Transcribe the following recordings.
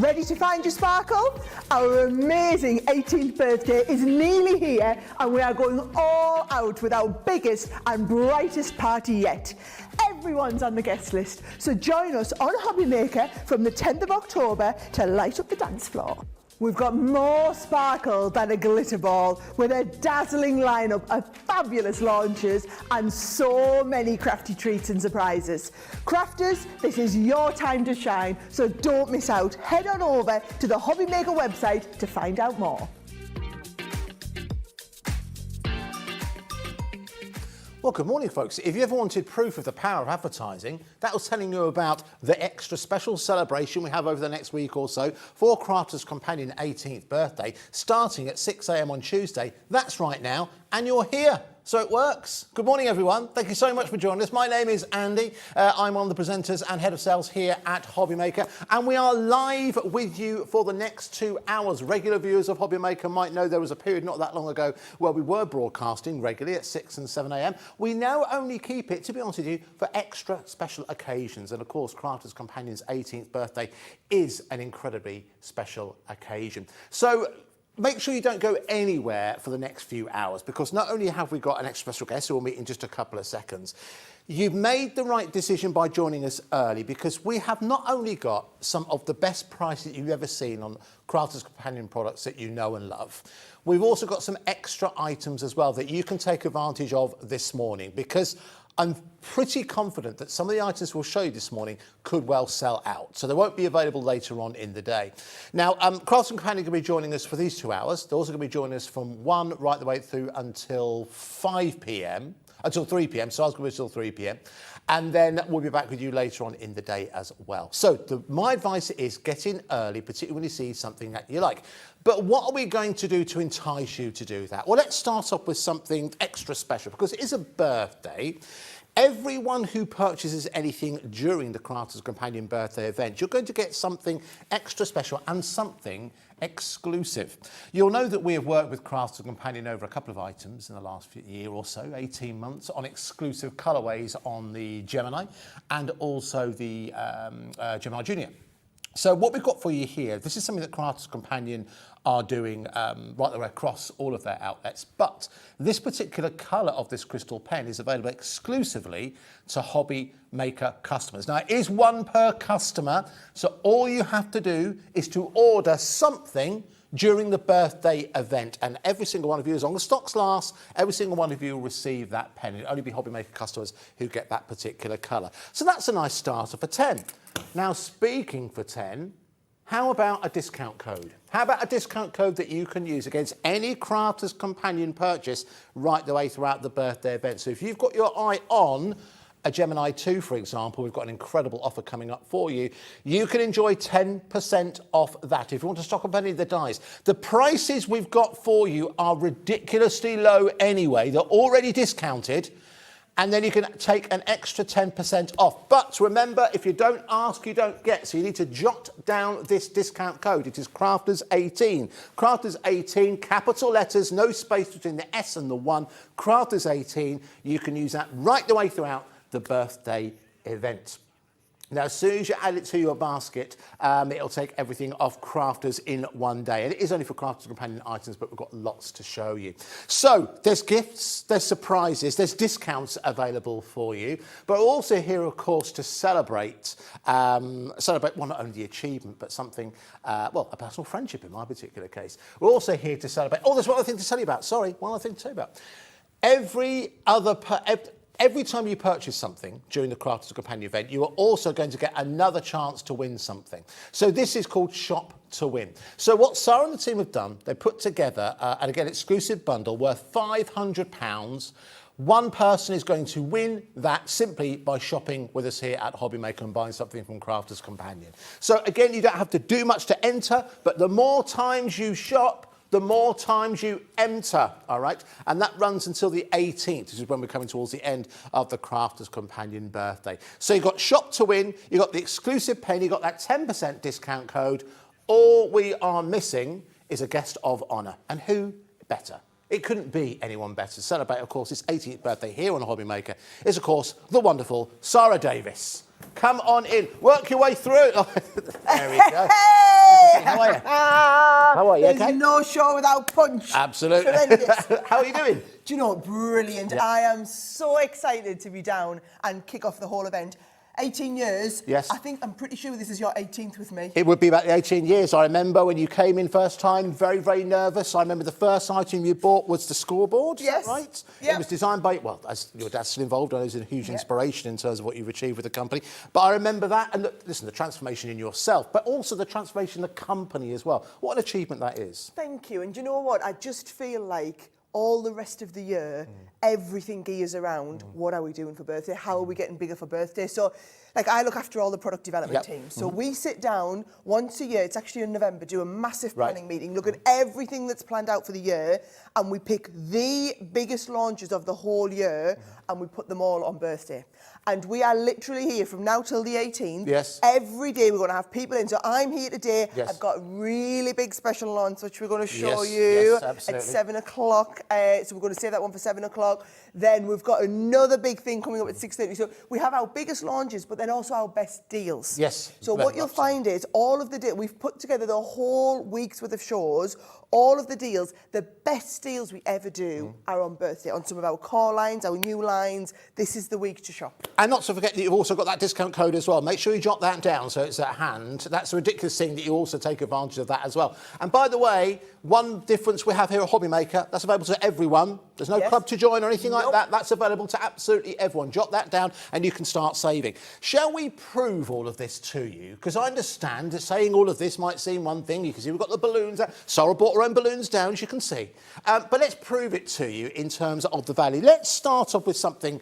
Ready to find your sparkle? Our amazing 18th birthday is nearly here and we are going all out with our biggest and brightest party yet. Everyone's on the guest list, so join us on Hobby Maker from the 10th of October to light up the dance floor. We've got more sparkle than a glitter ball with a dazzling lineup of fabulous launches and so many crafty treats and surprises. Crafters, this is your time to shine, so don't miss out. Head on over to the Hobby Maker website to find out more. Well, good morning, folks. If you ever wanted proof of the power of advertising, that was telling you about the extra special celebration we have over the next week or so for Crafters Companion 18th birthday, starting at 6 a.m. on Tuesday. That's right now, and you're here. So it works. Good morning, everyone. Thank you so much for joining us. My name is Andy. I'm one of the presenters and head of sales here at Hobby Maker, and we are live with you for the next 2 hours. Regular viewers of Hobby Maker might know there was a period not that long ago where we were broadcasting regularly at 6 and 7 a.m. We now only keep it, to be honest with you, for extra special occasions. And of course, Crafters Companion's 18th birthday is an incredibly special occasion. So make sure you don't go anywhere for the next few hours, because not only have we got an extra special guest who will meet in just a couple of seconds, you've made the right decision by joining us early, because we have not only got some of the best prices you've ever seen on Crafters Companion products that you know and love, we've also got some extra items as well that you can take advantage of this morning, because I'm pretty confident that some of the items we'll show you this morning could well sell out. So they won't be available later on in the day. Now, Crafters Companion are going to be joining us for these 2 hours. They're also going to be joining us from 1 right the way through until 5 p.m. Until 3 p.m. So I was going to be until 3 p.m. And then we'll be back with you later on in the day as well. So my advice is get in early, particularly when you see something that you like. But what are we going to do to entice you to do that? Well, let's start off with something extra special, because it is a birthday. Everyone who purchases anything during the Crafters Companion birthday event, you're going to get something extra special and something exclusive. You'll know that we have worked with Crafters Companion over a couple of items in the last year or so, 18 months, on exclusive colourways on the Gemini and also the Gemini Junior. So what we've got for you here, this is something that Crafters Companion are doing right the way across all of their outlets, but this particular colour of this crystal pen is available exclusively to Hobby Maker customers. Now, it is one per customer, so all you have to do is to order something during the birthday event, and every single one of you, as long as stocks last, every single one of you will receive that pen. It'll only be Hobby Maker customers who get that particular colour. So that's a nice starter for 10. Now, speaking for 10, how about a discount code? How about a discount code that you can use against any Crafters Companion purchase right the way throughout the birthday event? So if you've got your eye on a Gemini 2, for example, we've got an incredible offer coming up for you. You can enjoy 10% off that if you want to stock up any of the dies. The prices we've got for you are ridiculously low anyway. They're already discounted, and then you can take an extra 10% off. But remember, if you don't ask, you don't get. So you need to jot down this discount code. It is Crafters18. Crafters18, capital letters, no space between the S and the 1. Crafters18, you can use that right the way throughout the birthday event. Now, as soon as you add it to your basket, it'll take everything off Crafters in one day. And it is only for Crafters Companion items, but we've got lots to show you. So there's gifts, there's surprises, there's discounts available for you. But we're also here, of course, to celebrate, well, not only the achievement, but something, well, a personal friendship in my particular case. We're also here to celebrate. Oh, there's one other thing to tell you about. Sorry, one other thing to tell you about. Every time you purchase something during the Crafters Companion event, you are also going to get another chance to win something. So this is called Shop to Win. So what Sara and the team have done, they put together, and again, exclusive bundle worth £500. One person is going to win that simply by shopping with us here at Hobby Maker and buying something from Crafters Companion. So again, you don't have to do much to enter, but the more times you shop, the more times you enter, all right? And that runs until the 18th, which is when we're coming towards the end of the Crafters Companion birthday. So you've got Shop to Win, you've got the exclusive pen, you've got that 10% discount code. All we are missing is a guest of honour. And who better? It couldn't be anyone better to celebrate, of course, his 18th birthday here on Hobby Maker is, of course, the wonderful Sara Davis. Come on in. Work your way through. There we go. Hey! How are you? How are you? There's Okay? no show without punch. Absolutely. Tremendous. How are you doing? Do you know, brilliant. Yeah. I am so excited to be down and kick off the whole event. 18 years. Yes. I'm pretty sure this is your 18th with me. It would be about the 18 years. I remember when you came in first time, very, very nervous. I remember the first item you bought was the scoreboard. Is Yes. that right? Yep. It was designed by, well, as your dad's still involved, I know he's a huge inspiration in terms of what you've achieved with the company. But I remember that, and listen, the transformation in yourself, but also the transformation in the company as well. What an achievement that is. Thank you. And do you know what? I just feel like all the rest of the year, everything gears around what are we doing for birthday? How are we getting bigger for birthday? So, like, I look after all the product development teams. So we sit down once a year, it's actually in November, do a massive planning meeting, look at everything that's planned out for the year, and we pick the biggest launches of the whole year, and we put them all on birthday. And we are literally here from now till the 18th. Yes. Every day we're going to have people in. So I'm here today. Yes. I've got a really big special launch, which we're going to show Yes, you yes, absolutely. at 7 o'clock. So we're going to save that one for 7 o'clock. Then we've got another big thing coming up at 6:30. So we have our biggest launches, but then also our best deals. Yes. So very what you'll much so. find is all of the deals, we've put together the whole week's worth of shows, all of the deals, the best deals we ever do are on birthday, on some of our core lines, our new lines. This is the week to shop. And not to forget that you've also got that discount code as well. Make sure you jot that down so it's at hand. That's a ridiculous thing that you also take advantage of that as well. And by the way, one difference we have here at Hobby Maker, that's available to everyone. There's no club to join or anything like that. That's available to absolutely everyone. Jot that down and you can start saving. Shall we prove all of this to you? Because I understand that saying all of this might seem one thing. You can see we've got the balloons out. Sara brought her own balloons down, as you can see. But let's prove it to you in terms of the value. Let's start off with something,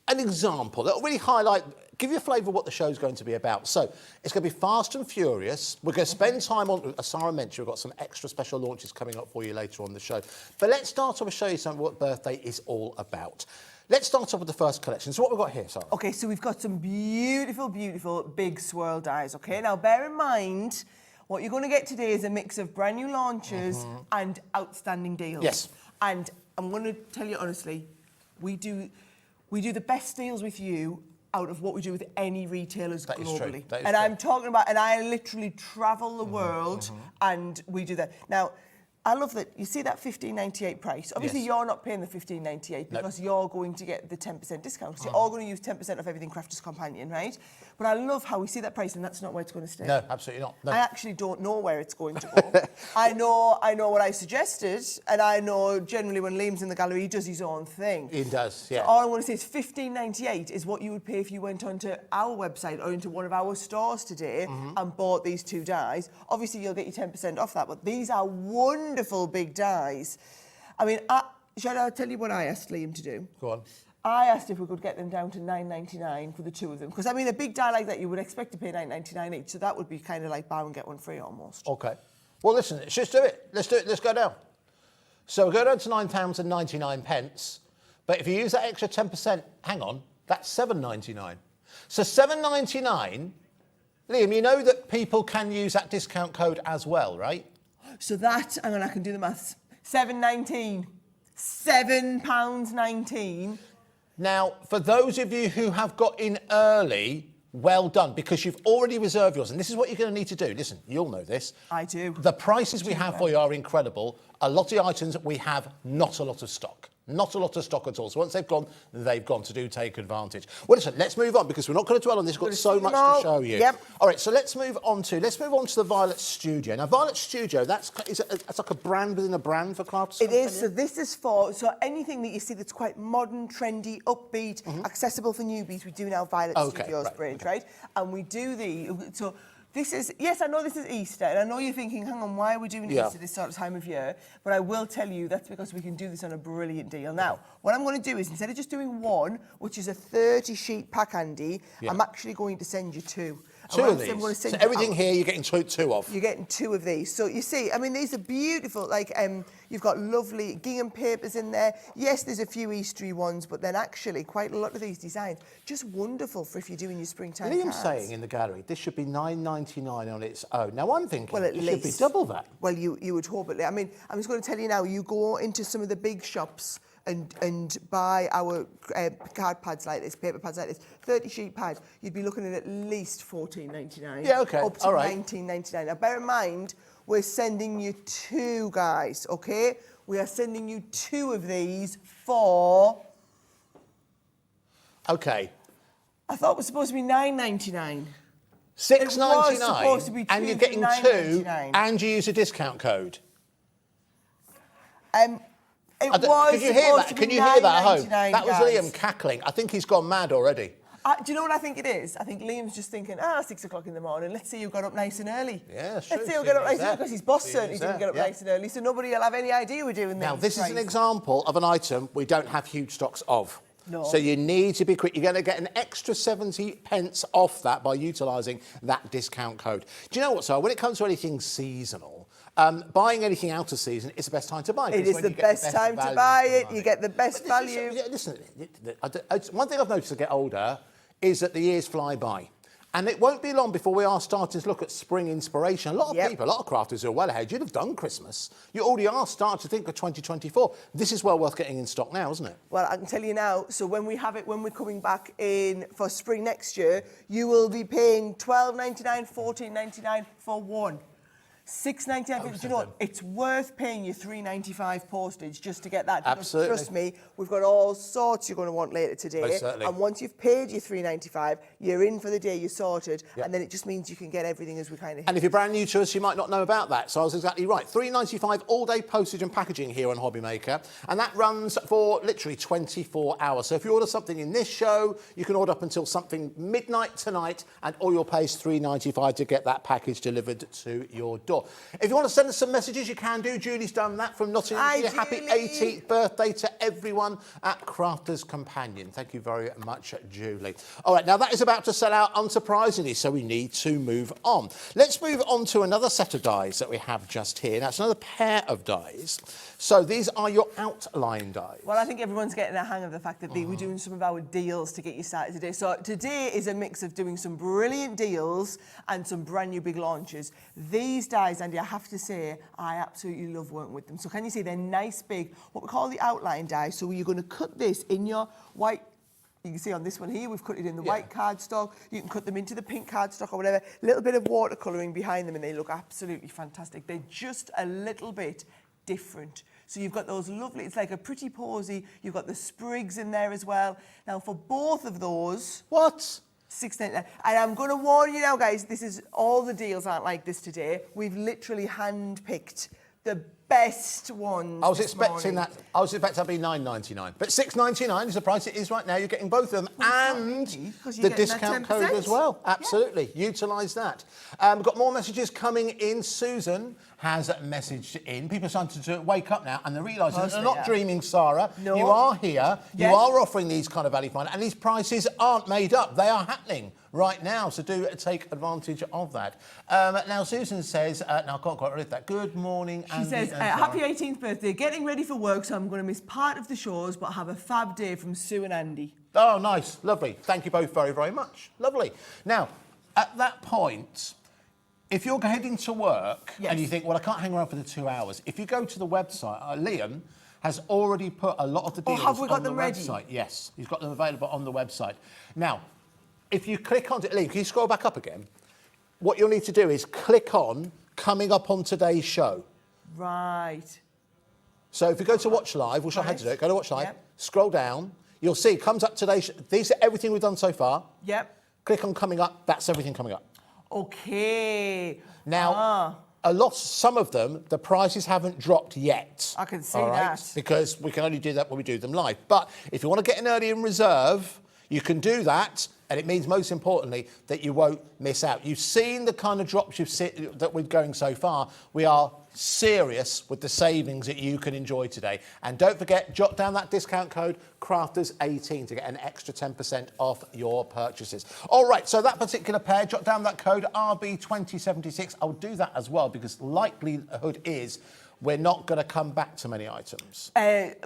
an example that will really highlight, give you a flavour of what the show's going to be about. So it's going to be fast and furious. We're going to spend time on, as Sara mentioned, we've got some extra special launches coming up for you later on the show. But let's start off and show you something what birthday is all about. Let's start off with the first collection. So what have we got here, Sara? Okay, so we've got some beautiful, beautiful big swirl dies, okay? Now, bear in mind, what you're going to get today is a mix of brand new launches and outstanding deals. Yes. And I'm going to tell you honestly, we do the best deals with you out of what we do with any retailers That is true. globally. That is And true. I'm talking about, and I literally travel the world and we do that. Now, I love that. You see that $15.98 price. Obviously, Yes. you're not paying the $15.98 because you're going to get the 10% discount. So you're all going to use 10% of everything Crafters Companion, right? But I love how we see that price, and that's not where it's going to stay. No, absolutely not. No. I actually don't know where it's going to go. I know what I suggested, and I know generally when Liam's in the gallery, he does his own thing. He does, yeah. So all I want to say is $15.98 is what you would pay if you went onto our website or into one of our stores today and bought these two dies. Obviously, you'll get your 10% off that, but these are wonderful big dies. I mean, shall I tell you what I asked Liam to do? Go on. I asked if we could get them down to $9.99 for the two of them. Because, I mean, a big die like that, you would expect to pay $9.99 each. So that would be kind of like buy one, get one free almost. Okay. Well, listen, let's just do it. Let's do it. Let's go down. So we'll go down to £9.99. But if you use that extra 10%, hang on, that's $7.99. So $7.99, Liam, you know that people can use that discount code as well, right? So that, hang on, I can do the maths. £7.19. £7.19. Now, for those of you who have got in early, well done, because you've already reserved yours. And this is what you're going to need to do. Listen, you'll know this. I do. The prices we have for you are incredible. A lot of the items we have, not a lot of stock. Not a lot of stock at all. So once they've gone, to do take advantage. Well, listen, let's move on because we're not going to dwell on this. We've got so much to show you. Yep. All right, so let's move on to the Violet Studio. Now, Violet Studio, that's like a brand within a brand for Crafters It Company? is. So this is for anything that you see that's quite modern, trendy, upbeat, accessible for newbies. We do now Violet Studios range, right? And we do so. This is, yes, I know this is Easter, and I know you're thinking, hang on, why are we doing Easter this sort of time of year? But I will tell you that's because we can do this on a brilliant deal. Now, what I'm going to do is, instead of just doing one, which is a 30-sheet pack, Andy, I'm actually going to send you two. Two of these. I'm going to send so you everything here, you're getting two of. You're getting two of these. So you see, I mean, these are beautiful. Like, you've got lovely gingham papers in there. Yes, there's a few Eastery ones, but then actually quite a lot of these designs, just wonderful for if you're doing your springtime Liam's cards. saying in the gallery, this should be $9.99 on its own. Now, I'm thinking Well, at it least should be double that. Well, you would hope it. I mean, I'm just going to tell you now, you go into some of the big shops and buy our card pads like this, paper pads like this, 30 sheet pad, you'd be looking at least $14.99. Yeah, okay, Up to all right. $19.99. Now, bear in mind, we're sending you 2, guys, okay? We are sending you 2 of these for... Okay. I thought it was supposed to be $9.99. $6.99, supposed to be and you're two getting for 2, $9.99. and you use a discount code. It was Can you hear that? supposed to Can be you hear that at home? $9.99, That was guys. Liam cackling. I think he's gone mad already. Do you know what I think it is? I think Liam's just thinking, 6 o'clock in the morning, let's see who got up nice and early. Yeah, that's true. Let's see who got up nice and there. early, because his boss See certainly who's didn't get there. up Yeah. nice and early, so nobody will have any idea we're doing Now, this. this is an example of an item we don't have huge stocks of. No. So you need to be quick. You're going to get an extra 70 pence off that by utilising that discount code. Do you know what, Sarah? When it comes to anything seasonal, buying anything out of season is the best time to buy. It is the best time to buy it. You get the best value. Listen, one thing I've noticed as I get older is that the years fly by. And it won't be long before we are starting to look at spring inspiration. A lot of people, a lot of crafters who are well ahead, you'd have done Christmas. You already are starting to think of 2024. This is well worth getting in stock now, isn't it? Well, I can tell you now, so when we have it, when we're coming back in for spring next year, you will be paying $12.99, $14.99 for one. $6.99. Do you know what? It's worth paying you $3.95 postage just to get that. Because Absolutely. trust me, we've got all sorts you're going to want later today. Most certainly. And once you've paid your $3.95, you're in for the day. You're sorted, and then it just means you can get everything as we kind of. And if you're brand new to us, you might not know about that. So I was exactly right. $3.95 all-day postage and packaging here on Hobbymaker, and that runs for literally 24 hours. So if you order something in this show, you can order up until something midnight tonight, and all you'll pay is $3.95 to get that package delivered to your door. If you want to send us some messages, you can do. Julie's done that from Nottingham. Hi, Happy Julie. 18th birthday to everyone at Crafters Companion. Thank you very much, Julie. All right, now that is about to sell out, unsurprisingly, so we need to move on. Let's move on to another set of dies that we have just here. Now, it's another pair of dies. So these are your outline dies. Well, I think everyone's getting a hang of the fact that we're doing some of our deals to get you started today. So today is a mix of doing some brilliant deals and some brand new big launches. These dies, Andy, I have to say, I absolutely love working with them. So can you see they're nice, big, what we call the outline dies. So you're going to cut this in your white. You can see on this one here, we've cut it in the white cardstock. You can cut them into the pink cardstock or whatever. A little bit of watercolouring behind them and they look absolutely fantastic. They're just a little bit different. So you've got those lovely, it's like a pretty posy. You've got the sprigs in there as well. Now for both of those... What? $6.99. And I'm going to warn you now, guys, this is all the deals aren't like this today. We've literally hand-picked the best ones. I was expecting that to be $9.99, but $6.99 is the price it is right now. You're getting both of them and the discount code as well. Absolutely, utilise that. We've got more messages coming in. Susan has messaged in. People are starting to wake up now and they're realising they're not dreaming, Sarah. No. You are here. You are offering these kind of value find, and these prices aren't made up. They are happening right now, so do take advantage of that. Now, Susan says, now I can't quite read that. Good morning, Andy. She says, happy 18th birthday. Getting ready for work, so I'm going to miss part of the shows, but have a fab day from Sue and Andy. Oh, nice. Lovely. Thank you both very, very much. Lovely. Now, at that point, if you're heading to work and you think, well, I can't hang around for the 2 hours, if you go to the website, Liam has already put a lot of the deals have we got on the them ready? website. Yes, he's got them available on the website. Now, if you click on it, Liam, can you scroll back up again? What you'll need to do is click on coming up on today's show. Right. So if you go to Watch Live, we'll show you how to do it. Go to Watch Live, scroll down, you'll see it comes up today. These are everything we've done so far. Yep. Click on coming up, that's everything coming up. Okay. Now, some of them, the prices haven't dropped yet. I can see that. Because we can only do that when we do them live. But if you want to get in early and reserve, you can do that. And it means, most importantly, that you won't miss out. You've seen the kind of drops that we're going so far. We are serious with the savings that you can enjoy today. And don't forget, jot down that discount code, Crafters18, to get an extra 10% off your purchases. All right, so that particular pair, jot down that code, RB2076. I'll do that as well, because likelihood is we're not going to come back to many items.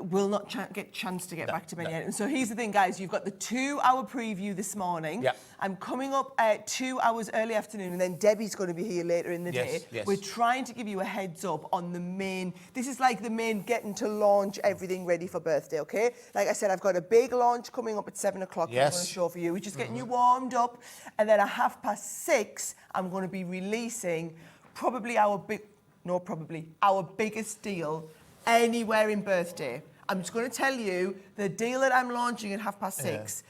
Will not get chance to get back to many items. So here's the thing, guys. You've got the 2-hour preview this morning. Yep. I'm coming up 2 hours early afternoon, and then Debbie's going to be here later in the day. Yes. We're trying to give you a heads up on the main. This is like the main getting to launch everything ready for birthday, okay? Like I said, I've got a big launch coming up at 7 o'clock. Yes. I'm going to show for you. We're just getting you warmed up. And then at 6:30, I'm going to be releasing probably our biggest deal anywhere in birthday. I'm just going to tell you, the deal that I'm launching at 6:30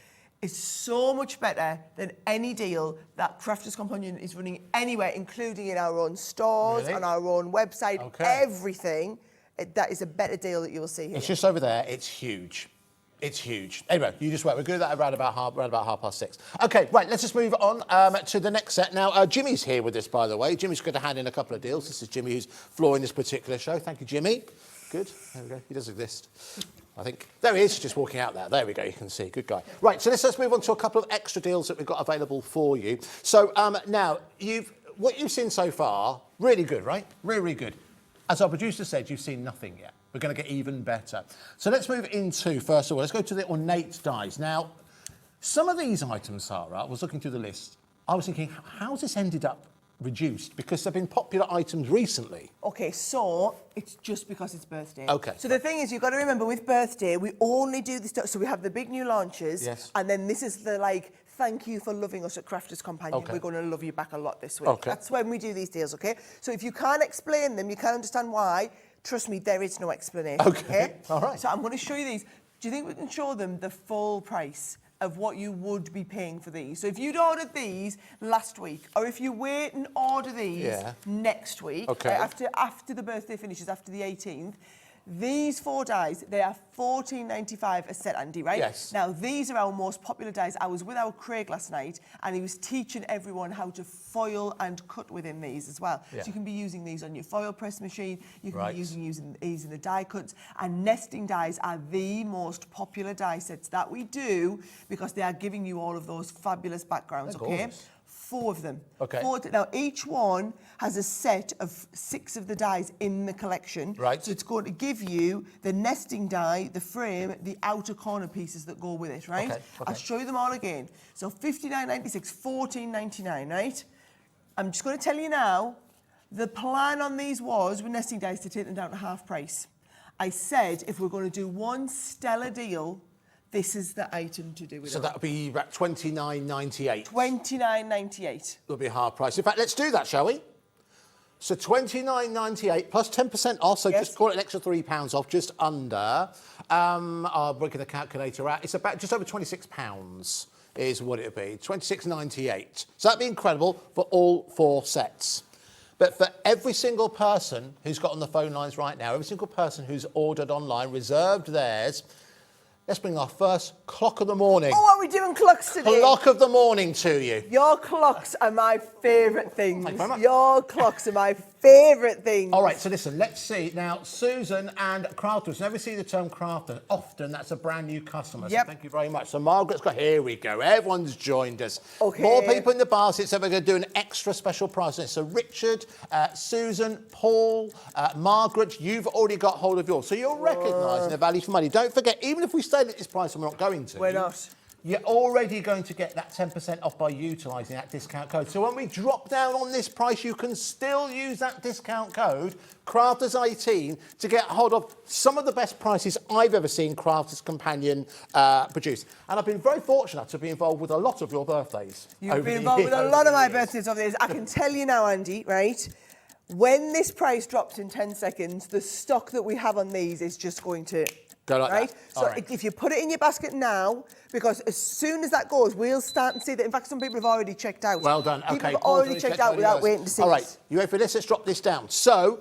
is so much better than any deal that Crafters Companion is running anywhere, including in our own stores, Really? on our own website, everything. That is a better deal that you will see here. It's just over there. It's huge. It's huge. Anyway, you just wait. We'll do that around about 6:30. Okay, right, let's just move on to the next set. Now, Jimmy's here with us, by the way. Jimmy's going to hand in a couple of deals. This is Jimmy who's flooring this particular show. Thank you, Jimmy. Good. There we go. He does exist, I think. There he is, just walking out there. There we go. You can see. Good guy. Right, so let's move on to a couple of extra deals that we've got available for you. So now, what you've seen so far, really good, right? Really, really good. As our producer said, you've seen nothing yet. We're going to get even better. So let's move into, first of all, let's go to the Ornate dies. Now, some of these items, Sarah, I was looking through the list. I was thinking, how's this ended up reduced? Because they've been popular items recently. Okay, so it's just because it's birthday. Okay. So the thing is, you've got to remember, with birthday, we only do this stuff. So we have the big new launches. Yes. And then this is the, thank you for loving us at Crafters Companion. Okay. We're going to love you back a lot this week. Okay. That's when we do these deals, okay? So if you can't explain them, you can't understand why, trust me, there is no explanation. Okay. All right. So I'm going to show you these. Do you think we can show them the full price of what you would be paying for these? So if you'd ordered these last week, or if you wait and order these next week, Okay. after the birthday finishes, after the 18th, these 4 dies, they are $14.95 a set, Andy, right? Yes. Now, these are our most popular dies. I was with our Craig last night, and he was teaching everyone how to foil and cut within these as well. Yeah. So you can be using these on your foil press machine, you can Right. be using these in the die cuts, and nesting dies are the most popular die sets that we do because they are giving you all of those fabulous backgrounds, They're okay? gorgeous. 4 of them. Okay. Now, each one has a set of 6 of the dies in the collection. Right. So it's going to give you the nesting die, the frame, the outer corner pieces that go with it, right? Okay. I'll show you them all again. So $59.96, $14.99, right? I'm just going to tell you now, the plan on these was, with nesting dies, to take them down to half price. I said if we're going to do one stellar deal, this is the item to do with So it. that would be about $29.98. $29.98. It'll be a hard price. In fact, let's do that, shall we? So $29.98 plus 10% off, so just call it an extra £3 off, just under. I'll break the calculator out. It's about just over £26 is what it would be, $26.98. So that'd be incredible for all 4 sets. But for every single person who's got on the phone lines right now, every single person who's ordered online, reserved theirs, let's bring our first clock of the morning. Oh, are we doing clocks today? Clock of the morning to you. Your clocks are my favourite things. Thank you very much. Your clocks are my favourite things. All right, so listen, let's see. Now, Susan and crafters. Whenever you see the term crafter, often that's a brand new customer. Yep. So thank you very much. So Margaret's got, here we go. Everyone's joined us. Okay. More people in the basket, so we're going to do an extra special price. So Richard, Susan, Paul, Margaret, you've already got hold of yours. So you're recognising the value for money. Don't forget, even if we stayed at this price and we're not going to. We're not. You're already going to get that 10% off by utilising that discount code. So when we drop down on this price, you can still use that discount code, Crafters18, to get hold of some of the best prices I've ever seen Crafters Companion produce. And I've been very fortunate to be involved with a lot of your birthdays. You've been involved with a lot of my birthdays over the years. I can tell you now, Andy, right? When this price drops in 10 seconds, the stock that we have on these is just going to... Go like right? that. So All right. if you put it in your basket now, because as soon as that goes, we'll start and see that. In fact, some people have already checked out. Well done. People Okay, have Paul's already checked out early without yours. waiting to see All it. right, you ready for this? Let's drop this down. So,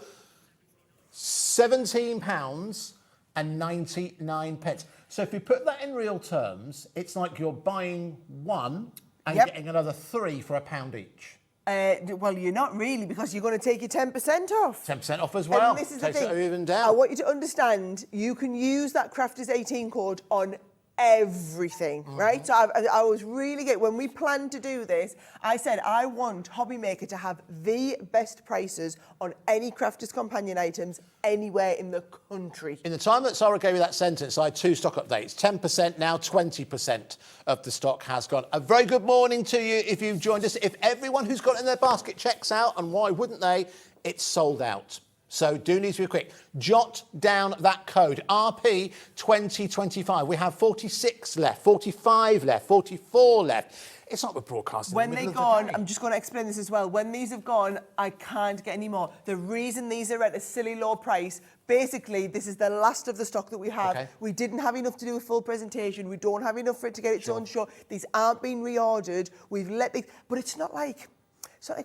£17.99. So if you put that in real terms, it's like you're buying 1 and getting another 3 for £1 each. Well, you're not really, because you're going to take your 10% off. 10% off as well. And this is the Takes thing. it even down. I want you to understand, you can use that Crafters18 code on everything, right? So I was really good. When we planned to do this, I said, I want Hobbymaker to have the best prices on any Crafters Companion items anywhere in the country. In the time that Sara gave you that sentence, I had 2 stock updates. 10%, now 20% of the stock has gone. A very good morning to you if you've joined us. If everyone who's got it in their basket checks out, and why wouldn't they, it's sold out. So do need to be quick. Jot down that code, RP 2025. We have 46 left, 45 left, 44 left. It's not we're broadcasting. When they gone, I'm just going to explain this as well. When these have gone, I can't get any more. The reason these are at a silly low price, basically, this is the last of the stock that we have. Okay. We didn't have enough to do a full presentation. We don't have enough for it to get its own show. These aren't being reordered. We've let these, but it's not like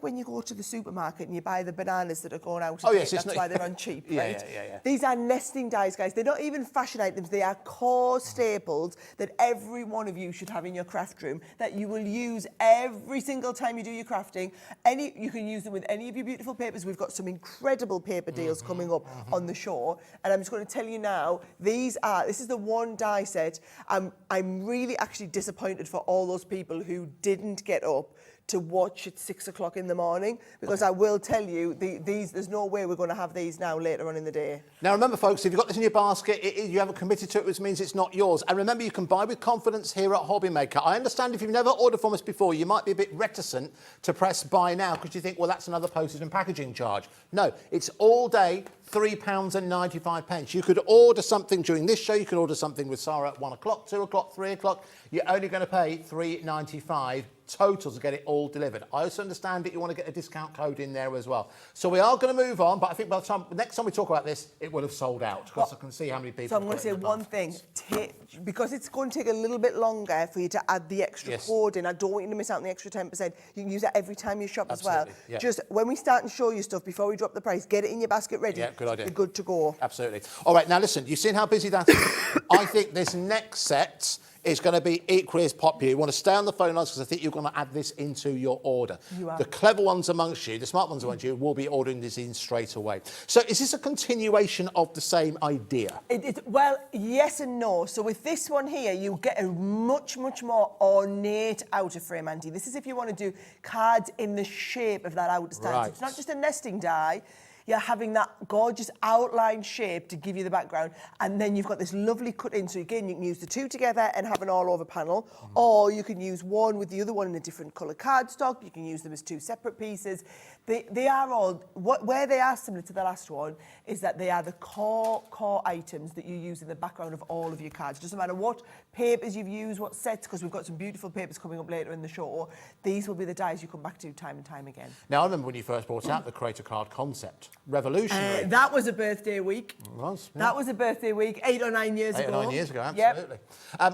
when you go to the supermarket and you buy the bananas that are going out. Oh, yes, that's why they're on cheap, right? Yeah. These are nesting dies, guys. They're not even fashion items. They are core staples that every one of you should have in your craft room that you will use every single time you do your crafting. You can use them with any of your beautiful papers. We've got some incredible paper deals coming up on the show. And I'm just going to tell you now, this is the one die set. I'm really actually disappointed for all those people who didn't get up to watch at 6 o'clock in the morning, because I will tell you, there's no way we're going to have these now later on in the day. Now remember, folks, if you've got this in your basket, you haven't committed to it, which means it's not yours. And remember, you can buy with confidence here at Hobbymaker. I understand if you've never ordered from us before, you might be a bit reticent to press buy now because you think, well, that's another postage and packaging charge. No, it's all day, £3.95. You could order something during this show. You could order something with Sara at 1 o'clock, 2 o'clock, 3 o'clock. You're only going to pay £3.95 total to get it all delivered. I also understand that you want to get a discount code in there as well. So we are going to move on, but I think by the time next time we talk about this, it will have sold out because I can see how many people. So I'm going to say one thing, because it's going to take a little bit longer for you to add the extra code in. I don't want you to miss out on the extra 10%. You can use that every time you shop as well. Yeah. Just when we start and show you stuff before we drop the price, get it in your basket ready. Yeah, good idea. You're good to go. Absolutely. All right, now listen, you've seen how busy that is. I think this next set is going to be equally as popular. You want to stay on the phone lines because I think you're going to add this into your order. You are. The clever ones amongst you, the smart ones amongst you, will be ordering this in straight away. So is this a continuation of the same idea? Well, yes and no. So with this one here, you get a much, much more ornate outer frame, Andy. This is if you want to do cards in the shape of that outer stand. Right. So it's not just a nesting die. You're having that gorgeous outline shape to give you the background, and then you've got this lovely cut in. So again, you can use the two together and have an all-over panel, or you can use one with the other one in a different colour cardstock. You can use them as two separate pieces. They are all, where they are similar to the last one is that they are the core items that you use in the background of all of your cards. Doesn't matter what papers you've used, what sets, because we've got some beautiful papers coming up later in the show. These will be the dies you come back to time and time again. Now, I remember when you first brought out the Creator Card concept. Revolutionary. That was a birthday week. It was. Yeah. That was a birthday week 8 or 9 years ago. 8 or 9 years ago, Yep. absolutely.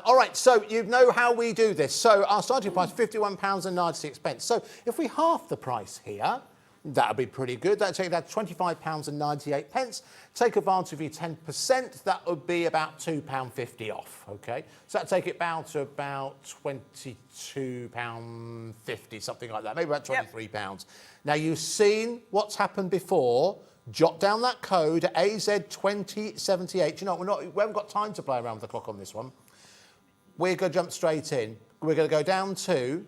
All right, so you know how we do this. So our starting price, £51.96. So if we half the price here, that would be pretty good. That would take that £25.98. Take advantage of your 10%. That would be about £2.50 off, OK? So that would take it down to about £22.50, something like that, maybe about £23. Yep. Now, you've seen what's happened before. Jot down that code, AZ2078. You know, we haven't got time to play around with the clock on this one. We're going to jump straight in. We're going to go down to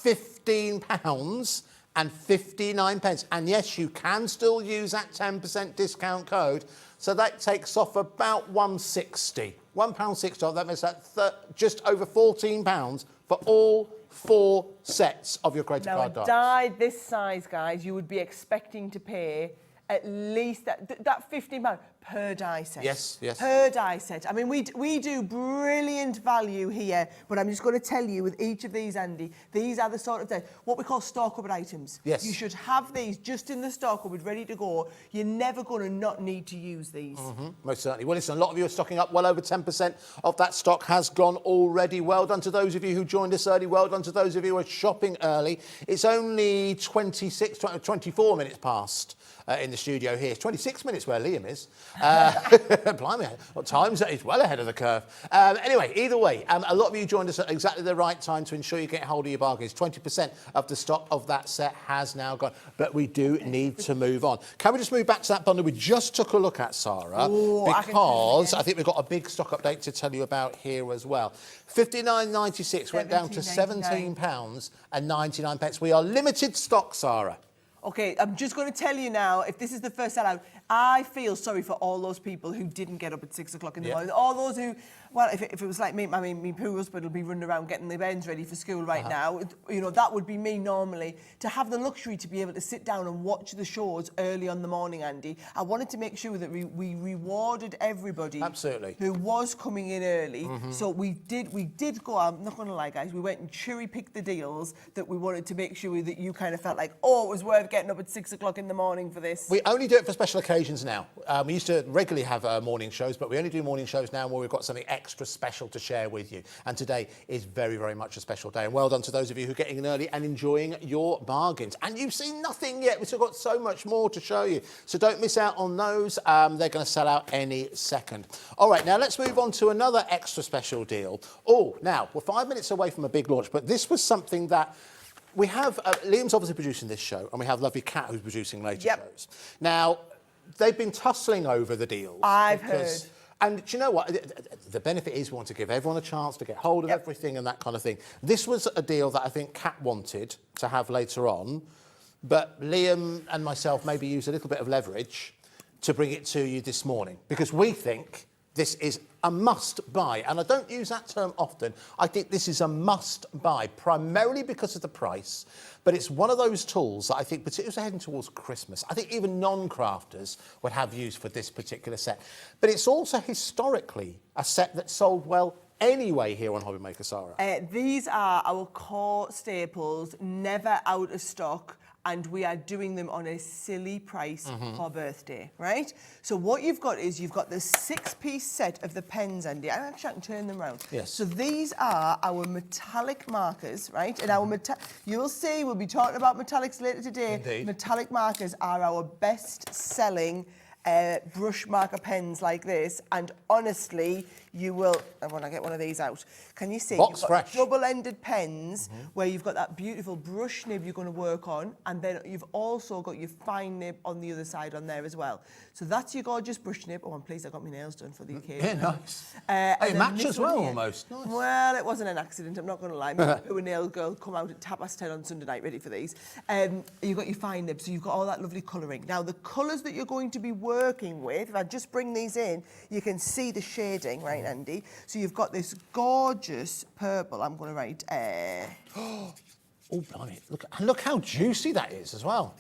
£15 and 59 pence. And yes, you can still use that 10% discount code. So that takes off about £1.60. £1.60 off. That makes that just over £14 for all 4 sets of your Creator Card dies. Now, a die this size, guys, you would be expecting to pay at least that £15 per die set. Yes, yes. Per die set. I mean, we do brilliant value here, but I'm just going to tell you with each of these, Andy, these are the sort of what we call store cupboard items. Yes. You should have these just in the store cupboard ready to go. You're never going to not need to use these. Most certainly. Well, listen, a lot of you are stocking up. Well over 10% of that stock has gone already. Well done to those of you who joined us early. Well done to those of you who are shopping early. It's only 24 minutes past in the studio here. It's 26 minutes where Liam is. Blimey, what time's that? It's well ahead of the curve. Anyway, either way, a lot of you joined us at exactly the right time to ensure you get hold of your bargains. 20% of the stock of that set has now gone, but we do need to move on. Can we just move back to that bundle we just took a look at, Sarah? Ooh, because I think we've got a big stock update to tell you about here as well. £59.96 went down to £17.99. We are limited stock, Sarah. Okay, I'm just going to tell you now, if this is the first sellout, I feel sorry for all those people who didn't get up at 6 o'clock in the morning. All those who, well, if it was like me, I mean, my poor husband will be running around getting the bairns ready for school right now. You know, that would be me normally. To have the luxury to be able to sit down and watch the shows early on the morning, Andy, I wanted to make sure that we rewarded everybody who was coming in early. So we did go, I'm not going to lie, guys, we went and cherry-picked the deals that we wanted to make sure that you kind of felt like, oh, it was worth getting up at 6 o'clock in the morning for this. We only do it for special occasions now. We used to regularly have morning shows, but we only do morning shows now where we've got something extra special to share with you. And today is very, very much a special day. And well done to those of you who are getting in early and enjoying your bargains. And you've seen nothing yet. We've still got so much more to show you. So don't miss out on those. They're going to sell out any second. All right, now let's move on to another extra special deal. Oh, now, we're 5 minutes away from a big launch, but this was something that we have, Liam's obviously producing this show, and we have lovely Kat who's producing later shows. Now, they've been tussling over the deals. I've heard. And do you know what? The benefit is we want to give everyone a chance to get hold of everything and that kind of thing. This was a deal that I think Kat wanted to have later on, but Liam and myself maybe used a little bit of leverage to bring it to you this morning, because we think this is a must-buy, and I don't use that term often. I think this is a must-buy, primarily because of the price, but it's one of those tools that I think, particularly as we're heading towards Christmas, I think even non-crafters would have use for this particular set. But it's also historically a set that sold well anyway here on Hobbymaker, Sarah. These are our core staples, never out of stock, and we are doing them on a silly price for birthday, right? So what you've got is you've got the 6-piece set of the pens, Andy. I can turn them around. Yes. So these are our metallic markers, right? And our you'll see, we'll be talking about metallics later today. Indeed. Metallic markers are our best-selling brush marker pens like this, and honestly, you will, and when I get one of these out, can you see? Box you've got fresh. double-ended pens where you've got that beautiful brush nib you're going to work on, and then you've also got your fine nib on the other side on there as well. So that's your gorgeous brush nib. Oh, I'm pleased I got my nails done for the occasion. Yeah, nice. And It matches this one well, here- almost. Nice. Well, it wasn't an accident, I'm not going to lie. My poor nail girl come out at 10:30 on Sunday night ready for these. You've got your fine nib, so you've got all that lovely colouring. Now, the colours that you're going to be working with, if I just bring these in, you can see the shading, right, Andy? So you've got this gorgeous purple. I'm going to write... Oh, blimey. Look how juicy that is as well.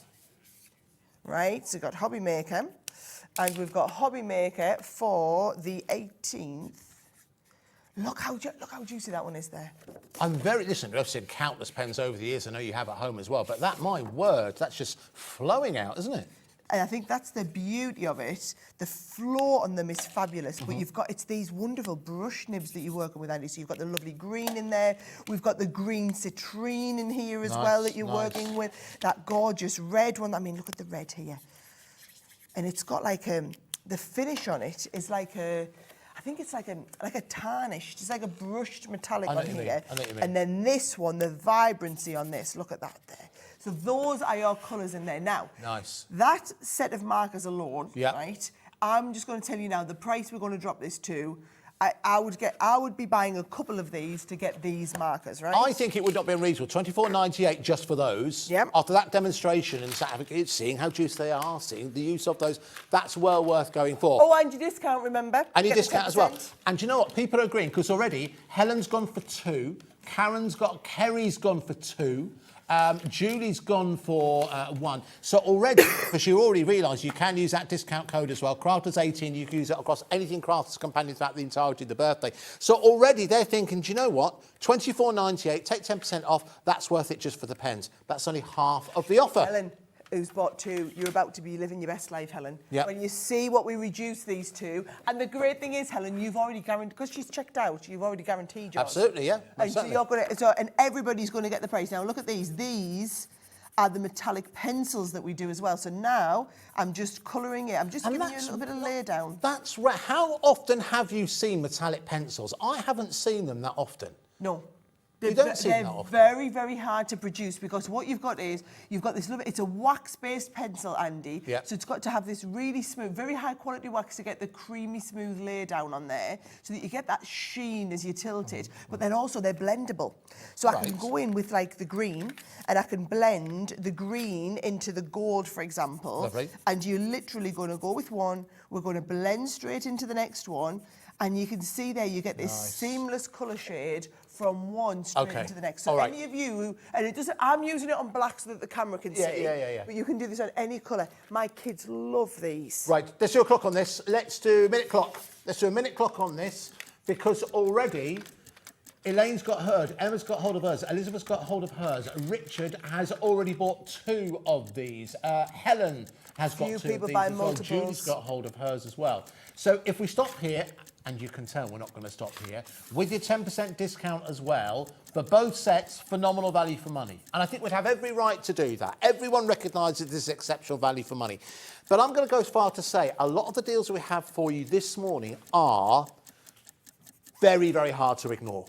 Right, so we've got Hobby Maker, and we've got Hobby Maker for the 18th. Look how juicy that one is there. Listen, I've seen countless pens over the years, I know you have at home as well, but that, my word, that's just flowing out, isn't it? And I think that's the beauty of it. The flow on them is fabulous, but it's these wonderful brush nibs that you're working with, Andy. So you've got the lovely green in there. We've got the green citrine in here as well that you're working with. That gorgeous red one. I mean, look at the red here. And it's got like the finish on it is like I think it's like a tarnished. It's like a brushed metallic on here. I know what you mean. And then this one, the vibrancy on this. Look at that there. So those are your colours in there. Now, nice. That set of markers alone, right? I'm just going to tell you now the price we're going to drop this to. I would be buying a couple of these to get these markers, right? I think it would not be unreasonable. £24.98 just for those. Yep. After that demonstration and seeing how juicy they are, seeing the use of those, that's well worth going for. Oh, and your discount, remember? And your Get discount as well. And do you know what? People are agreeing because already Helen's gone for 2, Kerry's gone for 2. Julie's gone for 1. So already, because you already realised you can use that discount code as well. Crafters 18, you can use it across anything Crafters companion throughout the entirety of the birthday. So already they're thinking, do you know what? £24.98, take 10% off. That's worth it just for the pens. That's only half of the offer. Helen, who's bought 2, you're about to be living your best life, Helen. Yep. When you see what we reduce these to, and the great thing is, Helen, you've already guaranteed, because she's checked out, you've already guaranteed yours. Absolutely, yeah. And so you're going to, and everybody's going to get the price. Now look at these. These are the metallic pencils that we do as well. So now I'm just colouring it. I'm just And giving you a that's little bit of lay down. That's right. How often have you seen metallic pencils? I haven't seen them that often. No. You don't see them that They're often. very, very hard to produce because what you've got is, you've got this lovely, it's a wax-based pencil, Andy. Yeah. So it's got to have this really smooth, very high quality wax to get the creamy, smooth lay down on there so that you get that sheen as you tilt it. But then also they're blendable. So I can go in with like the green and I can blend the green into the gold, for example. Lovely. And you're literally going to go with one, we're going to blend straight into the next one. And you can see there, you get this seamless colour shade from one straight into the next. So any of you, and it doesn't, I'm using it on black so that the camera can see. But you can do this on any colour. My kids love these. Right, let's do a clock on this. Let's do a minute clock. Let's do a minute clock on this because already Elaine's got hers, Emma's got hold of hers, Elizabeth's got hold of hers, Richard has already bought 2 of these. Helen has got 2 of these as well. Julie's got hold of hers as well. So if we stop here, and you can tell we're not going to stop here, with your 10% discount as well, for both sets, phenomenal value for money. And I think we'd have every right to do that. Everyone recognises this is exceptional value for money. But I'm going to go as far to say a lot of the deals we have for you this morning are very, very hard to ignore.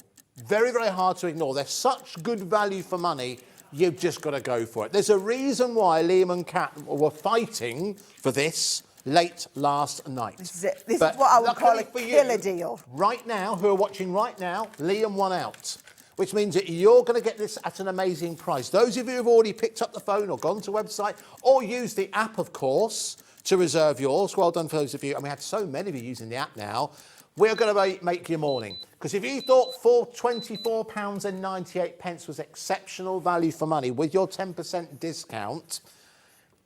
Very, very hard to ignore. They're such good value for money, you've just got to go for it. There's a reason why Liam and Kat were fighting for this late last night. This is what I would call a killer deal. Right now, who are watching right now, Liam won out, which means that you're going to get this at an amazing price. Those of you who've already picked up the phone or gone to the website or used the app, of course, to reserve yours, well done for those of you. And we had so many of you using the app now. We're going to make your morning. Because if you thought £24.98 was exceptional value for money with your 10% discount,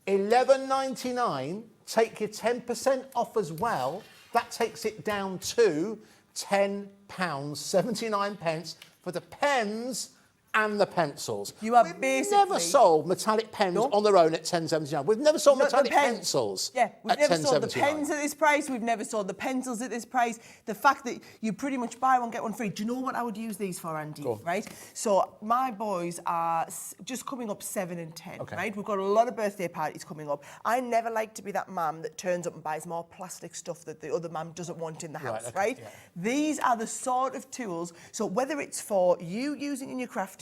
£11.99, take your 10% off as well. That takes it down to £10.79 for the pens and the pencils. You are We've basically never sold metallic pens on their own at £10.79. We've never sold metallic pencils we've at never £10.79. sold the pens at this price. We've never sold the pencils at this price. The fact that you pretty much buy one, get one free. Do you know what I would use these for, Andy? Right? So my boys are just coming up 7 and 10, right? We've got a lot of birthday parties coming up. I never like to be that mum that turns up and buys more plastic stuff that the other mum doesn't want in the house, right? Yeah. These are the sort of tools, so whether it's for you using in your crafting,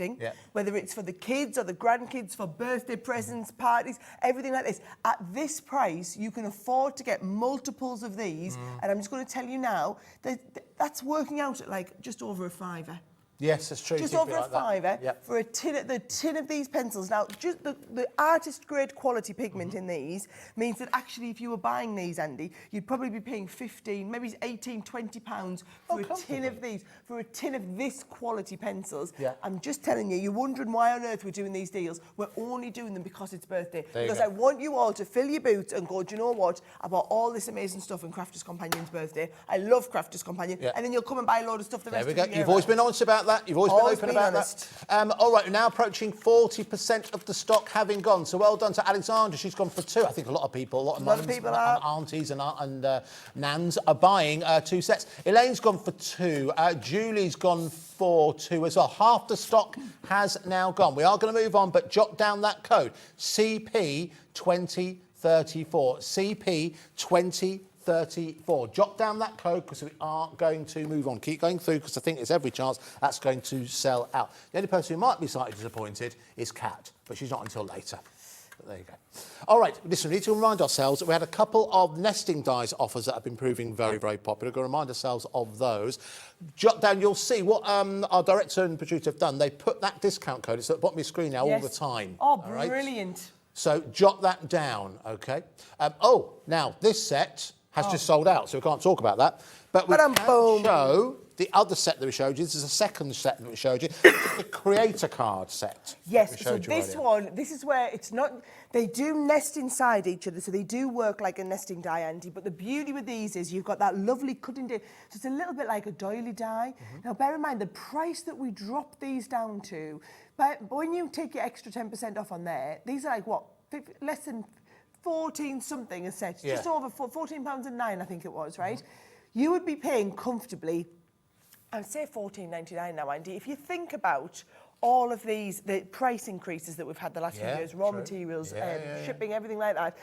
whether it's for the kids or the grandkids, for birthday presents, parties, everything like this. At this price, you can afford to get multiples of these. And I'm just going to tell you now that that's working out at like just over a £5. Yes, that's true. Just over a £5 for a tin, the tin of these pencils. Now, just the artist grade quality pigment in these means that actually, if you were buying these, Andy, you'd probably be paying 15, maybe 18, 20 pounds for a tin of these, for a tin of this quality pencils. I'm just telling you, you're wondering why on earth we're doing these deals. We're only doing them because it's birthday. Because I want you all to fill your boots and go, do you know what? I bought all this amazing stuff on Crafters Companion's birthday. I love Crafters Companion. And then you'll come and buy a load of stuff the rest of the year. You've always been honest about that. You've always been open about that. All right, we're now approaching 40% of the stock having gone. So well done to Alexandra. She's gone for 2. I think a lot of people, a lot of mums and aunties and nans are buying 2 sets. Elaine's gone for 2. Julie's gone for 2 as well. Half the stock has now gone. We are going to move on, but jot down that code. CP2034. CP2034. Jot down that code because we are going to move on. Keep going through because I think there's every chance that's going to sell out. The only person who might be slightly disappointed is Kat, but she's not until later. But there you go. All right, listen, we need to remind ourselves that we had a couple of nesting dies offers that have been proving very, very popular. We're going to remind ourselves of those. Jot down, you'll see what our director and producer have done. They put that discount code, it's at the bottom of your screen now all the time. Oh, brilliant. So jot that down, OK? Now, this set has just sold out, so we can't talk about that. But we can show the other set that we showed you. This is the second set that we showed you. The creator card set. Yes, so this one, this is where it's not... They do nest inside each other, so they do work like a nesting die, Andy. But the beauty with these is you've got that lovely cutting die. So it's a little bit like a doily die. Now, bear in mind, the price that we drop these down to, but when you take your extra 10% off on there, these are like, what, less than 14 something a set, just over £14.09, I think it was, right? You would be paying comfortably, I'd say £14.99 now, Andy. If you think about all of these, the price increases that we've had the last few Yeah, years, raw true. materials, Yeah. shipping, everything like that.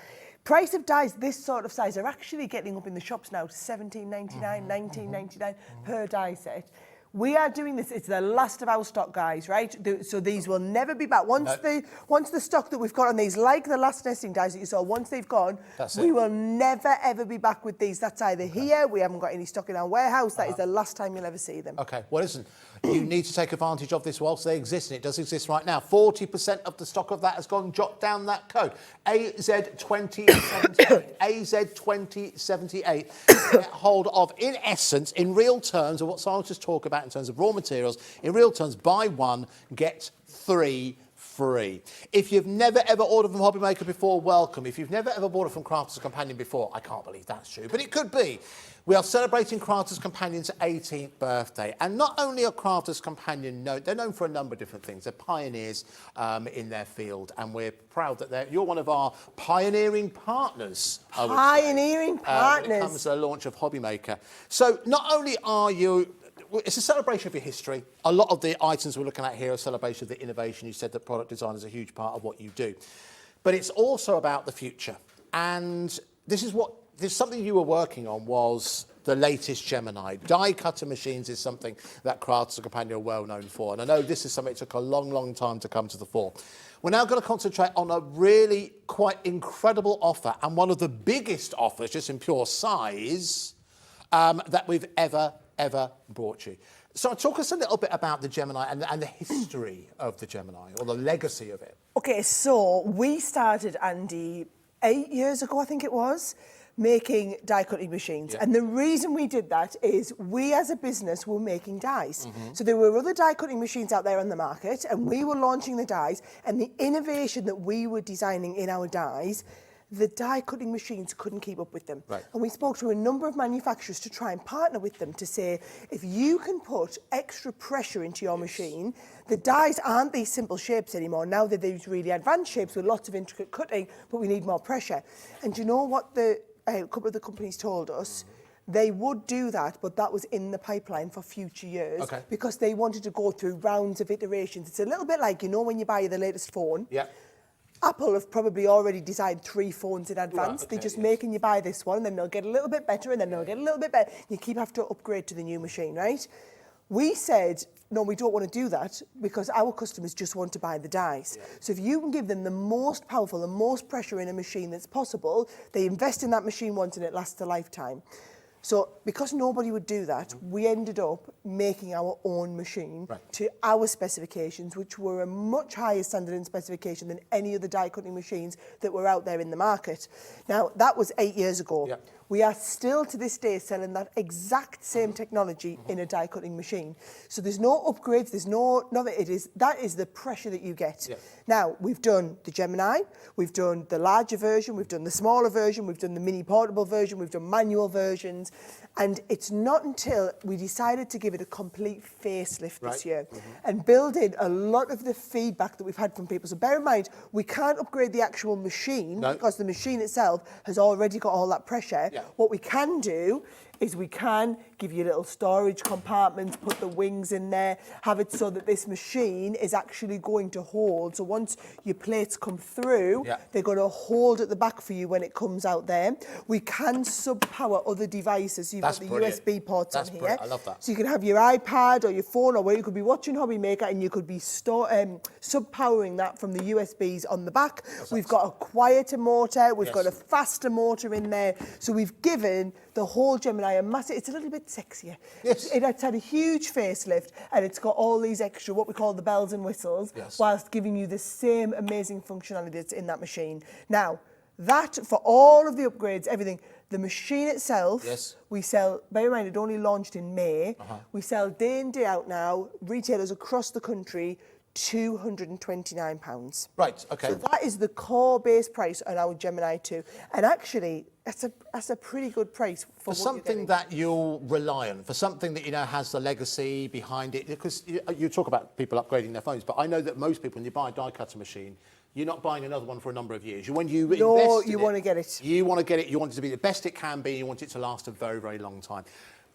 Price of dyes this sort of size are actually getting up in the shops now to $17.99, $19.99 per dye set. We are doing this. It's the last of our stock, guys, right? So these will never be back. Once the stock that we've got on these, like the last nesting dyes that you saw, once they've gone, we will never, ever be back with these. That's either here, we haven't got any stock in our warehouse. That is the last time you'll ever see them. Okay, well, listen, you need to take advantage of this whilst they exist, and it does exist right now. 40% of the stock of that has gone. Jot down that code, AZ2078, AZ2078. Get hold of, in essence, in real terms, of what Sara was just talking about in terms of raw materials, in real terms, buy one, get 3 free. If you've never ever ordered from Hobby Maker before, welcome. If you've never ever bought it from Crafters Companion before, I can't believe that's true, but it could be. We are celebrating Crafters Companion's 18th birthday, and not only are Crafters Companion known, they're known for a number of different things. They're pioneers in their field, and we're proud that you're one of our pioneering partners. Pioneering partners. When it comes to the launch of Hobby Maker. So not only are you, it's a celebration of your history. A lot of the items we're looking at here are a celebration of the innovation. You said that product design is a huge part of what you do. But it's also about the future. And this is something you were working on, was the latest Gemini. Die cutter machines is something that Crafters Companion are well known for. And I know this is something that took a long, long time to come to the fore. We're now going to concentrate on a really quite incredible offer, and one of the biggest offers, just in pure size, that we've ever brought you. So talk us a little bit about the Gemini and the history of the Gemini, or the legacy of it. Okay, so we started, Andy, 8 years ago, I think it was, making die cutting machines. And the reason we did that is we as a business were making dies. So there were other die cutting machines out there on the market, and we were launching the dies, and the innovation that we were designing in our dies, the die cutting machines couldn't keep up with them. Right. And we spoke to a number of manufacturers to try and partner with them to say, if you can put extra pressure into your machine, the dies aren't these simple shapes anymore. Now they're these really advanced shapes with lots of intricate cutting, but we need more pressure. And do you know what a couple of the companies told us? They would do that, but that was in the pipeline for future years, because they wanted to go through rounds of iterations. It's a little bit like, you know, when you buy the latest phone. Yeah. Apple have probably already designed 3 phones in advance. They're just making you buy this one, and then they'll get a little bit better, and then they'll get a little bit better. You keep having to upgrade to the new machine, right? We said, no, we don't want to do that, because our customers just want to buy the dies. So if you can give them the most powerful, the most pressure in a machine that's possible, they invest in that machine once and it lasts a lifetime. So because nobody would do that, we ended up making our own machine to our specifications, which were a much higher standard and specification than any of the die cutting machines that were out there in the market. Now, that was 8 years ago. We are still to this day selling that exact same technology in a die cutting machine. So there's no upgrades, there's that is the pressure that you get. Now, we've done the Gemini, we've done the larger version, we've done the smaller version, we've done the mini portable version, we've done manual versions. And it's not until we decided to give it a complete facelift this year and build in a lot of the feedback that we've had from people. So bear in mind, we can't upgrade the actual machine because the machine itself has already got all that pressure. What we can do is we can give you little storage compartments, put the wings in there, have it so that this machine is actually going to hold. So once your plates come through, they're going to hold at the back for you when it comes out there. We can sub-power other devices. So you've got the USB ports on here. I love that. So you can have your iPad or your phone, or where you could be watching Hobby Maker, and you could be sub-powering that from the USBs on the back. We've got a quieter motor. We've got a faster motor in there. So we've given the whole Gemini a massive, it's a little bit sexier. It's had a huge facelift, and it's got all these extra, what we call the bells and whistles, whilst giving you the same amazing functionality that's in that machine. Now, that, for all of the upgrades, everything, the machine itself, we sell, bear in mind, it only launched in May. We sell day in, day out now, retailers across the country, £229. Right, okay. So that is the core base price on our Gemini 2. And actually, that's a pretty good price for something that you'll rely on, for something that, you know, has the legacy behind it. Because you talk about people upgrading their phones, but I know that most people, when you buy a die cutter machine, you're not buying another one for a number of years. When you invest in you want to get it. You want to get it. You want it to be the best it can be. You want it to last a very, very long time.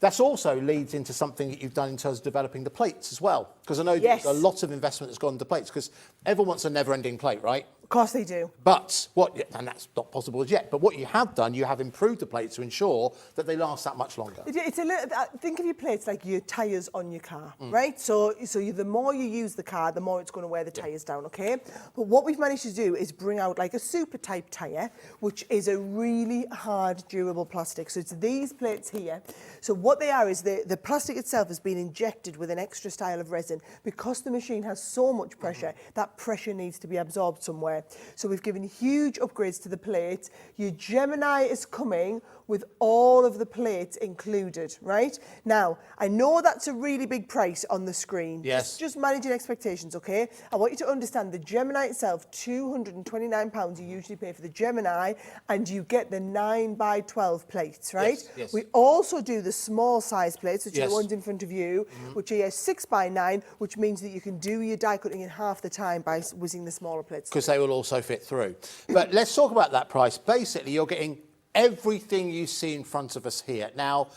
That also leads into something that you've done in terms of developing the plates as well. Because I know Yes. there's a lot of investment that's gone into plates, because everyone wants a never-ending plate, right? Of course they do. But and that's not possible as yet, but what you have done, you have improved the plates to ensure that they last that much longer. It's a little. Think of your plates like your tyres on your car, right? So the more you use the car, the more it's going to wear the tyres down, okay? But what we've managed to do is bring out like a super type tyre, which is a really hard, durable plastic. So it's these plates here. So what they are is the plastic itself has been injected with an extra style of resin. Because the machine has so much pressure, that pressure needs to be absorbed somewhere. So we've given huge upgrades to the plate. Your Gemini is coming with all of the plates included, right? Now, I know that's a really big price on the screen. Yes. Just managing expectations, okay? I want you to understand the Gemini itself, £229 you usually pay for the Gemini, and you get the 9x12 plates, right? Yes, yes. We also do the small size plates, which are Yes. the ones in front of you, which are 6x9, which means that you can do your die cutting in half the time by using the smaller plates. Because they will also fit through. But let's talk about that price. Basically, you're getting everything you see in front of us here. Now,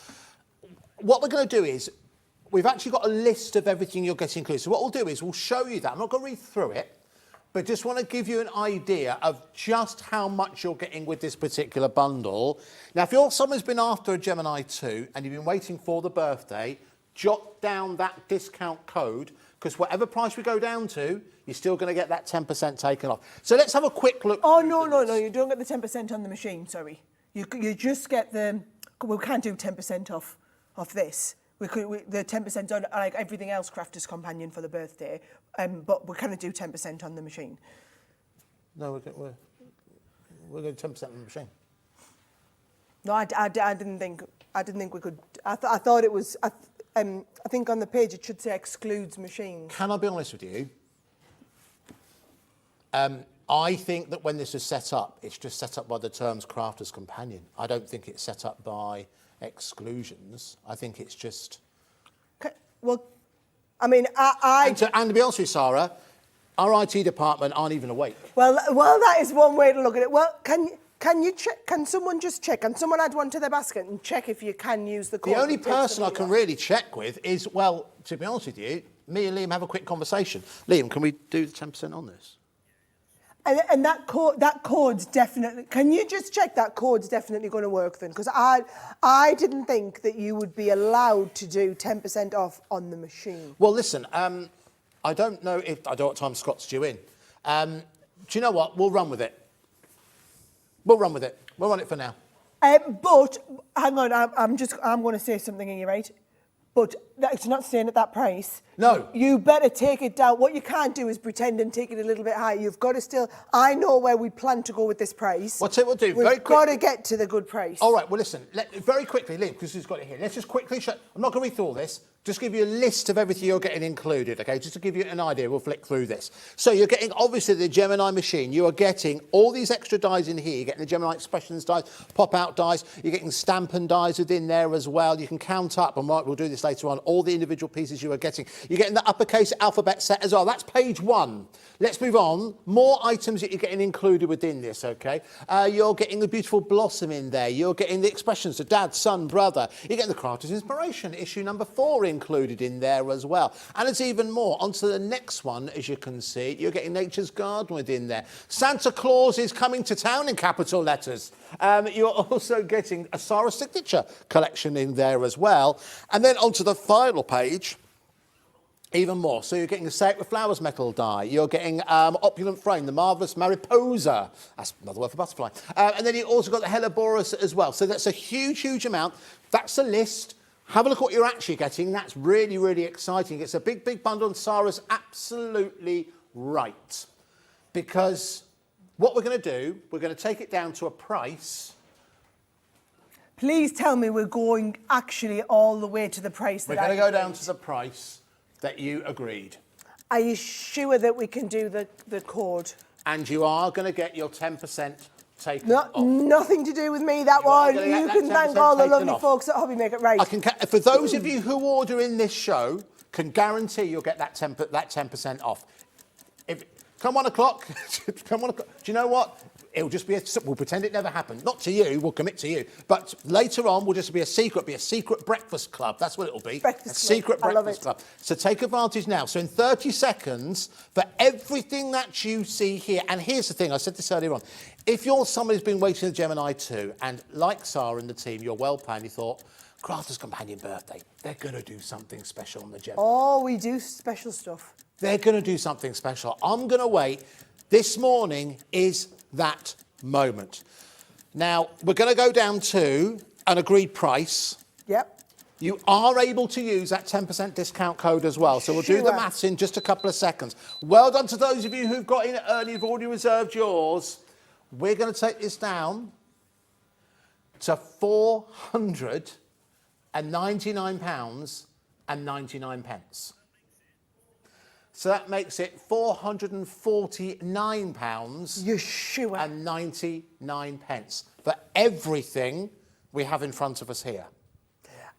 what we're going to do is, we've actually got a list of everything you're getting included. So what we'll do is, we'll show you that. I'm not going to read through it, but just want to give you an idea of just how much you're getting with this particular bundle. Now, if someone's been after a Gemini 2 and you've been waiting for the birthday, jot down that discount code, because whatever price we go down to, you're still going to get that 10% taken off. So let's have a quick look. Oh, no, you don't get the 10% on the machine, sorry. You just get we can't do 10% off this. The 10% on like everything else Crafter's Companion for the birthday, but we can't do 10% on the machine. No, we're going to 10% on the machine. No, I didn't think we could. I thought it was. I think on the page it should say excludes machines. Can I be honest with you? I think that when this is set up, it's just set up by the terms Crafter's Companion. I don't think it's set up by exclusions. I think it's just... Okay, well, I mean, And to be honest with you, Sarah, our IT department aren't even awake. Well, that is one way to look at it. Well, can you check? Can someone just check? Can someone add one to their basket and check if you can use the code? The only person I can really check with is, well, to be honest with you, me and Liam have a quick conversation. Liam, can we do the 10% on this? And that code's definitely. Can you just check that code's definitely going to work then? Because I didn't think that you would be allowed to do 10% off on the machine. Well, listen, I don't know what time Scott's due in. Do you know what? We'll run with it. We'll run with it. We'll run it for now. But hang on, I'm going to say something here, right? But it's not staying at that price. No. You better take it down. What you can't do is pretend and take it a little bit higher. You've got to still... I know where we plan to go with this price. We'll do. We've got to get to the good price. All right, well, listen, very quickly, Liam, because he's got it here. Let's just quickly show... I'm not going to read through all this. Just give you a list of everything you're getting included, OK? Just to give you an idea, we'll flick through this. So you're getting, obviously, the Gemini machine. You are getting all these extra dies in here. You're getting the Gemini Expressions dies, pop-out dies. You're getting Stampin' dies within there as well. You can count up, and we'll do this later on, all the individual pieces you are getting. You're getting the uppercase alphabet set as well. That's page 1. Let's move on. More items that you're getting included within this, OK? You're getting the beautiful blossom in there. You're getting the expressions of dad, son, brother. You're getting the Crafter's Inspiration, issue number 4 included in there as well. And it's even more. On to the next one, as you can see. You're getting Nature's Garden within there. Santa Claus is coming to town in capital letters. You're also getting a Sara Signature collection in there as well. And then onto the final page, even more. So you're getting the Sacred Flowers metal die. You're getting Opulent Frame, the Marvellous Mariposa. That's another word for butterfly. And then you also got the Helleborus as well. So that's a huge, huge amount. That's a list. Have a look at what you're actually getting. That's really, really exciting. It's a big, big bundle, and Sarah's absolutely right. Because what we're going to do, we're going to take it down to a price. Please tell me we're going actually all the way to the price that We're going to go down to the price that you agreed. Are you sure that we can do the code? And you are going to get your 10% taken off. Nothing to do with me, that one. You can thank all the lovely folks at Hobby Make It Right. For those of you who order in this show, can guarantee you'll get that 10% off. Come 1 o'clock, come 1 o'clock. Do you know what? It'll just be we'll pretend it never happened. Not to you, we'll commit to you. But later on, we'll just be a secret breakfast club. That's what it'll be. Breakfast a club. secret I love breakfast it. club. So take advantage now. So in 30 seconds, for everything that you see here, and here's the thing, I said this earlier on. If you're somebody who's been waiting the Gemini 2, and like Sara and the team, you're well planned, you thought, Crafter's Companion birthday, they're going to do something special on the Gemini. Oh, we do special stuff. They're going to do something special. I'm going to wait. This morning is that moment. Now, we're going to go down to an agreed price. Yep. You are able to use that 10% discount code as well. So we'll do the Sure. maths in just a couple of seconds. Well done to those of you who've got in early, who've already reserved yours. We're going to take this down to £499.99. So that makes it £449 You're sure? and 99 pence for everything we have in front of us here.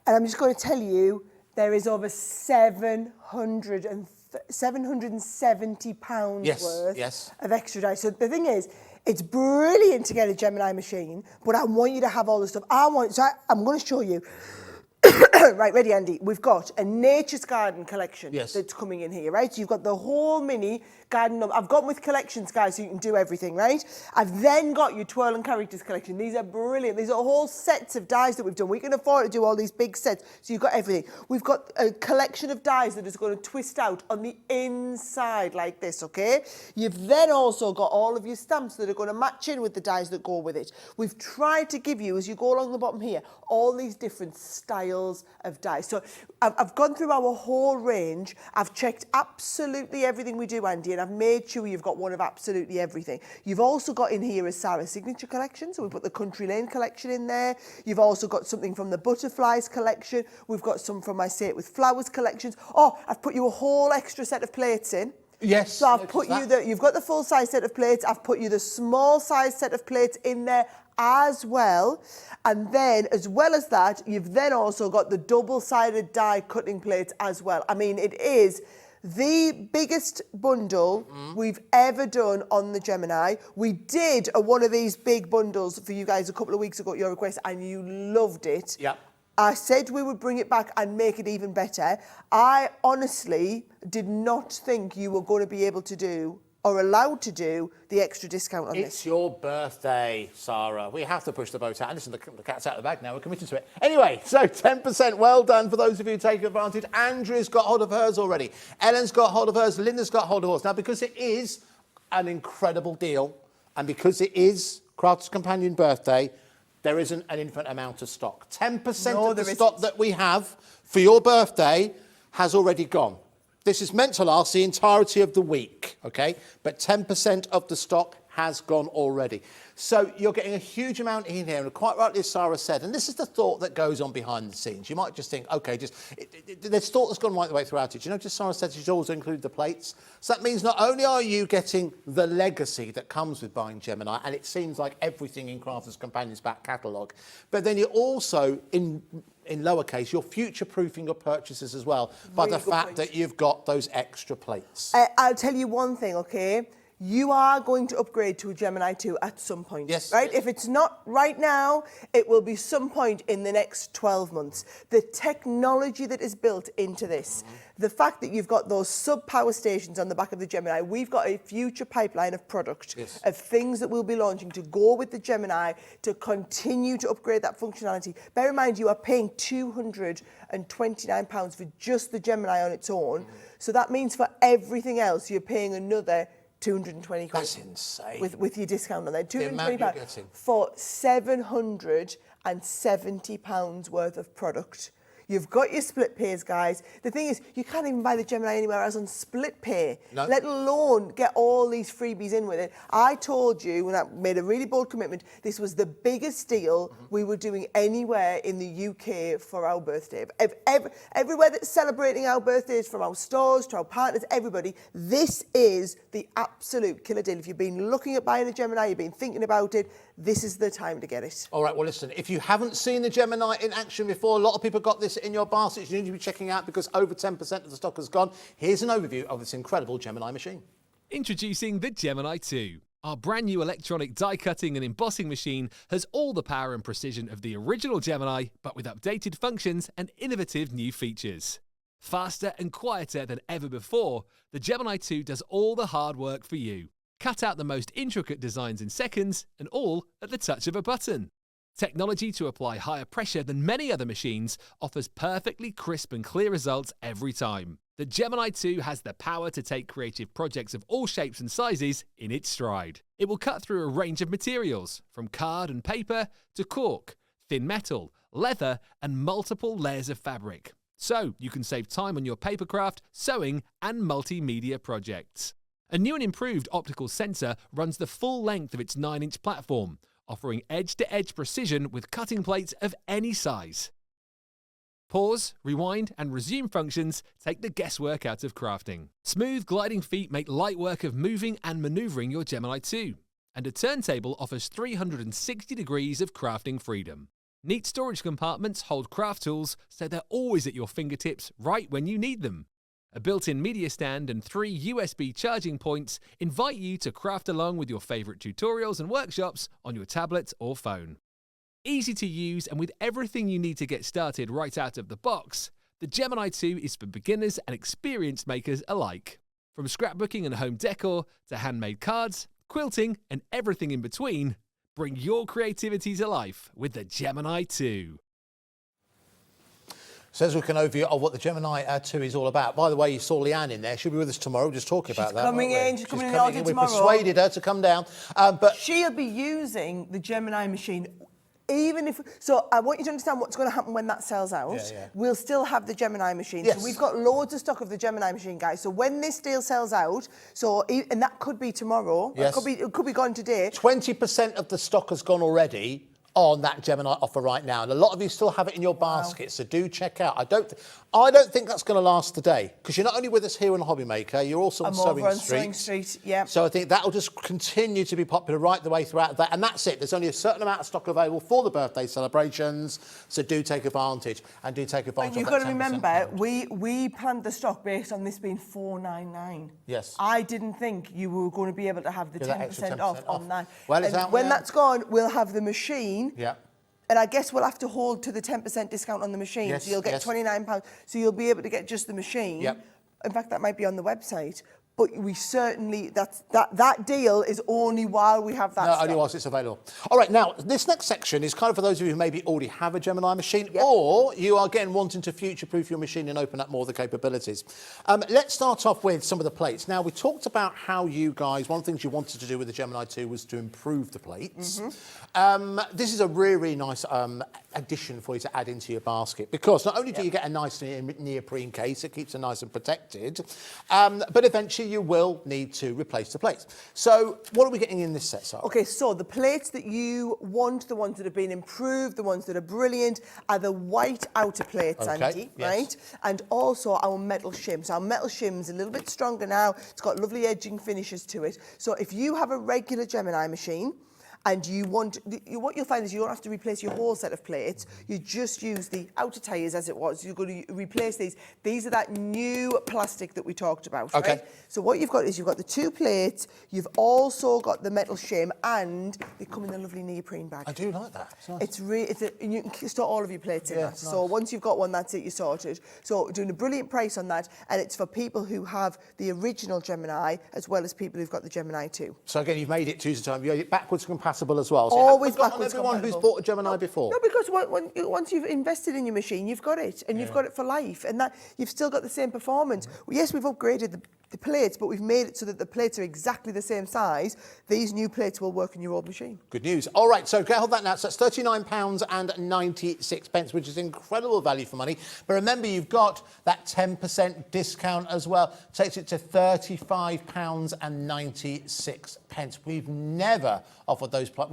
And I'm just going to tell you, there is over £770 Yes, worth yes. of extra dice. So the thing is, it's brilliant to get a Gemini machine, but I want you to have all the stuff. I'm going to show you. Right, ready, Andy? We've got a Nature's Garden collection that's coming in here, right? So you've got the whole mini garden. I've gone with collections, guys, so you can do everything, right? I've then got your Twirl and Characters collection. These are brilliant. These are whole sets of dies that we've done. We can afford to do all these big sets, so you've got everything. We've got a collection of dies that is going to twist out on the inside like this, okay? You've then also got all of your stamps that are going to match in with the dies that go with it. We've tried to give you, as you go along the bottom here, all these different styles of dies. So I've gone through our whole range. I've checked absolutely everything we do, Andy, and I've made sure you've got one of absolutely everything. You've also got in here a Sara signature collection, so we put the Country Lane collection in there. You've also got something from the Butterflies collection. We've got some from my Say It With Flowers collections. Oh, I've put you a whole extra set of plates in. Yes. So I've put you you've got the full size set of plates. I've put you the small size set of plates in there as well. And then, as well as that, you've then also got the double-sided die cutting plates as well. I mean, it is the biggest bundle we've ever done on the Gemini. We did one of these big bundles for you guys a couple of weeks ago at your request, and you loved it. Yep. I said we would bring it back and make it even better. I honestly did not think you were going to be able to do or allowed to do the extra discount on this. It's your birthday, Sara. We have to push the boat out. And listen, the cat's out of the bag now. We're committed to it. Anyway, so 10%. Well done for those of you taking advantage. Andrew's got hold of hers already. Ellen's got hold of hers. Linda's got hold of hers. Now, because it is an incredible deal, and because it is Crafter's Companion birthday, there isn't an infinite amount of stock. 10% of the stock that we have for your birthday has already gone. This is meant to last the entirety of the week, okay? But 10% of the stock has gone already. So you're getting a huge amount in here, and quite rightly as Sara said, and this is the thought that goes on behind the scenes. You might just think, okay, there's thought that's gone right the way throughout it. You know, just Sara said she's also included the plates. So that means not only are you getting the legacy that comes with buying Gemini, and it seems like everything in Crafter's Companion's back catalogue, but then you're also, in lowercase, you're future-proofing your purchases as well by the fact that you've got those extra plates. I'll tell you one thing, okay? You are going to upgrade to a Gemini 2 at some point, right? If it's not right now, it will be some point in the next 12 months. The technology that is built into this, the fact that you've got those sub-power stations on the back of the Gemini, we've got a future pipeline of product, of things that we'll be launching to go with the Gemini to continue to upgrade that functionality. Bear in mind, you are paying £229 for just the Gemini on its own. So that means for everything else, you're paying another 220 quid. That's insane. With your discount on that. £220 for £770 worth of product. You've got your split pays, guys. The thing is, you can't even buy the Gemini anywhere else on split pay, let alone get all these freebies in with it. I told you, when I made a really bold commitment, this was the biggest deal we were doing anywhere in the UK for our birthday. Everywhere that's celebrating our birthdays, from our stores to our partners, everybody, this is the absolute killer deal. If you've been looking at buying a Gemini, you've been thinking about it, this is the time to get it. All right, well, listen, if you haven't seen the Gemini in action before, a lot of people got this in your baskets. You need to be checking out because over 10% of the stock has gone. Here's an overview of this incredible Gemini machine. Introducing the Gemini 2. Our brand new electronic die cutting and embossing machine has all the power and precision of the original Gemini, but with updated functions and innovative new features. Faster and quieter than ever before, the Gemini 2 does all the hard work for you. Cut out the most intricate designs in seconds, and all at the touch of a button. Technology to apply higher pressure than many other machines offers perfectly crisp and clear results every time. The Gemini 2 has the power to take creative projects of all shapes and sizes in its stride. It will cut through a range of materials, from card and paper to cork, thin metal, leather, and multiple layers of fabric. So you can save time on your papercraft, sewing, and multimedia projects. A new and improved optical sensor runs the full length of its 9-inch platform, offering edge-to-edge precision with cutting plates of any size. Pause, rewind, and resume functions take the guesswork out of crafting. Smooth gliding feet make light work of moving and maneuvering your Gemini 2. And a turntable offers 360 degrees of crafting freedom. Neat storage compartments hold craft tools so they're always at your fingertips right when you need them. A built-in media stand and 3 USB charging points invite you to craft along with your favourite tutorials and workshops on your tablet or phone. Easy to use and with everything you need to get started right out of the box, the Gemini 2 is for beginners and experienced makers alike. From scrapbooking and home decor to handmade cards, quilting and everything in between, bring your creativity to life with the Gemini 2. So as we can overview of what the Gemini 2 is all about. By the way, you saw Leanne in there. She'll be with us tomorrow, just talking about that. She's coming in the audience tomorrow. We persuaded her to come down. But she'll be using the Gemini machine. Even if, so I want you to understand what's going to happen when that sells out. Yeah. We'll still have the Gemini machine. Yes. So we've got loads of stock of the Gemini machine, guys. So when this deal sells out, and that could be tomorrow, Yes. it could be gone today. 20% of the stock has gone already on that Gemini offer right now, and a lot of you still have it in your basket, so do check out. I don't think that's going to last today, because you're not only with us here on Hobby Maker, you're also on Sewing Street. Yeah. So I think that will just continue to be popular right the way throughout that, and that's it. There's only a certain amount of stock available for the birthday celebrations, so do take advantage, and do take advantage. And you've got to remember, we planned the stock based on this being $499. Yes. I didn't think you were going to be able to have the 10% off on that. Well, it's out when now. that's gone, we'll have the machine. Yeah. And I guess we'll have to hold to the 10% discount on the machine. Yes, so you'll get £29. So you'll be able to get just the machine. Yep. In fact, that might be on the website. But we certainly, that deal is only while we have that stock. Only whilst it's available. All right, now, this next section is kind of for those of you who maybe already have a Gemini machine, or you are, again, wanting to future-proof your machine and open up more of the capabilities. Let's start off with some of the plates. Now, we talked about how you guys, one of the things you wanted to do with the Gemini 2 was to improve the plates. This is a really, really nice addition for you to add into your basket, because not only do you get a nice neoprene case, it keeps it nice and protected, but eventually you will need to replace the plates. So what are we getting in this set, Sara? Okay, so the plates that you want, the ones that have been improved, the ones that are brilliant, are the white outer plates, Andy, right? And also our metal shims. Our metal shim's a little bit stronger now. It's got lovely edging finishes to it. So if you have a regular Gemini machine, and you want, what you'll find is you don't have to replace your whole set of plates. You just use the outer tyres as it was. You're going to replace these. These are that new plastic that we talked about, right? So what you've got is you've got the 2 plates, you've also got the metal shim, and they come in a lovely neoprene bag. I do like that. It's nice. And you can store all of your plates in that. Nice. So once you've got one, that's it, you're sorted. So doing a brilliant price on that, and it's for people who have the original Gemini, as well as people who've got the Gemini 2. So again, you've made it Tuesday time. You made it backwards compatible as well. So always got backwards everyone compatible. who's bought a Gemini before. No, because once you've invested in your machine, you've got it, and you've got it for life, and that you've still got the same performance. Well, yes, we've upgraded the plates, but we've made it so that the plates are exactly the same size. These new plates will work in your old machine. Good news. All right, so get hold of that now. So that's £39.96, which is incredible value for money. But remember, you've got that 10% discount as well. Takes it to £35.96. We've never offered those plates.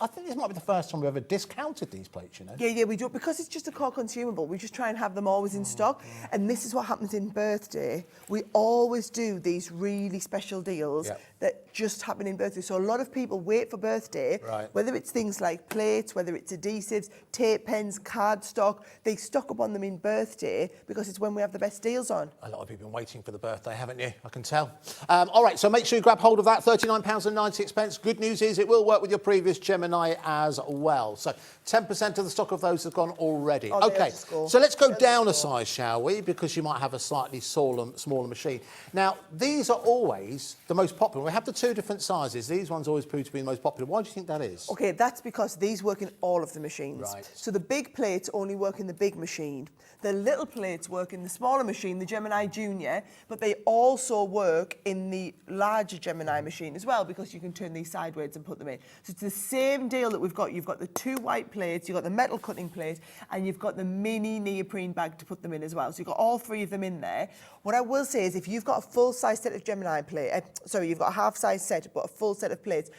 I think this might be the first time we've ever discounted these plates, you know. Yeah, we do it because it's just a core consumable. We just try and have them always in stock. And this is what happens in birthday. We always do these really special deals that just happening birthday. So a lot of people wait for birthday, whether it's things like plates, whether it's adhesives, tape pens, cardstock, they stock up on them in birthday because it's when we have the best deals on. A lot of you have been waiting for the birthday, haven't you? I can tell. All right, so make sure you grab hold of that, £39.96. Good news is it will work with your previous Gemini as well. So 10% of the stock of those has gone already. Okay, so let's go down a size, shall we? Because you might have a slightly smaller machine. Now, these are always the most popular. We have the two different sizes. These ones always prove to be the most popular. Why do you think that is? Okay, that's because these work in all of the machines. Right. So the big plates only work in the big machine. The little plates work in the smaller machine, the Gemini Junior, but they also work in the larger Gemini machine as well, because you can turn these sideways and put them in. So it's the same deal that we've got. You've got the two white plates, you've got the metal cutting plate, and you've got the mini neoprene bag to put them in as well. So you've got all three of them in there. What I will say is if you've got a full-size set of Gemini plate, you've got a half-size set, but a full set of plates,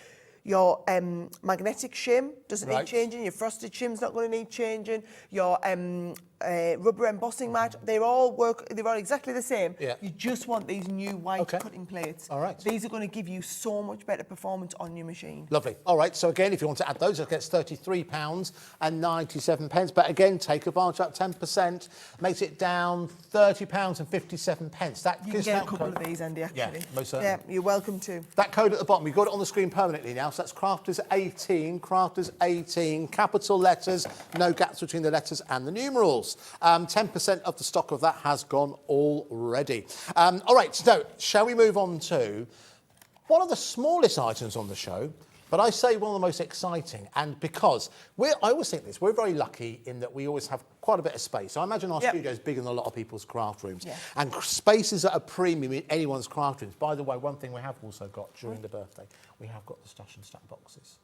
your magnetic shim doesn't need changing, your frosted shim's not going to need changing, your rubber embossing mat, they all exactly the same. Yeah. You just want these new white cutting plates. All right. These are going to give you so much better performance on your machine. Lovely. All right, so again, if you want to add those, it gets £33.97. But again, take advantage of that 10%, makes it down £30.57. That you can get a couple of these, Andy, actually. Yeah, most certainly. Yeah, you're welcome to. That code at the bottom, we've got it on the screen permanently now, so that's Crafters18, Crafters18, capital letters, no gaps between the letters and the numerals. 10% of the stock of that has gone already. All right, so shall we move on to one of the smallest items on the show, but I say one of the most exciting, and because I always think this, we're very lucky in that we always have quite a bit of space. So I imagine our studio is bigger than a lot of people's craft rooms. Yeah. And space is at a premium in anyone's craft rooms. By the way, one thing we have also got during the birthday, we have got the stash and stack boxes.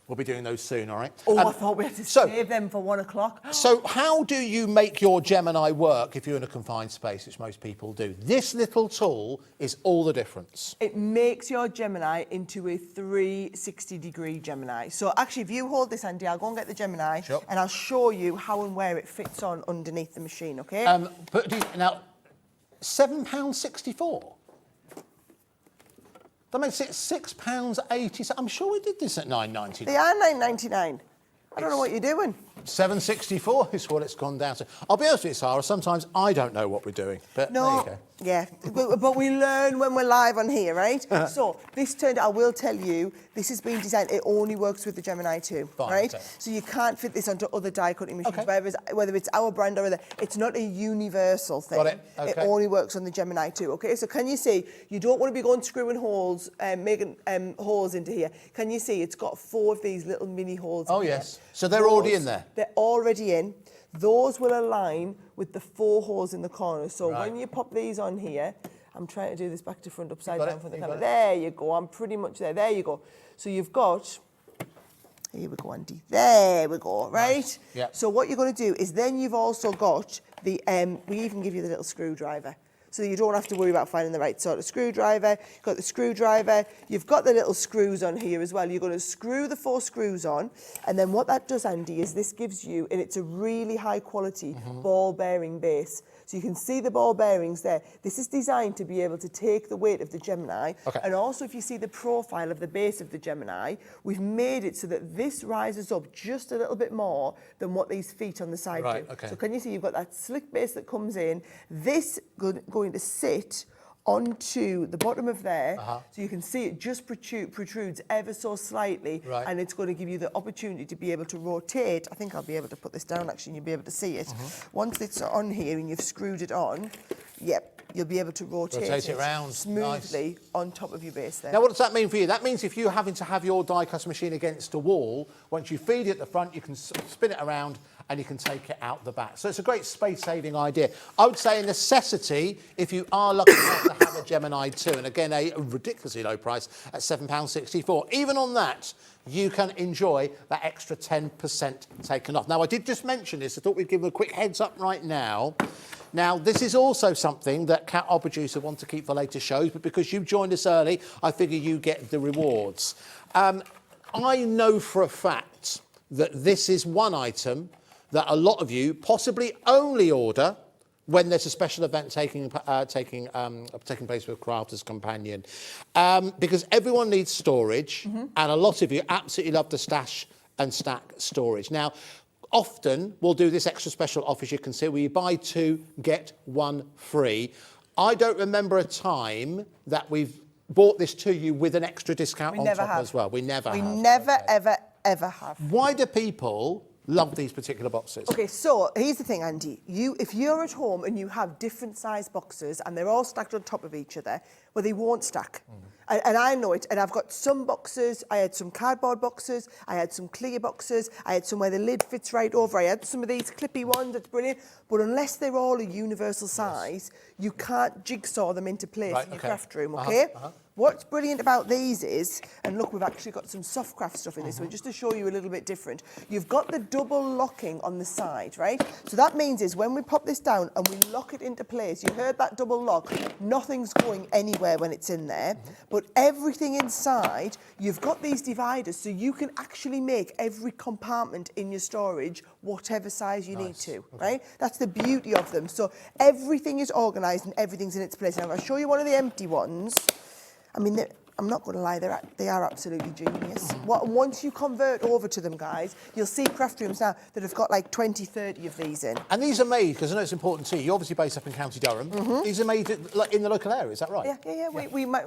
We'll be doing those soon, all right? Oh, I thought we had to save them for 1 o'clock. So how do you make your Gemini work if you're in a confined space, which most people do? This little tool is all the difference. It makes your Gemini into a 360-degree Gemini. So actually, if you hold this, Andy, I'll go and get the Gemini, and I'll show you how and where it fits on underneath the machine, OK? Now, £7.64? That makes it £6.80. I'm sure we did this at £9.99. They are £9.99. I don't know what you're doing. £7.64 is what it's gone down to. I'll be honest with you, Sarah, sometimes I don't know what we're doing, but there you go. Yeah, but we learn when we're live on here, right? So this turned out, I will tell you, this has been designed, it only works with the Gemini 2, right? Okay. So you can't fit this onto other die cutting machines, whether it's our brand or other. It's not a universal thing. Got it. Okay. It only works on the Gemini 2, okay? So can you see, you don't want to be going screwing holes, making holes into here. Can you see, it's got 4 of these little mini holes in yes. So they're already in there? They're already in. Those will align with the 4 holes in the corner. So when you pop these on here, I'm trying to do this back to front upside down for the camera. There you go. I'm pretty much there. There you go. So you've got, here we go, Andy. There we go, right? Nice. Yeah. So what you're going to do is then you've also got the, we even give you the little screwdriver. So you don't have to worry about finding the right sort of screwdriver. You've got the screwdriver. You've got the little screws on here as well. You're going to screw the 4 screws on. And then what that does, Andy, is this gives you, and it's a really high quality ball bearing base. So you can see the ball bearings there. This is designed to be able to take the weight of the Gemini. Okay. And also if you see the profile of the base of the Gemini, we've made it so that this rises up just a little bit more than what these feet on the side do. Okay. So can you see you've got that slick base that comes in. This going to sit onto the bottom of there, so you can see it just protrudes ever so slightly, and it's going to give you the opportunity to be able to rotate. I think I'll be able to put this down actually and you'll be able to see it. Once it's on here and you've screwed it on, you'll be able to rotate it around smoothly on top of your base there. Now, what does that mean for you? That means if you're having to have your die-cast machine against a wall, once you feed it at the front, you can spin it around and you can take it out the back. So it's a great space-saving idea. I would say a necessity if you are lucky enough to have a Gemini 2, and again, a ridiculously low price at £7.64. Even on that, you can enjoy that extra 10% taken off. Now, I did just mention this. I thought we'd give a quick heads up right now. Now, this is also something that Kat, our producer, want to keep for later shows, but because you've joined us early, I figure you get the rewards. I know for a fact that this is one item that a lot of you possibly only order when there's a special event taking place with Crafters Companion, because everyone needs storage, and a lot of you absolutely love the stash and stack storage. Now, often we'll do this extra special offer, as you can see, where you buy 2, get 1 free. I don't remember a time that we've bought this to you with an extra discount on top as well. We never have. We never, ever have. Why do people love these particular boxes? Okay, so here's the thing, Andy. If you're at home and you have different size boxes and they're all stacked on top of each other, well, they won't stack. And I know it. And I've got some boxes. I had some cardboard boxes. I had some clear boxes. I had some where the lid fits right over. I had some of these clippy ones. That's brilliant. But unless they're all a universal size, you can't jigsaw them into place in your craft room, okay? What's brilliant about these is, and look, we've actually got some soft craft stuff in this one, just to show you a little bit different. You've got the double locking on the side, right? So that means is when we pop this down and we lock it into place, you heard that double lock, nothing's going anywhere when it's in there, but everything inside, you've got these dividers, so you can actually make every compartment in your storage whatever size you need to, right? That's the beauty of them. So everything is organised and everything's in its place. Now, if I show you one of the empty ones, I mean, I'm not going to lie, they are absolutely genius. Once you convert over to them, guys, you'll see craft rooms now that have got like 20, 30 of these in. And these are made, because I know it's important to you, you're obviously based up in County Durham. These are made in the local area, is that right? Yeah. We might,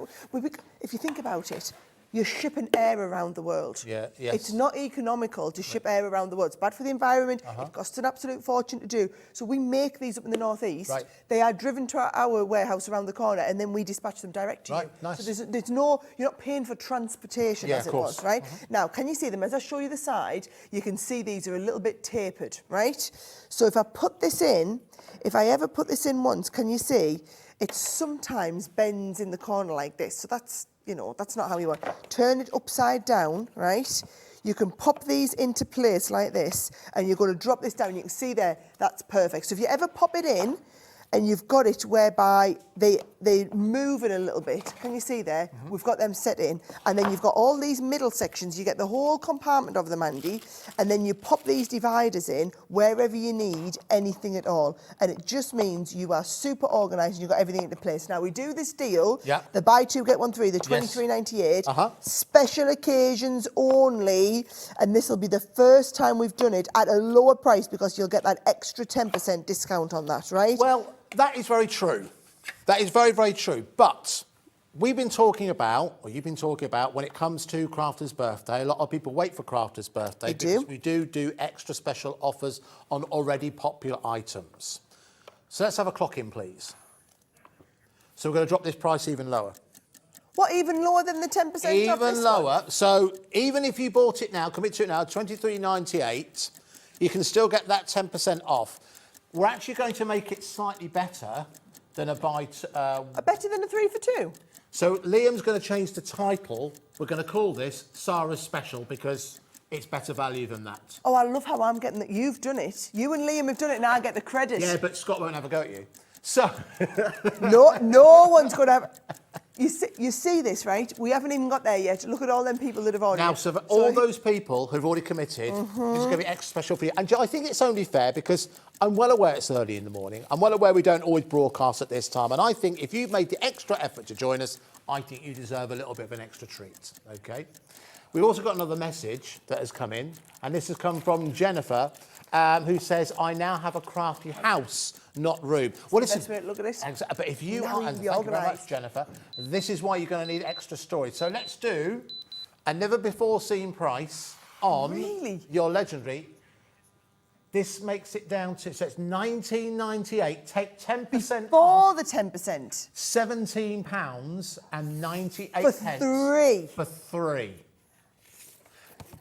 if you think about it, you're shipping air around the world. Yeah, yes. It's not economical to ship air around the world. It's bad for the environment. It costs an absolute fortune to do. So we make these up in the northeast. Right. They are driven to our warehouse around the corner, and then we dispatch them direct to you. Nice. So there's no, you're not paying for transportation as it was, right? Now, can you see them? As I show you the side, you can see these are a little bit tapered, right? So if I put this in, if I ever put this in once, can you see? It sometimes bends in the corner like this. So that's, you know, that's not how you want. Turn it upside down, right? You can pop these into place like this, and you're going to drop this down. You can see there, that's perfect. So if you ever pop it in, and you've got it whereby they move it a little bit. Can you see there? We've got them set in. And then you've got all these middle sections. You get the whole compartment of them, Andy. And then you pop these dividers in wherever you need anything at all. And it just means you are super organised and you've got everything into place. Now, we do this deal, the buy 2, get 1 free, the $23.98. Special occasions only. And this will be the first time we've done it at a lower price because you'll get that extra 10% discount on that, right? Well, that is very true. That is very, very true. But we've been talking about, or you've been talking about, when it comes to Crafter's birthday, a lot of people wait for Crafter's birthday because we do extra special offers on already popular items. So let's have a clock in, please. So we're going to drop this price even lower. What, even lower than the 10% off? Even lower. So even if you bought it now, commit to it now, $23.98, you can still get that 10% off. We're actually going to make it slightly better than a buy... better than a 3 for 2? So Liam's going to change the title. We're going to call this Sara's Special because it's better value than that. Oh, I love how I'm getting that. You've done it. You and Liam have done it and I get the credit. Yeah, but Scott won't have a go at you. So... no one's going to have... You see this, right? We haven't even got there yet. Look at all them people that have ordered. Now, so for all those people who've already committed, this is going to be extra special for you. And I think it's only fair because I'm well aware it's early in the morning. I'm well aware we don't always broadcast at this time. And I think if you've made the extra effort to join us, I think you deserve a little bit of an extra treat, OK? We've also got another message that has come in. And this has come from Jennifer, who says, I now have a crafty house, not room. Well, listen, look at this. But if you are, and thank you very much, Jennifer, this is why you're going to need extra storage. So let's do a never-before-seen price on your legendary. This makes it down to, so it's $19.98. Take 10% off. The 10%. £17.98. For 3. For 3.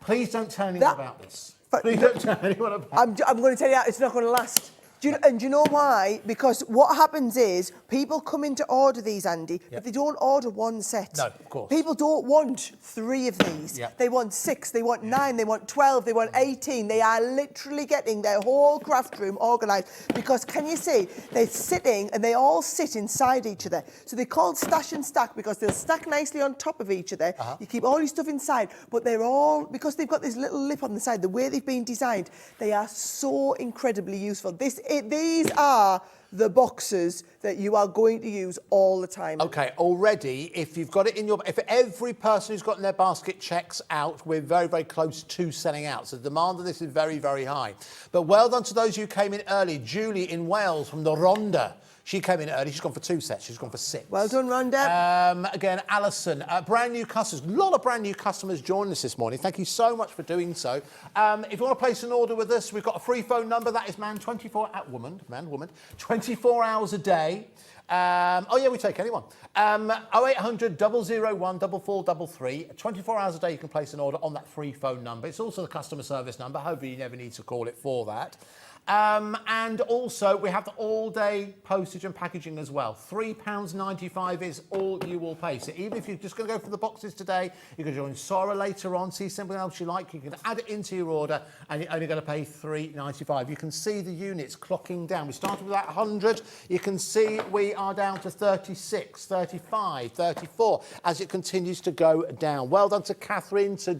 Please don't tell anyone about this. Please don't tell anyone about I'm going to tell you, it's not going to last. Do you know why? Because what happens is people come in to order these, Andy, but they don't order one set. No, of course. People don't want 3 of these. They want 6, they want 9, they want 12, they want 18. They are literally getting their whole craft room organised because, can you see, they're sitting and they all sit inside each other. So they're called stash and stack because they'll stack nicely on top of each other. You keep all your stuff inside, but they're all, because they've got this little lip on the side, the way they've been designed, they are so incredibly useful. This these are the boxes that you are going to use all the time. Okay, already, if you've got it in your... If every person who's got in their basket checks out, we're very, very close to selling out. So the demand on this is very, very high. But well done to those who came in early. Julie in Wales from the Rhondda. She came in early. She's gone for 2 sets. She's gone for 6. Well done, Rhonda. Again, Alison, brand new customers. A lot of brand new customers joining us this morning. Thank you so much for doing so. If you want to place an order with us, we've got a free phone number. That is man 24 hours a day. Oh yeah, we take anyone. 0800 001 4433. 24 hours a day you can place an order on that free phone number. It's also the customer service number. Hopefully you never need to call it for that. And also we have the all-day postage and packaging as well. £3.95 is all you will pay. So even if you're just going to go for the boxes today, you can join Sara later on, see something else you like, you can add it into your order and you're only going to pay £3.95. You can see the units clocking down. We started with that 100. You can see we are down to 36, 35, 34 as it continues to go down. Well done to Catherine, to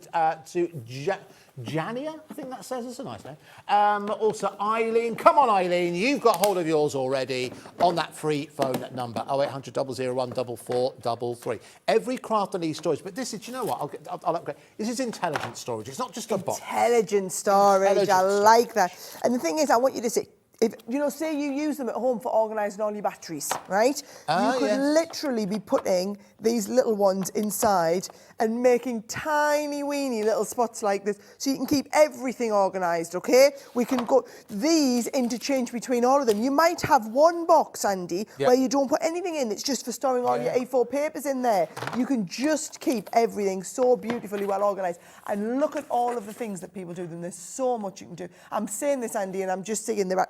Jania, I think that says. It's a nice name. Also, Eileen. Come on, Eileen. You've got hold of yours already on that free phone number, 0800 001 4433. Every craft and e-storage. But this is, you know what? I'll upgrade. This is intelligent storage. It's not just a box. Intelligent storage. I like that. And the thing is, I want you to see, if, you know, say you use them at home for organising all your batteries, right? You could literally be putting these little ones inside and making tiny weeny little spots like this so you can keep everything organised, okay? We can go, these interchange between all of them. You might have one box, Andy, where you don't put anything in, it's just for storing all your A4 papers in there. You can just keep everything so beautifully well organised. And look at all of the things that people do, and there's so much you can do. I'm saying this, Andy, and I'm just seeing the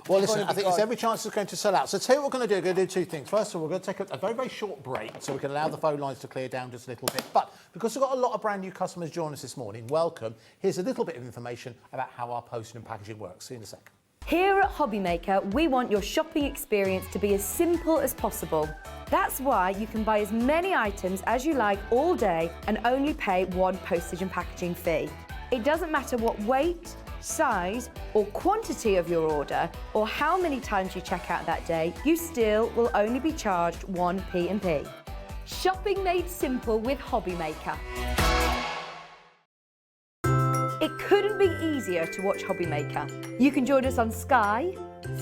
well, listen, I think there's every chance it's going to sell out. So tell you what we're going to do. We're going to do 2 things. First of all, we're going to take a very, very short break so we can allow the phone lines to clear down just a little bit. But because we've got a lot of brand new customers joining us this morning, welcome. Here's a little bit of information about how our posting and packaging works. See you in a sec. Here at Hobbymaker, we want your shopping experience to be as simple as possible. That's why you can buy as many items as you like all day and only pay 1 postage and packaging fee. It doesn't matter what weight, size or quantity of your order or how many times you check out that day, you still will only be charged 1 P&P. Shopping made simple with Hobbymaker. It couldn't be easier to watch Hobbymaker. You can join us on Sky,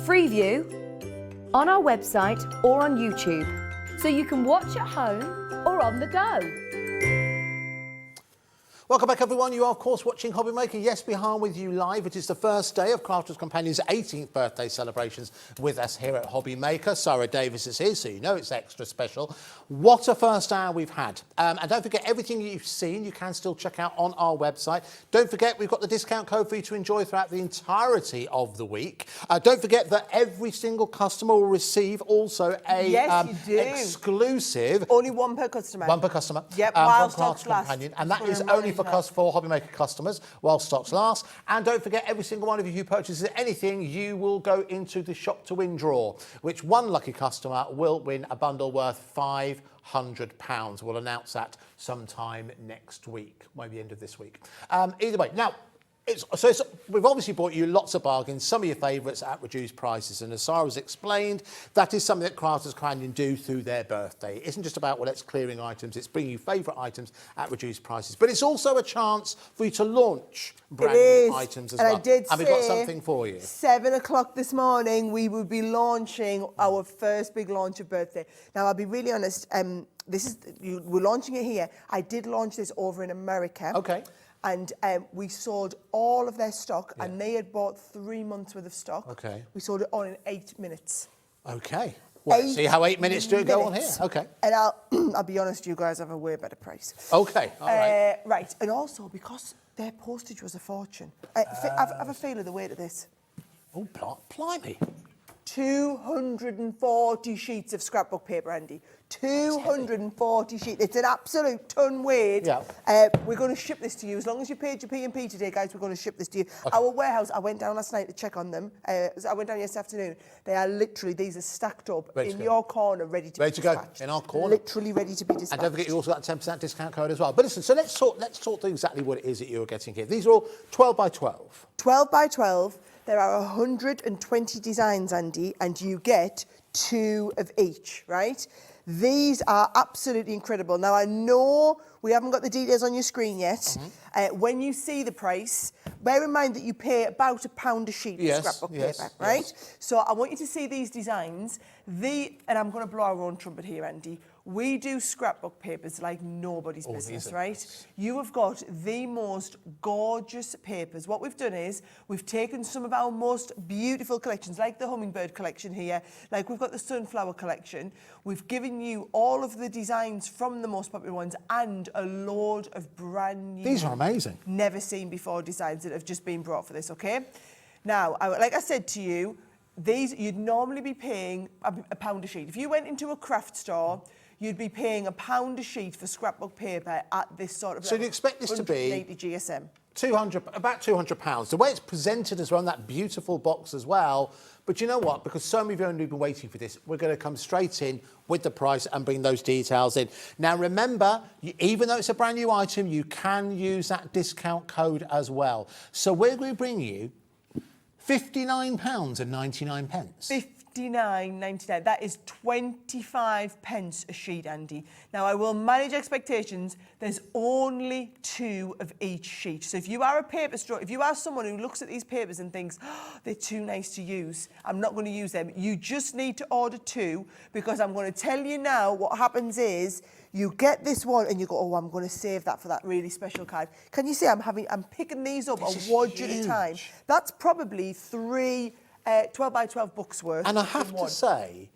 Freeview, on our website or on YouTube, so you can watch at home or on the go. Welcome back, everyone. You are, of course, watching Hobbymaker. Yes, behind with you live. It is the first day of Crafters Companion's 18th birthday celebrations with us here at Hobbymaker. Sara Davis is here, so you know it's extra special. What a first hour we've had. And don't forget, everything you've seen, you can still check out on our website. Don't forget, we've got the discount code for you to enjoy throughout the entirety of the week. Don't forget that every single customer will receive also a exclusive... Only 1 per customer. 1 per customer. Yep, while stocks last. And that is only for Hobbymaker customers while stocks last. And don't forget, every single one of you who purchases anything, you will go into the Shop to Win draw, which one lucky customer will win a bundle worth £500. We'll announce that sometime next week, maybe the end of this week. Either way, now, we've obviously brought you lots of bargains, some of your favourites at reduced prices, and as Sara's explained, that is something that Crafters can do through their birthday. It isn't just about, well, it's clearing items, it's bringing you favourite items at reduced prices, but it's also a chance for you to launch brand new items as well. And we've got something for you. 7 o'clock this morning, we will be launching our first big launch of birthday. Now, I'll be really honest, we're launching it here. I did launch this over in America. Okay. And we sold all of their stock, and they had bought 3 months worth of stock. Okay. We sold it all in 8 minutes. Okay. Well, let's see how 8 minutes do it go on here. Okay. And I'll be honest, you guys have a way better price. Okay. All right. Right. And also, because their postage was a fortune, I have a feel of the weight of this. Oh, blimey. 240 sheets of scrapbook paper, Andy. 240 sheets. It's an absolute ton weight. Yeah. We're going to ship this to you. As long as you paid your P&P today, guys, we're going to ship this to you. Okay. Our warehouse, I went down last night to check on them. I went down yesterday afternoon. They are literally, these are stacked up in your corner, ready to be dispatched. In our corner. Literally ready to be dispatched. And don't forget, you also got a 10% discount code as well. But listen, so let's talk through exactly what it is that you're getting here. These are all 12 by 12. 12 by 12. There are 120 designs, Andy, and you get 2 of each, right? These are absolutely incredible. Now, I know we haven't got the details on your screen yet. When you see the price, bear in mind that you pay about £1 a sheet for scrapbook paper, right? Yes. So I want you to see these designs. And I'm going to blow our own trumpet here, Andy. We do scrapbook papers like nobody's business, right? You have got the most gorgeous papers. What we've done is we've taken some of our most beautiful collections, like the hummingbird collection here, like we've got the sunflower collection. We've given you all of the designs from the most popular ones and a load of brand new, These are amazing, never seen before designs that have just been brought for this, okay? Now, like I said to you, these you'd normally be paying £1 a sheet. If you went into a craft store, you'd be paying £1 a sheet for scrapbook paper at this sort of So you expect this to be 180 GSM. about £200. The way it's presented as well in that beautiful box as well. But you know what? Because so many of you have been waiting for this, we're going to come straight in with the price and bring those details in. Now, remember, even though it's a brand new item, you can use that discount code as well. So we're going to bring you £59.99. 59.99. That is 25 pence a sheet, Andy. Now, I will manage expectations. There's only 2 of each sheet. So if you are a paper store, if you are someone who looks at these papers and thinks, oh, they're too nice to use, I'm not going to use them, you just need to order 2, because I'm going to tell you now what happens is you get this one and you go, oh, I'm going to save that for that really special card. Can you see I'm picking these up a wodge at a time. That's probably 3 12 by 12 books worth. And I have to say,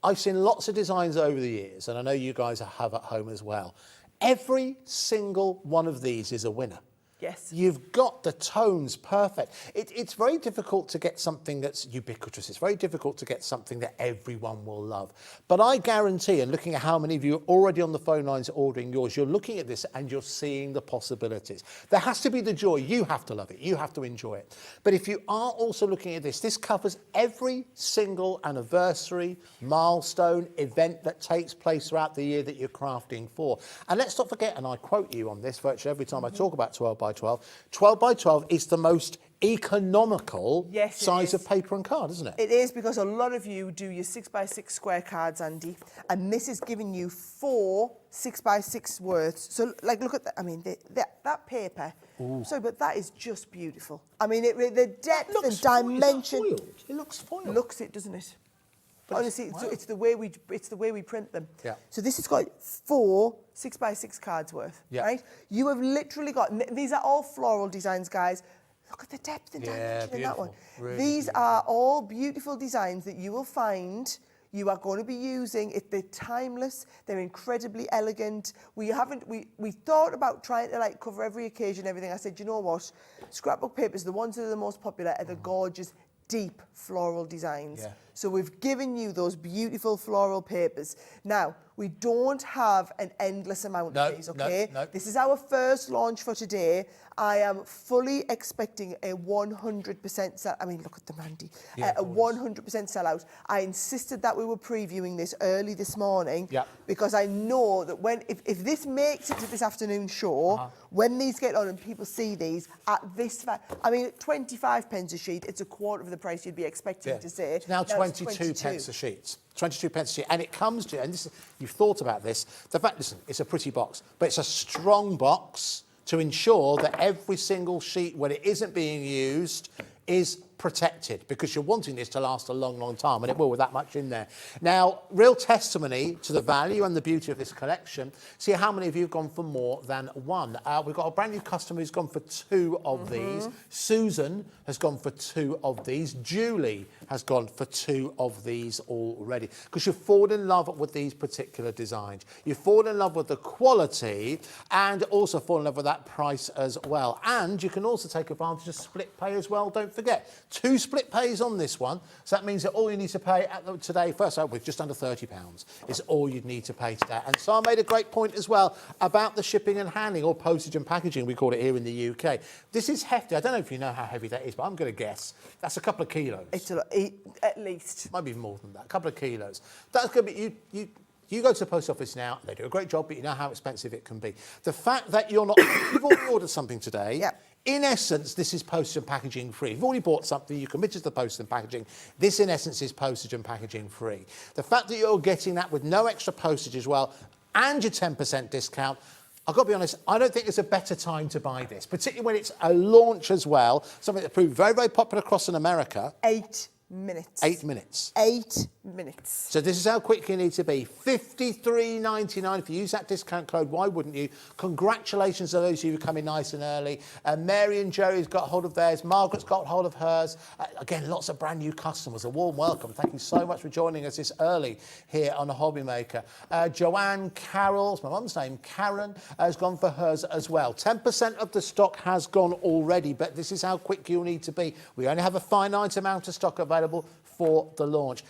I've seen lots of designs over the years, and I know you guys have at home as well. Every single one of these is a winner. Yes. You've got the tones perfect. It's very difficult to get something that's ubiquitous. It's very difficult to get something that everyone will love. But I guarantee, and looking at how many of you are already on the phone lines ordering yours, you're looking at this and you're seeing the possibilities. There has to be the joy. You have to love it. You have to enjoy it. But if you are also looking at this covers every single anniversary, milestone, event that takes place throughout the year that you're crafting for. And let's not forget, and I quote you on this virtually every time I talk about 12 by 12. 12 by 12 is the most economical size of paper and card, isn't it? It is, because a lot of you do your 6 by 6 square cards, Andy, and this is giving you 4 6 by 6 worths. So, like, look at that. I mean, that paper. Ooh. Sorry, but that is just beautiful. I mean, the depth and dimension. It looks foiled. Looks it, doesn't it? But honestly, it's the way we print them. Yeah. So this has got 4 6 by 6 cards worth, right? You have literally got, these are all floral designs, guys. Look at the depth and dimension in that one. Really These are all beautiful designs that you will find you are going to be using. They're timeless. They're incredibly elegant. We thought about trying to like cover every occasion, everything. I said, you know what? Scrapbook papers, the ones that are the most popular, are the gorgeous, deep floral designs. Yeah. So we've given you those beautiful floral papers. Now, we don't have an endless amount of these, okay? No. This is our first launch for today. I am fully expecting a 100% sell. I mean, look at the Mandy. A 100% sellout. I insisted that we were previewing this early this morning because I know that if this makes it to this afternoon show, when these get on and people see these at this, I mean, 25 pence a sheet, it's a quarter of the price you'd be expecting to see. It's now 22 pence a sheet. 22 pence a sheet. And it comes to, and this, you've thought about this, the fact, listen, it's a pretty box, but it's a strong box to ensure that every single sheet, when it isn't being used, is protected, because you're wanting this to last a long, long time, and it will with that much in there. Now, real testimony to the value and the beauty of this collection. See how many of you have gone for more than one. We've got a brand new customer who's gone for 2 of these. Susan has gone for 2 of these. Julie has gone for 2 of these already, because you've fallen in love with these particular designs. You've fallen in love with the quality and also fallen in love with that price as well. And you can also take advantage of split pay as well, don't forget. 2 split pays on this one, so that means that all you need to pay today, first out with just under £30, is all you'd need to pay today. And Sara made a great point as well about the shipping and handling, or postage and packaging, we call it here in the UK. This is hefty. I don't know if you know how heavy that is, but I'm going to guess that's a couple of kilos. It's at least. Might be more than that, a couple of kilos. That's going to be, you go to the post office now, they do a great job, but you know how expensive it can be. The fact that you've already ordered something today, In essence, this is postage and packaging free. If you've already bought something, you committed to the postage and packaging. This, in essence, is postage and packaging free. The fact that you're getting that with no extra postage as well, and your 10% discount, I've got to be honest, I don't think there's a better time to buy this, particularly when it's a launch as well, something that proved very, very popular across in America. 8 minutes. 8 minutes. 8 minutes. So this is how quick you need to be. $53.99. If you use that discount code, why wouldn't you? Congratulations to those of you who come in nice and early. Mary and Jerry's got hold of theirs. Margaret's got hold of hers. Again, lots of brand new customers. A warm welcome. Thank you so much for joining us this early here on the Hobby Maker. Joanne Carroll's, my mum's name, Karen, has gone for hers as well. 10% of the stock has gone already, but this is how quick you'll need to be. We only have a finite amount of stock available for the launch.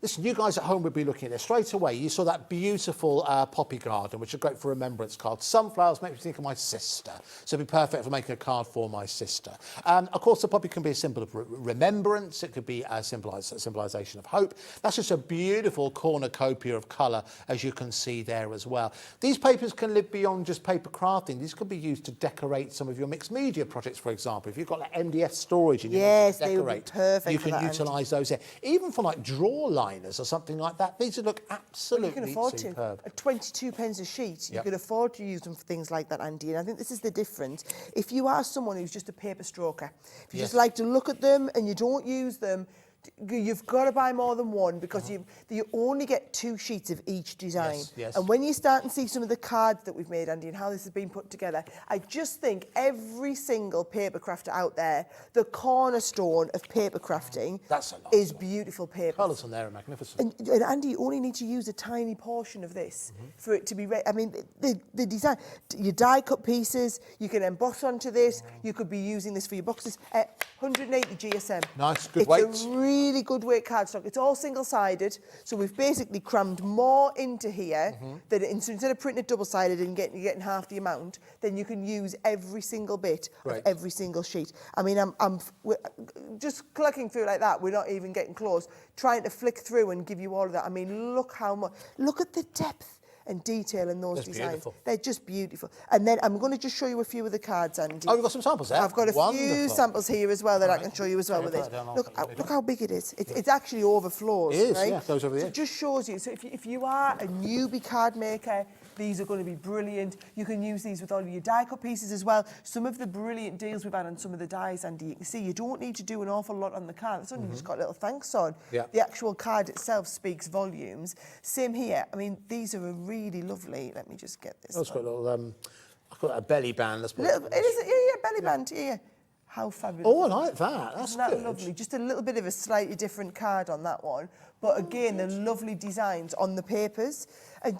Listen, you guys at home would be looking at this straight away. You saw that beautiful poppy garden, which is great for remembrance cards. Sunflowers make me think of my sister, so it'd be perfect for making a card for my sister. Of course, the poppy can be a symbol of remembrance. It could be a symbolisation of hope. That's just a beautiful cornucopia of colour, as you can see there as well. These papers can live beyond just paper crafting. These could be used to decorate some of your mixed media projects, for example. If you've got like MDF storage and you want to decorate, they would be perfect you for can that, utilise those there. Even for like draw liners or something like that. These would look absolutely you can afford superb. to. At 22 pence a sheet, you can afford to use them for things like that, Andy. And I think this is the difference. If you are someone who's just a paper stroker, if you just like to look at them and you don't use them, you've got to buy more than one, because you only get 2 sheets of each design. Yes, yes. And when you start and see some of the cards that we've made, Andy, and how this has been put together, I just think every single paper crafter out there, the cornerstone of paper crafting is beautiful paper. Colours on there are magnificent. And Andy, you only need to use a tiny portion of this for it to be ready. I mean, the design, your die cut pieces, you can emboss onto this. You could be using this for your boxes. 180 GSM. Nice, good weight. It's a really good weight cardstock. It's all single-sided, so we've basically crammed more into here than so instead of printing it double-sided and getting half the amount, then you can use every single bit of every single sheet. I mean, we're just clicking through like that. We're not even getting close. Trying to flick through and give you all of that. I mean, look how much. Look at the depth and detail in those designs. Beautiful. They're just beautiful. And then I'm going to just show you a few of the cards, Andy. Oh, you've got some samples there? I've got a few samples here as well that I can show you as well with this. Look how big it is. It actually overflows. It is, right? yeah, goes over the edge. It just shows you. So if you are a newbie card maker, these are going to be brilliant. You can use these with all of your die cut pieces as well. Some of the brilliant deals we've had on some of the dies, Andy, you can see you don't need to do an awful lot on the card. It's only just got little thanks on. Yeah. The actual card itself speaks volumes. Same here. I mean, these are a really lovely. Let me just get this. It's got a little, I've got a belly band. It is, yeah, belly band, yeah. How fabulous. Oh, I like that. That's Isn't that good. lovely? Just a little bit of a slightly different card on that one. But again, the lovely designs on the papers. And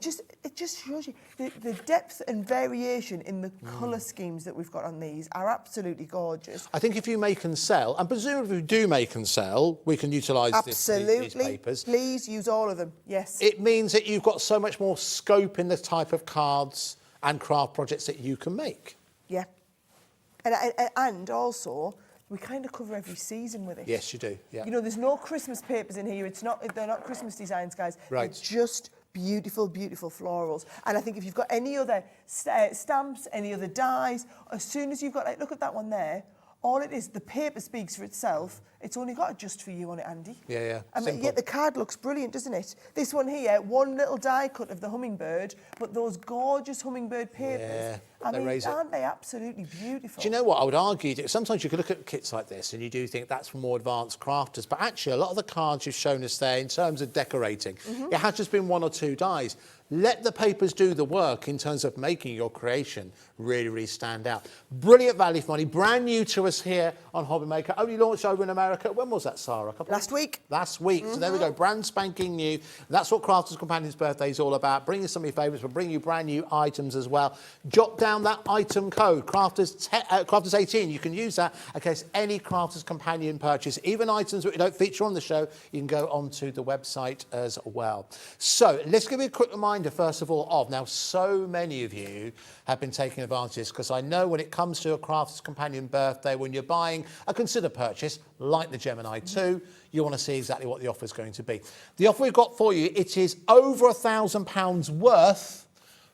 it just shows you the depth and variation in the colour schemes that we've got on these are absolutely gorgeous. I think if you make and sell, and presumably if you do make and sell, we can utilise these papers. Please use all of them, yes. It means that you've got so much more scope in the type of cards and craft projects that you can make. Yeah. And also, we kind of cover every season with it. Yes, you do, yeah. You know, there's no Christmas papers in here. They're not Christmas designs, guys. Right. They're just beautiful, beautiful florals. And I think if you've got any other stamps, any other dies, as soon as you've got, like, look at that one there, all it is, the paper speaks for itself. It's only got a just for you on it, Andy. Yeah, yeah. I mean, yet the card looks brilliant, doesn't it? This one here, one little die cut of the hummingbird, but those gorgeous hummingbird papers. Yeah, I mean, aren't they absolutely beautiful? Do you know what? I would argue that sometimes you could look at kits like this and you do think that's for more advanced crafters, but actually a lot of the cards you've shown us there in terms of decorating, it has just been 1 or 2 dies. Let the papers do the work in terms of making your creation really, really stand out. Brilliant value for money, brand new to us here on Hobby Maker, only launched over in America. When was that, Sarah? Last week. Last week. So there we go, brand spanking new. That's what Crafters Companion's birthday is all about. Bring us some of your favourites, we'll bring you brand new items as well. Jot down that item code, Crafters 18. You can use that in case any Crafters Companion purchase, even items that we don't feature on the show, you can go onto the website as well. So let's give you a quick reminder, first of all, now so many of you have been taking advantage of this, because I know when it comes to a Crafters Companion birthday, when you're buying a considered purchase like the Gemini 2, you want to see exactly what the offer is going to be. The offer we've got for you, it is over £1,000 worth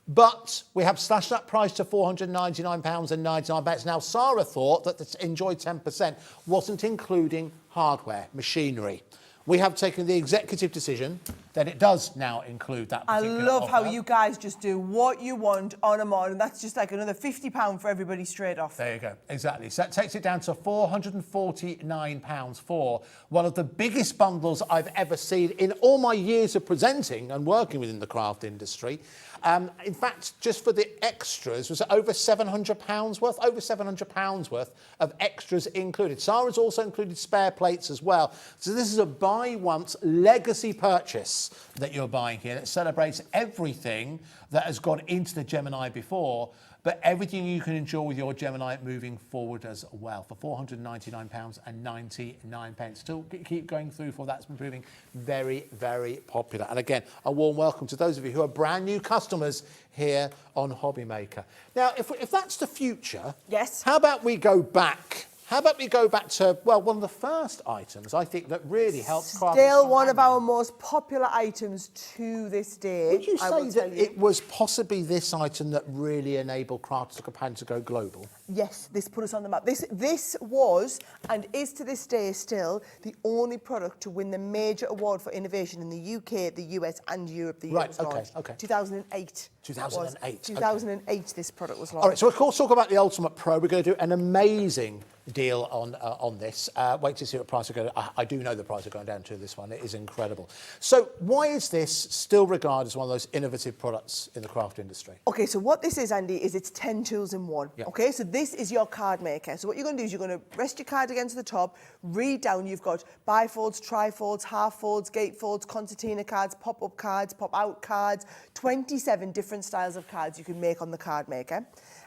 But we have slashed that price to £499.99. Now, Sara thought that the Enjoy 10% wasn't including hardware, machinery. We have taken the executive decision that it does now include that particular I love offer. how you guys just do what you want on them on, and that's just like another £50 for everybody straight off. There you go, exactly. So that takes it down to £449 for one of the biggest bundles I've ever seen in all my years of presenting and working within the craft industry. In fact, just for the extras, was it over £700 worth? Over £700 worth of extras included. Sara's also included spare plates as well. So this is a buy once legacy purchase that you're buying here that celebrates everything that has gone into the Gemini before, but everything you can enjoy with your Gemini moving forward as well for £499.99. Still keep going through for that's been proving very, very popular. And again, a warm welcome to those of you who are brand new customers here on Hobbymaker. Now, if that's the future, yes, how about we go back? How about we go back to, well, one of the first items I think that really helps craft. Still one of our most popular items to this day. Would you say that it was possibly this item that really enabled Crafters Companion to go global? Yes, this put us on the map. This was, and is to this day still, the only product to win the major award for innovation in the UK, the US and Europe. The year it was launched. Okay. 2008. 2008. 2008 this product was launched. All right, so of course talk about the Ultimate Pro. We're going to do an amazing deal on this. Wait to see what price are going to... I do know the price are going down to this one. It is incredible. So why is this still regarded as one of those innovative products in the craft industry? Okay, so what this is, Andy, is it's 10 tools in one. Yep. Okay, so this is your card maker. So what you're going to do is you're going to rest your card against the top, read down. You've got bifolds, trifolds, half folds, gatefolds, concertina cards, pop-up cards, pop-out cards, 27 different styles of cards you can make on the card maker.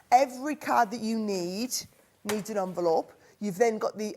Every card that you needs an envelope. You've then got the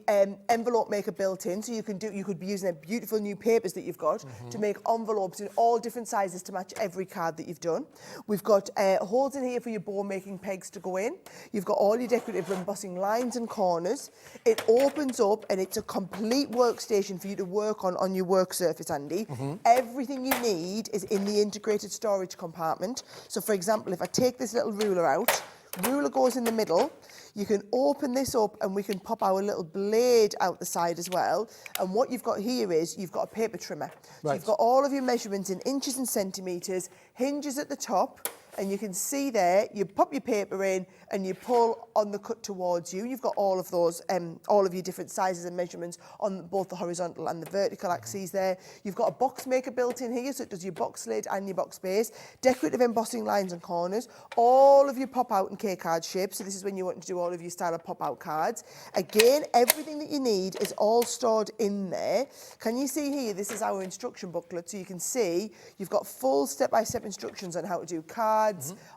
envelope maker built in, so you could be using the beautiful new papers that you've got to make envelopes in all different sizes to match every card that you've done. We've got holes in here for your bow making pegs to go in. You've got all your decorative embossing lines and corners. It opens up and it's a complete workstation for you to work on your work surface, Andy. Everything you need is in the integrated storage compartment. So for example, if I take this little ruler out, ruler goes in the middle. You can open this up and we can pop our little blade out the side as well. And what you've got here is you've got a paper trimmer. So you've got all of your measurements in inches and centimetres, hinges at the top, and you can see there, you pop your paper in and you pull on the cut towards you. You've got all of those, all of your different sizes and measurements on both the horizontal and the vertical axes there. You've got a box maker built in here, so it does your box lid and your box base. Decorative embossing lines and corners. All of your pop-out and K-card shapes. So this is when you want to do all of your style of pop-out cards. Again, everything that you need is all stored in there. Can you see here, this is our instruction booklet, so you can see you've got full step-by-step instructions on how to do cards,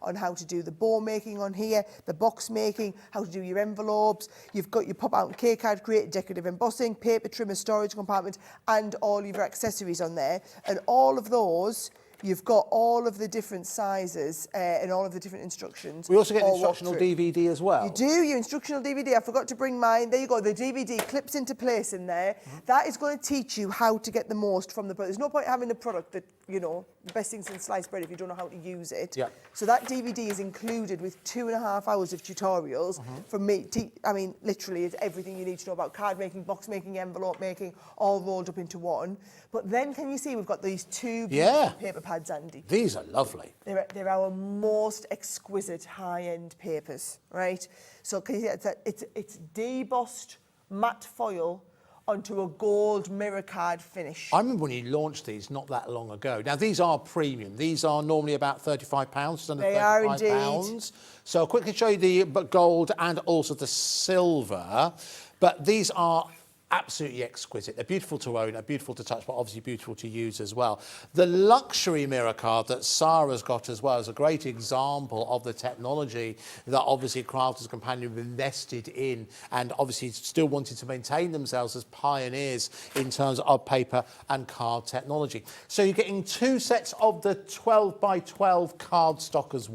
on how to do the bow making on here, the box making, how to do your envelopes. You've got your pop-out and K-card created, decorative embossing, paper trimmer, storage compartment, and all of your accessories on there. And all of those, you've got all of the different sizes and all of the different instructions. We also get an instructional DVD as well. You do, your instructional DVD. I forgot to bring mine. There you go. The DVD clips into place in there. That is going to teach you how to get the most from the product. There's no point having a product that, you know, the best things in sliced bread if you don't know how to use it. Yeah. So that DVD is included with 2.5 hours of tutorials from me. I mean, literally, it's everything you need to know about card making, box making, envelope making, all rolled up into one. But then can you see we've got these two beautiful paper pads, Andy. These are lovely. They're our most exquisite high-end papers, right? So can you see it's debossed matte foil onto a gold mirror card finish. I remember when you launched these not that long ago. Now, these are premium. These are normally about £35, just under They £35. are indeed. So I'll quickly show you the gold and also the silver. But these are absolutely exquisite. They're beautiful to own, they're beautiful to touch, but obviously beautiful to use as well. The luxury mirror card that Sara's got as well is a great example of the technology that obviously Crafters Companion have invested in and obviously still wanted to maintain themselves as pioneers in terms of paper and card technology. So you're getting 2 sets of the 12 by 12 cardstock as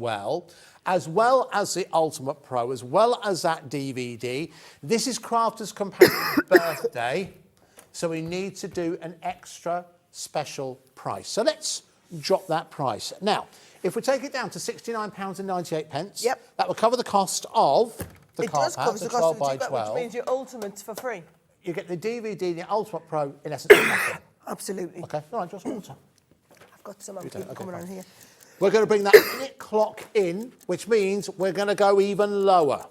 well as the Ultimate Pro, as well as that DVD. This is Crafters Companion's birthday, so we need to do an extra special price. So let's drop that price. Now, If we take it down to £69.98, Yep. that will cover the cost of the It card does pad, cover the the 12 cost of by the 12. which means your Ultimates for free. You get the DVD and the Ultimate Pro in essence for nothing. Absolutely. Okay, all right, just water. I've got some don't, okay, coming fine. on here. We're going to bring that minute clock in, which means we're going to go even lower.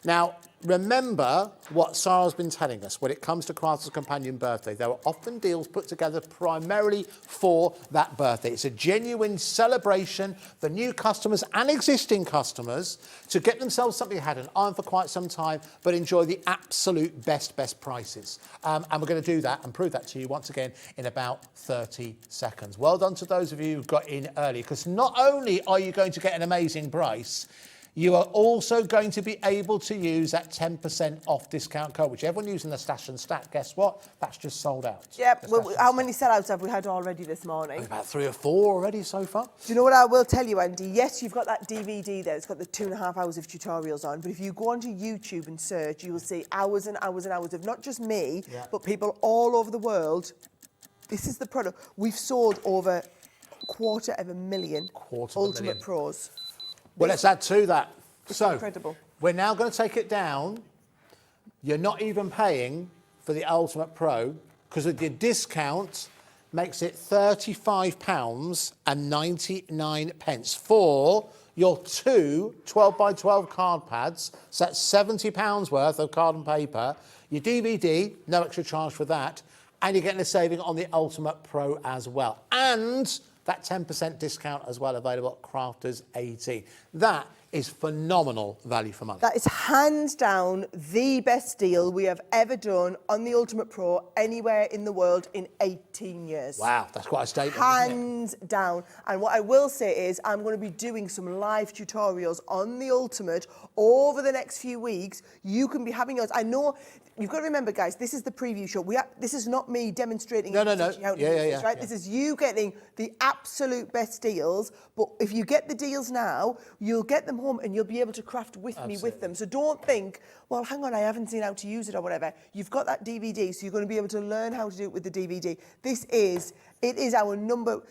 Now, remember what Sara's been telling us when it comes to Crafters Companion Birthday. There are often deals put together primarily for that birthday. It's a genuine celebration for new customers and existing customers to get themselves something they hadn't earned for quite some time, but enjoy the absolute best prices. And we're going to do that and prove that to you once again in about 30 seconds. Well done to those of you who got in early, because not only are you going to get an amazing price, you are also going to be able to use that 10% off discount code, which everyone using the Stash and Stack, guess what? That's just sold out. Yep. The Well, Stash and how Stack. many sellouts have we had already this morning? About 3 or 4 already so far. Do you know what I will tell you, Andy? Yes, you've got that DVD there. It's got the 2.5 hours of tutorials on. But if you go onto YouTube and search, you will see hours and hours and hours of not just me, but people all over the world. This is the product. We've sold over 250,000 Ultimate Pros. Well, let's add to that. So, incredible. we're now going to take it down. You're not even paying for the Ultimate Pro because the discount makes it £35.99 for your 2 12 by 12 card pads. So that's £70 worth of card and paper. Your DVD, no extra charge for that. And you're getting a saving on the Ultimate Pro as well. And that 10% discount as well available at Crafters 18. That is phenomenal value for money. That is hands down the best deal we have ever done on the Ultimate Pro anywhere in the world in 18 years. Wow, that's quite a statement, isn't it? Hands down. And what I will say is I'm going to be doing some live tutorials on the Ultimate over the next few weeks. You can be having yours. I know you've got to remember, guys, this is the preview show. This is not me demonstrating. No. Teaching how to do this, right? This is you getting the absolute best deals. But if you get the deals now, you'll get them home and you'll be able to craft with me with them. So don't think, well, hang on, I haven't seen how to use it or whatever. You've got that DVD, so you're going to be able to learn how to do it with the DVD. It is our number.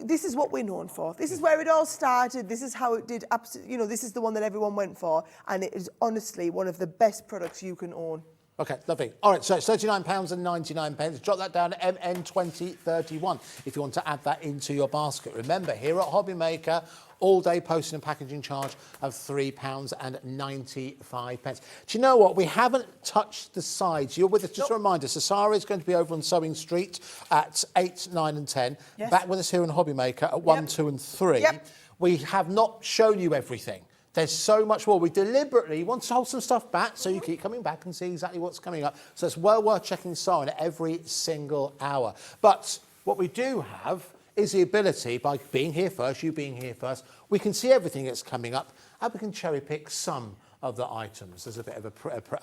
This is what we're known for. This is where it all started. This is how it did. You know, this is the one that everyone went for, and it is honestly one of the best products you can own. Okay, lovely. All right, so it's £39.99. Jot that down to MN2031 if you want to add that into your basket. Remember, here at Hobbymaker, all-day posting and packaging charge of £3.95. Do you know what? We haven't touched the sides. You're with us. Just a reminder, so Sara is going to be over on Sewing Street at 8, 9 and 10. Yes. Back with us here in Hobbymaker at 1, 2 and 3. Yep. We have not shown you everything. There's so much more. We deliberately want to hold some stuff back so you keep coming back and see exactly what's coming up. So it's well worth checking Sara every single hour. But what we do have is the ability, by being here first, you being here first, we can see everything that's coming up and we can cherry pick some of the items as a bit of a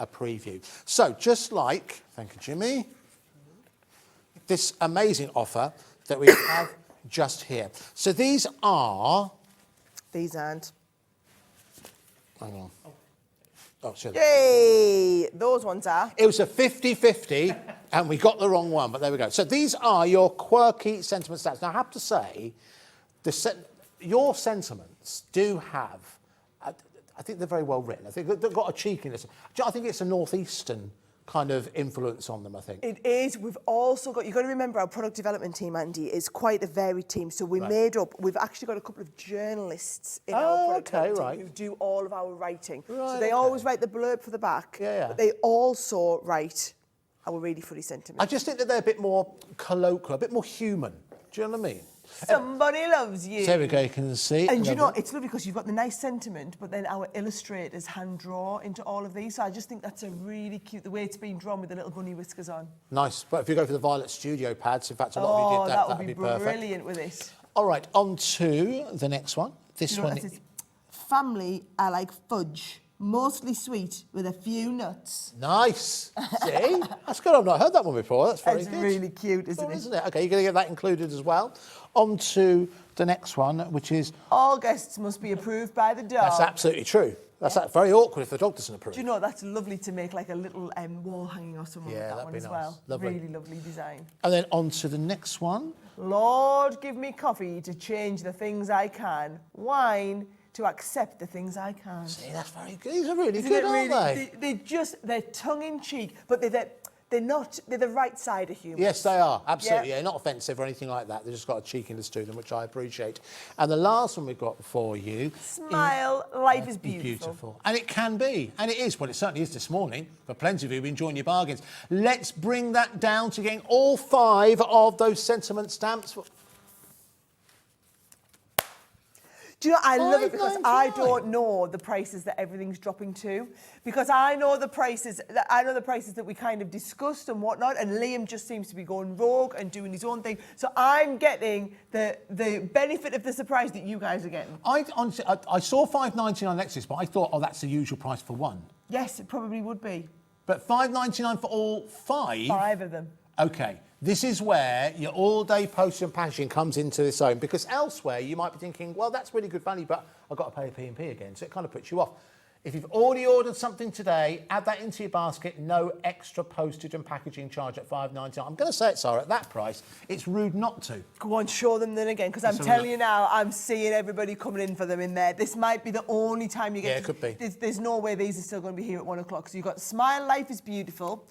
preview. So just like, thank you, Jimmy, this amazing offer that we have just here. So these are... These aren't. Hang on. Oh, sorry. Yay! Those ones are. It was a 50-50 and we got the wrong one, but there we go. So these are your quirky sentiment stats. Now, I have to say, your sentiments do have, I think they're very well written. I think they've got a cheekiness. I think it's a northeastern kind of influence on them, I think. It is. We've also got, you've got to remember our product development team, Andy, is quite a varied team. So we've actually got a couple of journalists in our product development team who do all of our writing. So they always write the blurb for the back, but they also write our really funny sentiments. I just think that they're a bit more colloquial, a bit more human. Do you know what I mean? Somebody loves you. So there we go, you can see. And you know, it's lovely because you've got the nice sentiment, but then our illustrators hand draw into all of these. So I just think that's a really cute, the way it's been drawn with the little bunny whiskers on. Nice. But if you go for the Violet Studio pads, in fact, a lot of you did that. That would be perfect. brilliant with this. All right, on to the next one. This one. Says, family are like fudge, mostly sweet with a few nuts. Nice. See? That's good. I've not heard that one before. That's very It's good. really cute, isn't it? Isn't it? Okay, you're going to get that included as well. On to the next one, which is... All guests must be approved by the dog. That's absolutely true. That's very awkward if the dog doesn't approve. Do you know, that's lovely to make like a little wall hanging or something like that that'd one be as nice. well. Lovely. Really lovely design. And then on to the next one. Lord, give me coffee to change the things I can. Wine to accept the things I can't. See, that's very good. These are really Isn't good, it aren't really? they? They're tongue-in-cheek, but they're the right side of humour. Yes, they are. Absolutely. Yeah. Yeah, not offensive or anything like that. They've just got a cheekiness to them, which I appreciate. And the last one we've got for you... Smile, life is beautiful. And it can be. And it is. Well, it certainly is this morning. For plenty of you enjoying your bargains. Let's bring that down to getting all 5 of those sentiment stamps. Do you know, I love it because I $5.99. don't know the prices that everything's dropping to, because I know the prices that we kind of discussed and whatnot, and Liam just seems to be going rogue and doing his own thing. So I'm getting the benefit of the surprise that you guys are getting. I saw $5.99 next to this, but I thought, oh, that's the usual price for one. Yes, it probably would be. But $5.99 for all 5? 5 of them. OK, this is where your all-day postage and packaging comes into its own, because elsewhere you might be thinking, well, that's really good value, but I've got to pay a P&P again, so it kind of puts you off. If you've already ordered something today, add that into your basket, no extra postage and packaging charge at $5.99. I'm going to say it, Sarah, at that price, it's rude not to. Go on, show them then again, because I'm telling you now, I'm seeing everybody coming in for them in there. This might be the only time you get... Yeah, it could be. There's no way these are still going to be here at 1 o'clock. So you've got Smile, Life is Beautiful.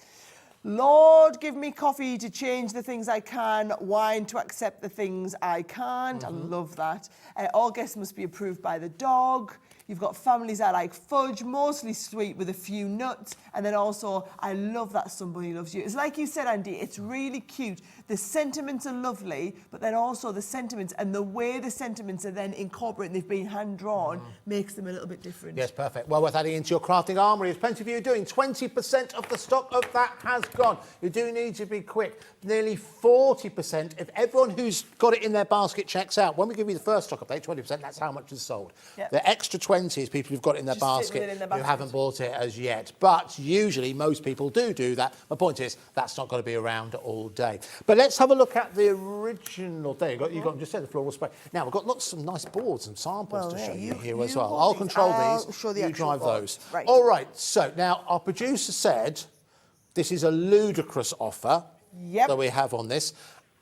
Lord, give me coffee to change the things I can, wine to accept the things I can't. I love that. All guests must be approved by the dog. You've got families that like fudge, mostly sweet with a few nuts. And then also, I love that Somebody Loves You. It's like you said, Andy, it's really cute. The sentiments are lovely, but then also the sentiments and the way the sentiments are then incorporated, they've been hand-drawn, makes them a little bit different. Yes, perfect. Well worth adding into your crafting armoury. As plenty of you are doing, 20% of the stock of that has gone. You do need to be quick. Nearly 40%. If everyone who's got it in their basket checks out, when we give you the first stock update, 20%, that's how much is sold. Yep. The extra 20 is people who've got it in their Just sitting basket in their who basket. haven't bought it as yet. But usually most people do that. My point is, that's not going to be around all day. But let's have a look at the original. There you got just said the floral spray. Now, we've got lots of nice boards and samples to show you here as well. I'll control these. Show the you actual drive board. those. Right. All right. So now our producer said this is a ludicrous offer that we have on this.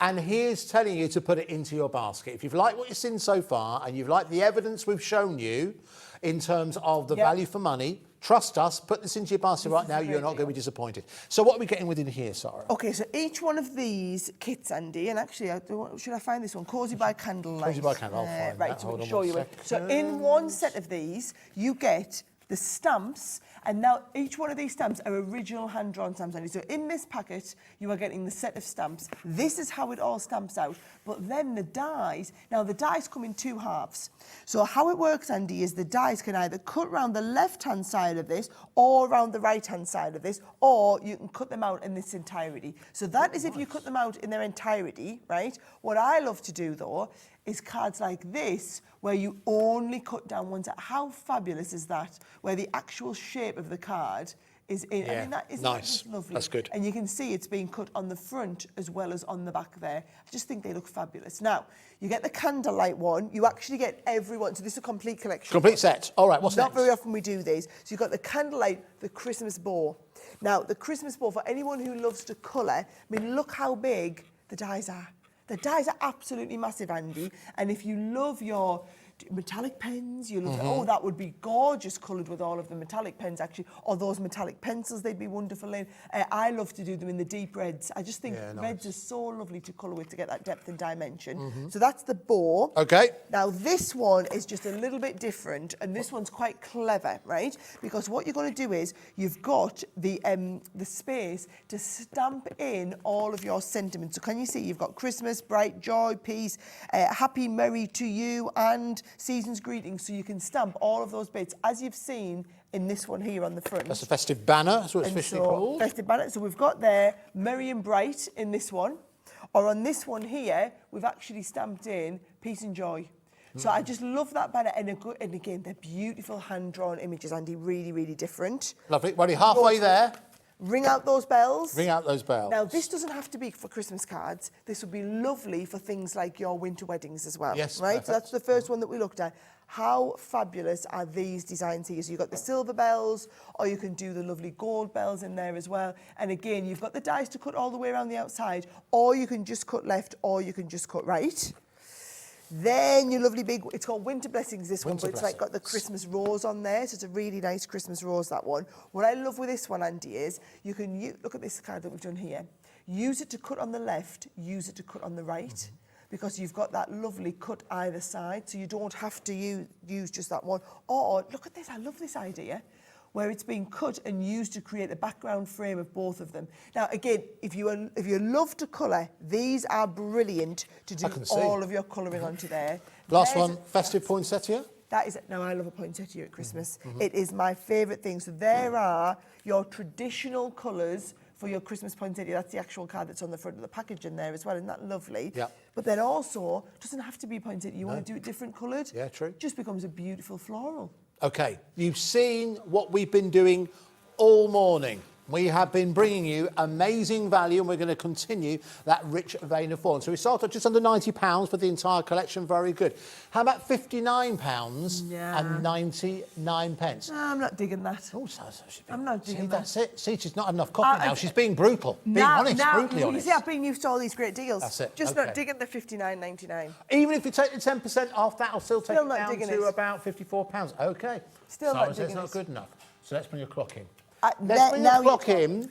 And here's telling you to put it into your basket. If you've liked what you've seen so far and you've liked the evidence we've shown you in terms of the value for money, trust us, put this into your basket right now, you're not going to be disappointed. So what are we getting within here, Sarah? Okay, so each one of these kits, Andy, and actually, should I find this one? Cozy by Candlelight. Cozy by Candle, I'll find right, that. so Hold we'll on show one you it. So second. in one set of these, you get the stamps, and now each one of these stamps are original hand-drawn stamps, Andy. So in this packet, you are getting the set of stamps. This is how it all stamps out. But then the dies, now the dies come in 2 halves. So how it works, Andy, is the dies can either cut round the left-hand side of this or around the right-hand side of this, or you can cut them out in this entirety. So that is if you cut them out in their entirety, right? What I love to do, though, is cards like this, where you only cut down one side. How fabulous is that? Where the actual shape of the card is in. I mean, that isn't that just lovely? That's good. And you can see it's being cut on the front as well as on the back there. I just think they look fabulous. Now, you get the candlelight one. You actually get every one. So this is a complete collection. Complete set. All right, what's Not next? very often we do these. So you've got the candlelight, the Christmas bow. Now, the Christmas bow, for anyone who loves to colour, I mean, look how big the dies are. The dies are absolutely massive, Andy. And if you love your metallic pens, you love, oh, that would be gorgeous coloured with all of the metallic pens, actually. Or those metallic pencils, they'd be wonderful in. I love to do them in the deep reds. I just think reds are so lovely to colour with to get that depth and dimension. So that's the bow. Okay. Now, this one is just a little bit different, and this one's quite clever, right? Because what you're going to do is you've got the space to stamp in all of your sentiments. So can you see you've got Christmas, bright, joy, peace, happy, merry to you, and season's greetings. So you can stamp all of those bits, as you've seen in this one here on the front. That's a festive banner, that's what it's And officially so, called. festive banner. So we've got there merry and bright in this one. Or on this one here, we've actually stamped in peace and joy. So I just love that banner. And again, they're beautiful hand-drawn images, Andy. Really, really different. Lovely. We're only halfway there. Ring out those bells. Ring out those bells. Now, this doesn't have to be for Christmas cards. This would be lovely for things like your winter weddings as well. Yes, right? perfect. So that's the first one that we looked at. How fabulous are these designs here? So you've got the silver bells, or you can do the lovely gold bells in there as well. And again, you've got the dies to cut all the way around the outside, or you can just cut left, or you can just cut right. Then your lovely big, it's called Winter Blessings, this one, but it's like got the Christmas rose on there, so it's a really nice Christmas rose, that one. What I love with this one, Andy, is you can, look at this card that we've done here, use it to cut on the left, use it to cut on the right, because you've got that lovely cut either side, so you don't have to use just that one. Or, look at this, I love this idea, where it's been cut and used to create a background frame of both of them. Now, again, if you love to colour, these are brilliant to do all of your colouring onto there. Last one, festive poinsettia. That is, now I love a poinsettia at Christmas. It is my favourite thing. So there are your traditional colours for your Christmas poinsettia. That's the actual card that's on the front of the package in there as well. Isn't that lovely? Yeah. But then also, it doesn't have to be poinsettia. You want to do it different coloured? Yeah, true. Just becomes a beautiful floral. Okay, you've seen what we've been doing all morning. We have been bringing you amazing value, and we're going to continue that rich vein of thorn. So we started just under £90 for the entire collection. Very good. How about £59 and 99 pence? No, I'm not digging that. Oh, I'm not digging that. That's it. See, she's not had enough coffee now. She's being brutal. Being honest, brutally honest. You see, I've been used to all these great deals. That's it. Just Okay. not digging the £59.99. Even if you take the 10% off, that'll still take Still it not down digging to it. about £54. Okay. Still Sarah not says digging not it. good enough. So let's bring your clock in. Now Let's bring your you clock talk. in,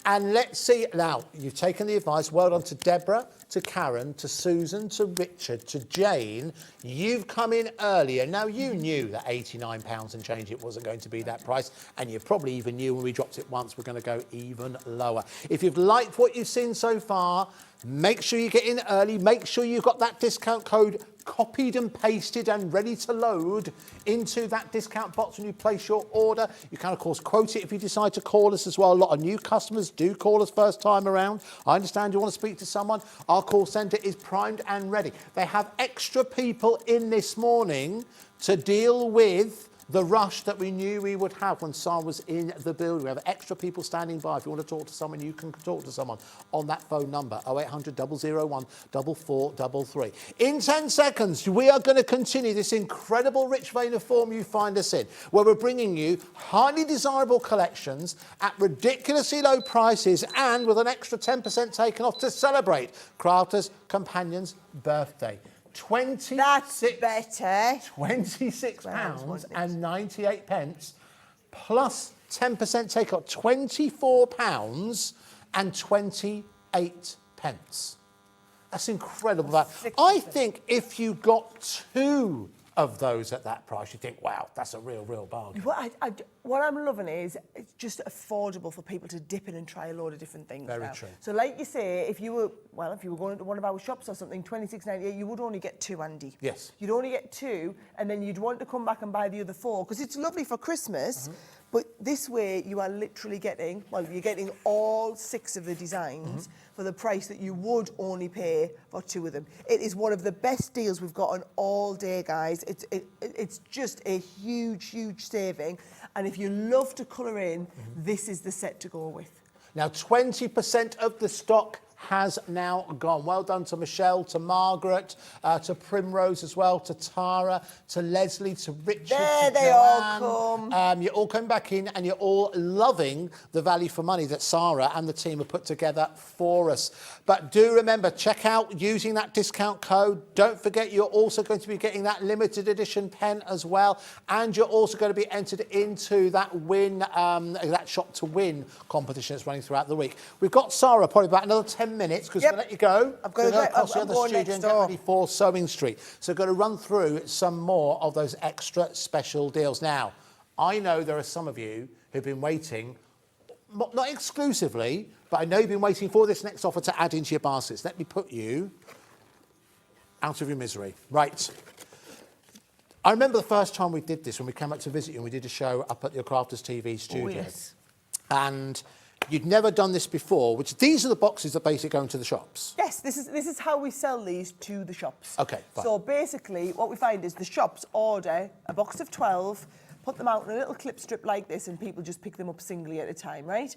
and let's see. Now, you've taken the advice. Well done to Deborah, to Karen, to Susan, to Richard, to Jane. You've come in earlier. Now, you knew that £89 and change, it wasn't going to be that price, and you probably even knew when we dropped it once we're going to go even lower. If you've liked what you've seen so far, make sure you get in early. Make sure you've got that discount code copied and pasted and ready to load into that discount box when you place your order. You can, of course, quote it if you decide to call us as well. A lot of new customers do call us first time around. I understand you want to speak to someone. Our call centre is primed and ready. They have extra people in this morning to deal with the rush that we knew we would have when Sara was in the building. We have extra people standing by. If you want to talk to someone, you can talk to someone on that phone number, 0800 001 4433. In 10 seconds, we are going to continue this incredible rich vein of form you find us in, where we're bringing you highly desirable collections at ridiculously low prices and with an extra 10% taken off to celebrate Crafters Companion's birthday. That's better. £26 and 98 pence plus 10% take off, £24 and 28 pence. That's incredible. I think if you got two of those at that price, you think, wow, that's a real bargain. What I'm loving is it's just affordable for people to dip in and try a load of different things. Very now. true. So like you say, if you were going to one of our shops or something, £26.98, you would only get two, Andy. Yes. You'd only get two, and then you'd want to come back and buy the other four, because it's lovely for Christmas, but this way you are literally getting, you're getting all 6 of the designs for the price that you would only pay for 2 of them. It is one of the best deals we've got on all day, guys. It's just a huge saving. And if you love to colour in, this is the set to go with. Now, 20% of the stock has now gone. Well done to Michelle, to Margaret, to Primrose as well, to Tara, to Leslie, to Richard, There to they Joanne. all come. You're all coming back in and you're all loving the value for money that Sara and the team have put together for us. But do remember, check out using that discount code. Don't forget, you're also going to be getting that limited edition pen as well. And you're also going to be entered into that that shop to win competition that's running throughout the week. We've got Sara probably about another 10 minutes because we're going to let you go. I've got to go across the I'm other going studio next and get door. ready for Sewing Street. So going to run through some more of those extra special deals. Now, I know there are some of you who've been waiting, not exclusively, but I know you've been waiting for this next offer to add into your baskets. Let me put you out of your misery. Right. I remember the first time we did this when we came up to visit you and we did a show up at your Crafters TV studio. Oh, yes. And you'd never done this before, which these are the boxes that basically go into the shops. Yes, this is how we sell these to the shops. Okay, fine. So basically, what we find is the shops order a box of 12, put them out in a little clip strip like this, and people just pick them up singly at a time, right?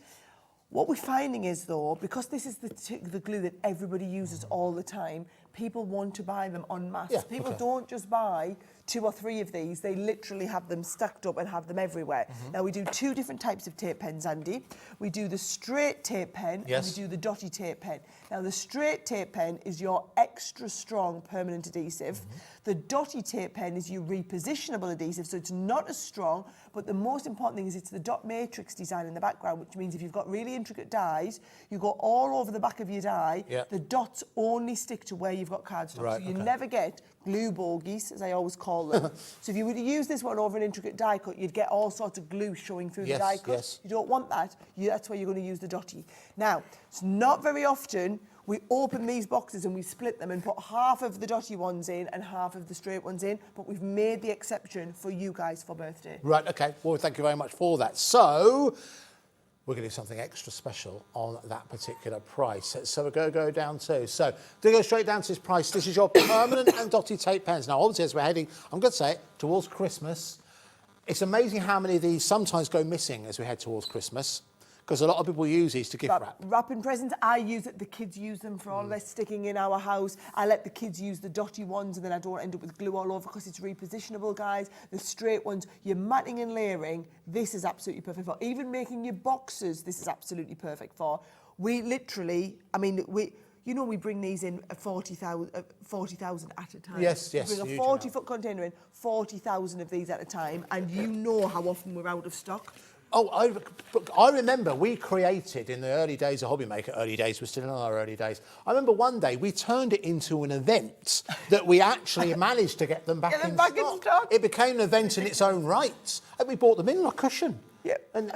What we're finding is, though, because this is the glue that everybody uses all the time, people want to buy them en masse. Yeah, People okay. don't just buy 2 or 3 of these, they literally have them stacked up and have them everywhere. Now, we do 2 different types of tape pens, Andy. We do the straight tape pen Yes. and we do the dotty tape pen. Now, the straight tape pen is your extra strong permanent adhesive. The dotty tape pen is your repositionable adhesive, so it's not as strong, but the most important thing is it's the dot matrix design in the background, which means if you've got really intricate dies, you go all over the back of your die, Yeah. the dots only stick to where you've got cardstock. Right, So you okay. never get glue bogies, as I always call them. So if you were to use this one over an intricate die cut, you'd get all sorts of glue showing through Yes, the die cut. yes. You don't want that. That's why you're going to use the dotty. Now, it's not very often we open these boxes and we split them and put half of the dotty ones in and half of the straight ones in, but we've made the exception for you guys for birthday. Right, okay. Well, thank you very much for that. So, we're going to do something extra special on that particular price. So we're going to go down to, so to go straight down to this price, this is your permanent and dotty tape pens. Now, obviously, as we're heading, I'm going to say it, towards Christmas, it's amazing how many of these sometimes go missing as we head towards Christmas, because a lot of people use these to gift wrap. Wrapping presents, I use it, the kids use them for all their sticking in our house. I let the kids use the dotty ones and then I don't end up with glue all over because it's repositionable, guys. The straight ones, you're matting and layering, this is absolutely perfect for. Even making your boxes, this is absolutely perfect for. We literally, I mean, we bring these in at 40,000 at a time. Yes, yes, We bring a huge 40-foot container in, 40,000 of these at a time, and you know how often we're out of stock. Oh, I remember we created in the early days of Hobbymaker, early days, we're still in our early days. I remember one day we turned it into an event that we actually managed to get them back, Get them back in stock. It became an event in its own right. And we bought them in on a cushion. Yeah. And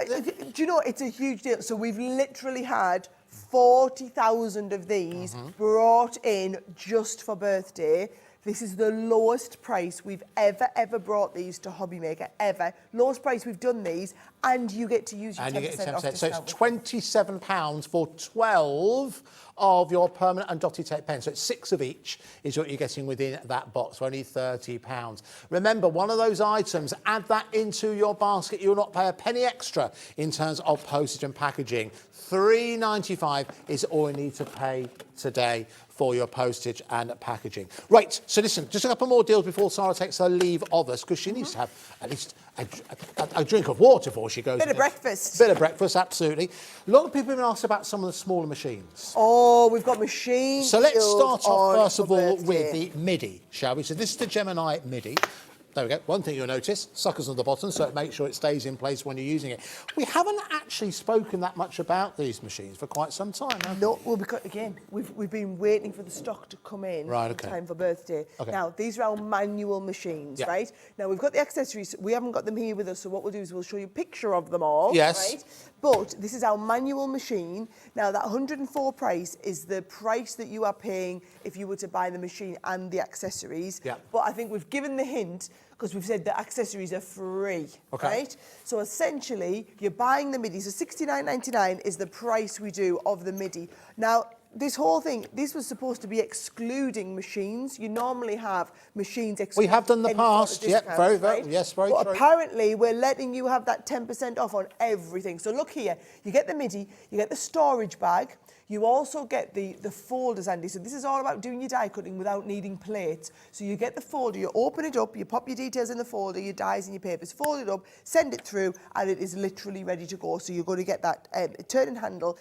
Do you know, it's a huge deal. So we've literally had 40,000 of these brought in just for birthday. This is the lowest price we've ever brought these to Hobbymaker, ever. Lowest price we've done these, and you get to use your 10% you get 10%. off So discount. it's £27 for 12 of your permanent and dotty tape pens. So it's 6 of each is what you're getting within that box for only £30. Remember, one of those items, add that into your basket. You'll not pay a penny extra in terms of postage and packaging. £3.95 is all you need to pay today for your postage and packaging. Right, so listen, just a couple more deals before Sara takes her leave of us, because she needs to have at least a drink of water before she goes. Bit of breakfast. Bit of breakfast, absolutely. A lot of people have been asked about some of the smaller machines. Oh, we've got machines. So let's start off first of all birthday. with the MIDI, shall we? So this is the Gemini MIDI. There we go. One thing you'll notice, suckers on the bottom, so make sure it stays in place when you're using it. We haven't actually spoken that much about these machines for quite some time, have we? No, well, because again, we've been waiting for the stock to come in Right, in okay. time for birthday. Okay. Now, these are our manual machines, Yeah. right? Now, we've got the accessories. We haven't got them here with us, so what we'll do is we'll show you a picture of them all, Yes. right? But this is our manual machine. Now, that 104 price is the price that you are paying if you were to buy the machine and the accessories. Yeah. But I think we've given the hint because we've said the accessories are free, Okay. right? So essentially, you're buying the MIDI. So $69.99 is the price we do of the MIDI. Now, this whole thing, this was supposed to be excluding machines. You normally have machines excluded. We have done the past, yep, very, yes, very But true. apparently, we're letting you have that 10% off on everything. So look here, you get the MIDI, you get the storage bag, you also get the folders, Andy. So this is all about doing your die cutting without needing plates. So you get the folder, you open it up, you pop your details in the folder, your dies and your papers, fold it up, send it through, and it is literally ready to go. So you're going to get that turning handle.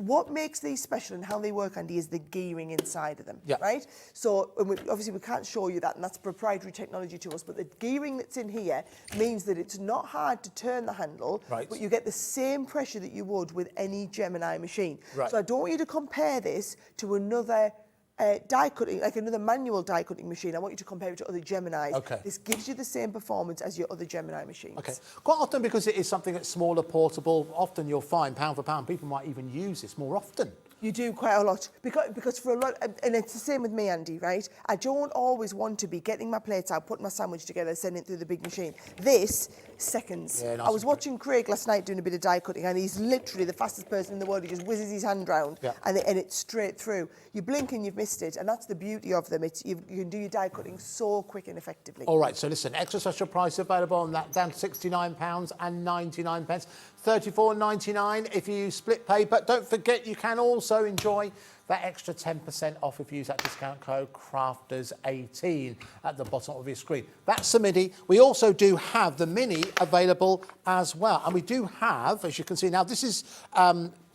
What makes these special and how they work, Andy, is the gearing inside of them, Yeah. right? So obviously we can't show you that, and that's proprietary technology to us, but the gearing that's in here means that it's not hard to turn the handle, Right. but you get the same pressure that you would with any Gemini machine. Right. So I don't want you to compare this to another die cutting, like another manual die cutting machine. I want you to compare it to other Geminis. Okay. This gives you the same performance as your other Gemini machines. Okay. Quite often, because it is something that's smaller, portable, often you'll find, pound for pound, people might even use this more often. You do quite a lot because for a lot, and it's the same with me, Andy, right? I don't always want to be getting my plates out, putting my sandwich together, sending it through the big machine. This seconds. Yeah, nice I was and watching Craig last night doing a bit of die cutting, and he's literally the fastest person in the world. He just whizzes his hand round, and it's straight through. You blink and you've missed it, and that's the beauty of them. You can do your die cutting so quick and effectively. All right, so listen, extra special price available on that, down to £69.99, $34.99 if you use split pay. But don't forget, you can also enjoy that extra 10% off if you use that discount code CRAFTERS18 at the bottom of your screen. That's the mini. We also do have the mini available as well. And we do have, as you can see now, this is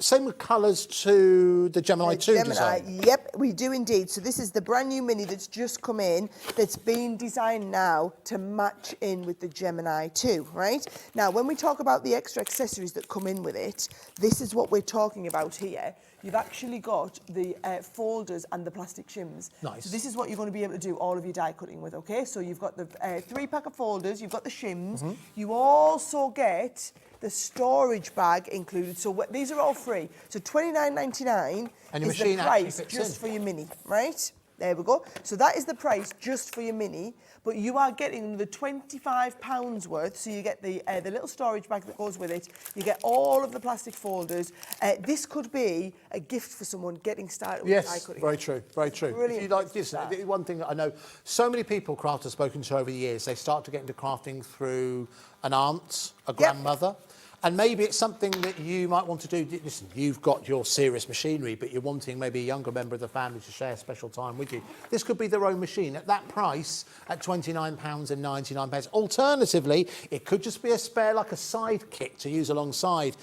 same colours to the Gemini 2 design. Yep, we do indeed. So this is the brand new mini that's just come in, that's been designed now to match in with the Gemini 2, right? Now, when we talk about the extra accessories that come in with it, this is what we're talking about here. You've actually got the folders and the plastic shims. Nice. So this is what you're going to be able to do all of your die cutting with, okay? So you've got the 3-pack of folders, you've got the shims, you also get the storage bag included. So these are all free. So £29.99 is the price just for your mini, right? There we go. So that is the price just for your mini, but you are getting the £25 worth. So you get the little storage bag that goes with it. You get all of the plastic folders. This could be a gift for someone getting started with die cutting. Very true, very true. Brilliant. If you like this, one thing that I know, so many people crafters have spoken to over the years, they start to get into crafting through an aunt, a grandmother. And maybe it's something that you might want to do. Listen, you've got your serious machinery, but you're wanting maybe a younger member of the family to share special time with you. This could be their own machine at that price, at £29.99. Alternatively, it could just be a spare, like a side kit to use alongside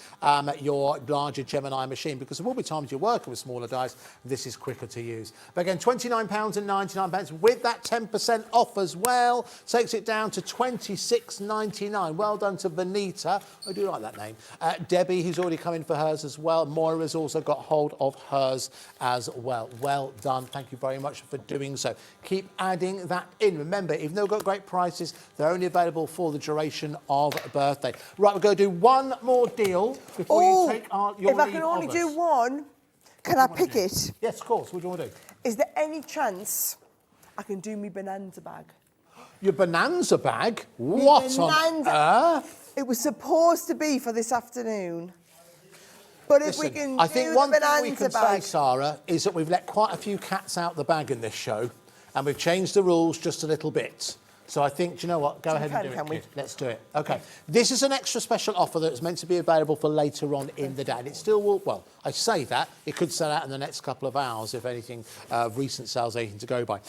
your larger Gemini machine, because there will be times you're working with smaller dies, this is quicker to use. But again, £29.99 with that 10% off as well, takes it down to £26.99. Well done to Vanita. I do like that name. Debbie, who's already come in for hers as well. Moira's also got hold of hers as well. Well done. Thank you very much for doing so. Keep adding that in. Remember, even though we've got great prices, they're only available for the duration of birthday. Right, we're going to do one more deal before you take your leave. If I can only do one, can I pick it? Yes, of course. What do you want to do? Is there any chance I can do me bonanza bag? Your bonanza bag? What on earth? It was supposed to be for this afternoon. But if we can do the bonanza bag... I think one thing we can say, Sara, is that we've let quite a few cats out the bag in this show, and we've changed the rules just a little bit. So I think, do you know what? Go ahead and do it, kid. Let's do it. Okay. This is an extra special offer that's meant to be available for later on in the day. And it still will, well, I say that, it could sell out in the next couple of hours if anything, recent sales anything to go by.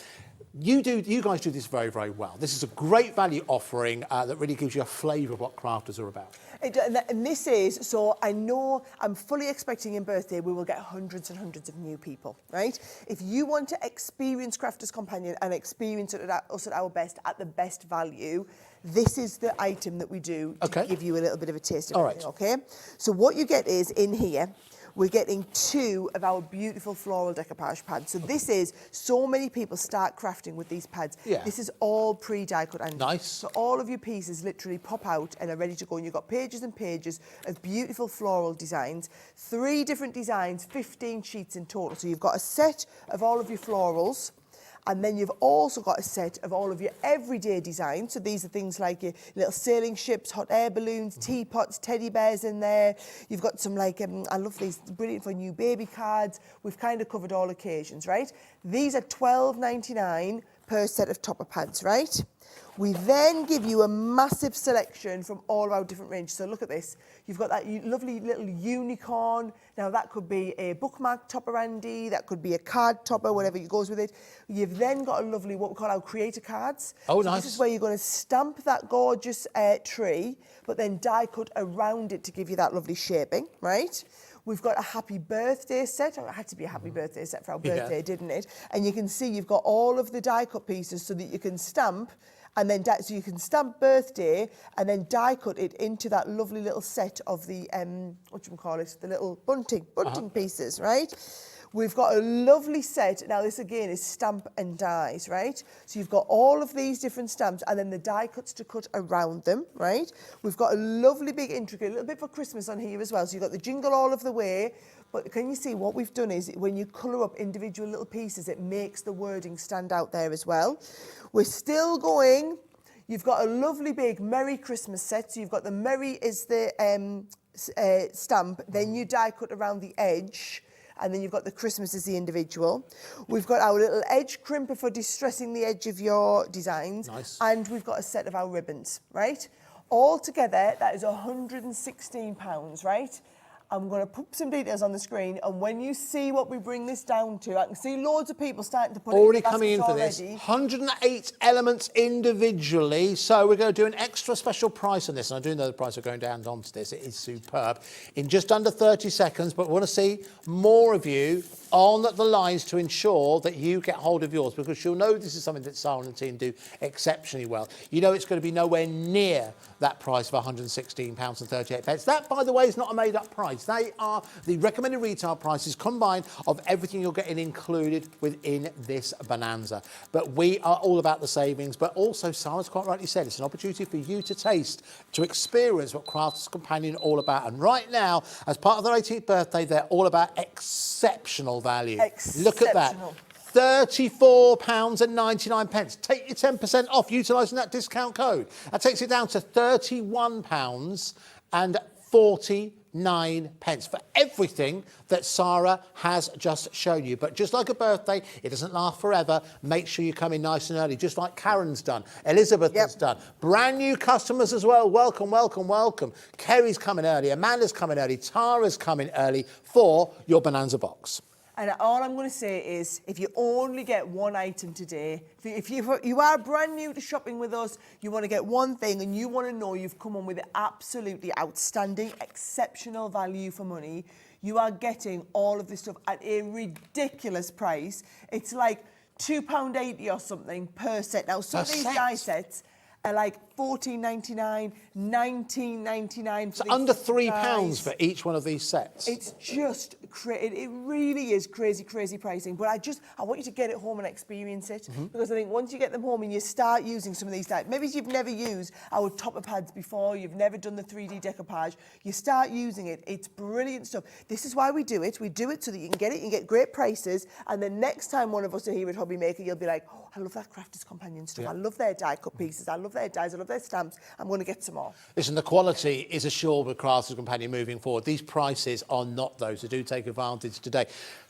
You guys do this very, very well. This is a great value offering that really gives you a flavour of what crafters are about. And this is, so I know I'm fully expecting in birthday we will get hundreds and hundreds of new people, right? If you want to experience Crafters Companion and experience us at our best, at the best value, this is the item that we do to give you a little bit of a taste of everything, okay? So what you get is, in here, we're getting 2 of our beautiful floral decoupage pads. So this is, so many people start crafting with these pads. Yeah. This is all pre-die cut. And nice. So all of your pieces literally pop out and are ready to go. And you've got pages and pages of beautiful floral designs. 3 different designs, 15 sheets in total. So you've got a set of all of your florals. And then you've also got a set of all of your everyday designs. So these are things like your little sailing ships, hot air balloons, teapots, teddy bears in there. You've got some I love these, brilliant for new baby cards. We've kind of covered all occasions, right? These are £12.99 per set of topper pads, right? We then give you a massive selection from all of our different ranges. So look at this. You've got that lovely little unicorn. Now that could be a bookmark topper, Andy. That could be a card topper, whatever goes with it. You've then got a lovely, what we call our creator cards. Oh, so nice. This is where you're going to stamp that gorgeous tree, but then die cut around it to give you that lovely shaping, right? We've got a happy birthday set. Oh, it had to be a happy birthday set for our birthday, didn't it? And you can see you've got all of the die cut pieces so that you can stamp, and then so you can stamp birthday and then die cut it into that lovely little set of the the little bunting pieces, right? We've got a lovely set. Now this again is stamp and dies, right? So you've got all of these different stamps and then the die cuts to cut around them, right? We've got a lovely big intricate, a little bit for Christmas on here as well. So you've got the jingle all of the way. But can you see what we've done is when you colour up individual little pieces, it makes the wording stand out there as well. We're still going. You've got a lovely big Merry Christmas set. So you've got the Merry is the stamp, then you die cut around the edge, and then you've got the Christmas as the individual. We've got our little edge crimper for distressing the edge of your designs. Nice. And we've got a set of our ribbons, right? All together, that is £116, right? I'm going to put some details on the screen, and when you see what we bring this down to, I can see loads of people starting to put already it in coming in for baskets this. already. 108 elements individually. So we're going to do an extra special price on this. And I do know the price of going down onto this. It is superb. In just under 30 seconds, but we want to see more of you on the lines to ensure that you get hold of yours, because you'll know this is something that Sara and the team do exceptionally well. You know it's going to be nowhere near that price of £116.38. That, by the way, is not a made-up price. They are the recommended retail prices combined of everything you're getting included within this bonanza. But we are all about the savings, but also, Sara's quite rightly said, it's an opportunity for you to taste, to experience what Crafters Companion are all about. And right now, as part of their 18th birthday, they're all about exceptional value. Look at that. £34.99. Take your 10% off utilising that discount code. That takes it down to £31.49 for everything that Sara has just shown you. But just like a birthday, it doesn't last forever. Make sure you come in nice and early, just like Karen's done, Elizabeth has done. Brand new customers as well. Welcome, welcome, welcome. Kerry's coming early, Amanda's coming early, Tara's coming early for your Bonanza box. And all I'm going to say is, if you only get one item today, if you are brand new to shopping with us, you want to get one thing and you want to know you've come on with absolutely outstanding, exceptional value for money, you are getting all of this stuff at a ridiculous price. It's like £2.80 or something per set. Now, some of these die sets are like £14.99, £19.99. So under £3 for each one of these sets. It's just it really is crazy pricing. But I want you to get it home and experience it, because I think once you get them home and you start using some of these types, maybe you've never used our topper pads before, you've never done the 3D decoupage, you start using it. It's brilliant stuff. This is why we do it. We do it so that you can get it, you can get great prices, and then next time one of us are here at Hobby Maker, you'll be like, oh, I love that Crafters Companion stuff. I love their die cut pieces. I love their dies. I love their stamps. I'm going to get some more. Listen, the quality is assured with Crafters Companion moving forward. These prices are not those, so do take advantage today.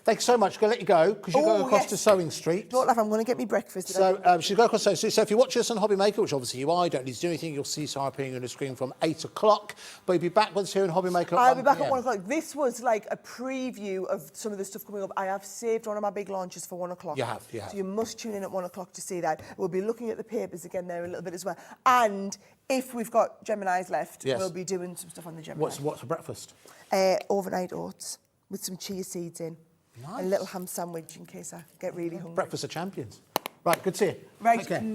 Thanks so much. I'm going to let you go, because you're going across to Sewing Street. Don't laugh, I'm going to get me breakfast. So she's going across Sewing Street. So if you're watching us on Hobby Maker, which obviously you are, you don't need to do anything, you'll see Sara appearing on the screen from 8 o'clock. But you'll be back with us here in Hobby Maker at I'll be back 1 at 1 o'clock. This was like a preview of some of the stuff coming up. I have saved one of my big launches for 1 o'clock. You have. So you must tune in at 1 o'clock to see that. We'll be looking at the papers again there a little bit as well. And if we've got Geminis left, we'll be doing some stuff on the Gemini. What's for breakfast? Overnight oats with some chia seeds in. Nice. A little ham sandwich in case I get really hungry. Breakfast of champions. Right, good to see you. Right. Take care. Thank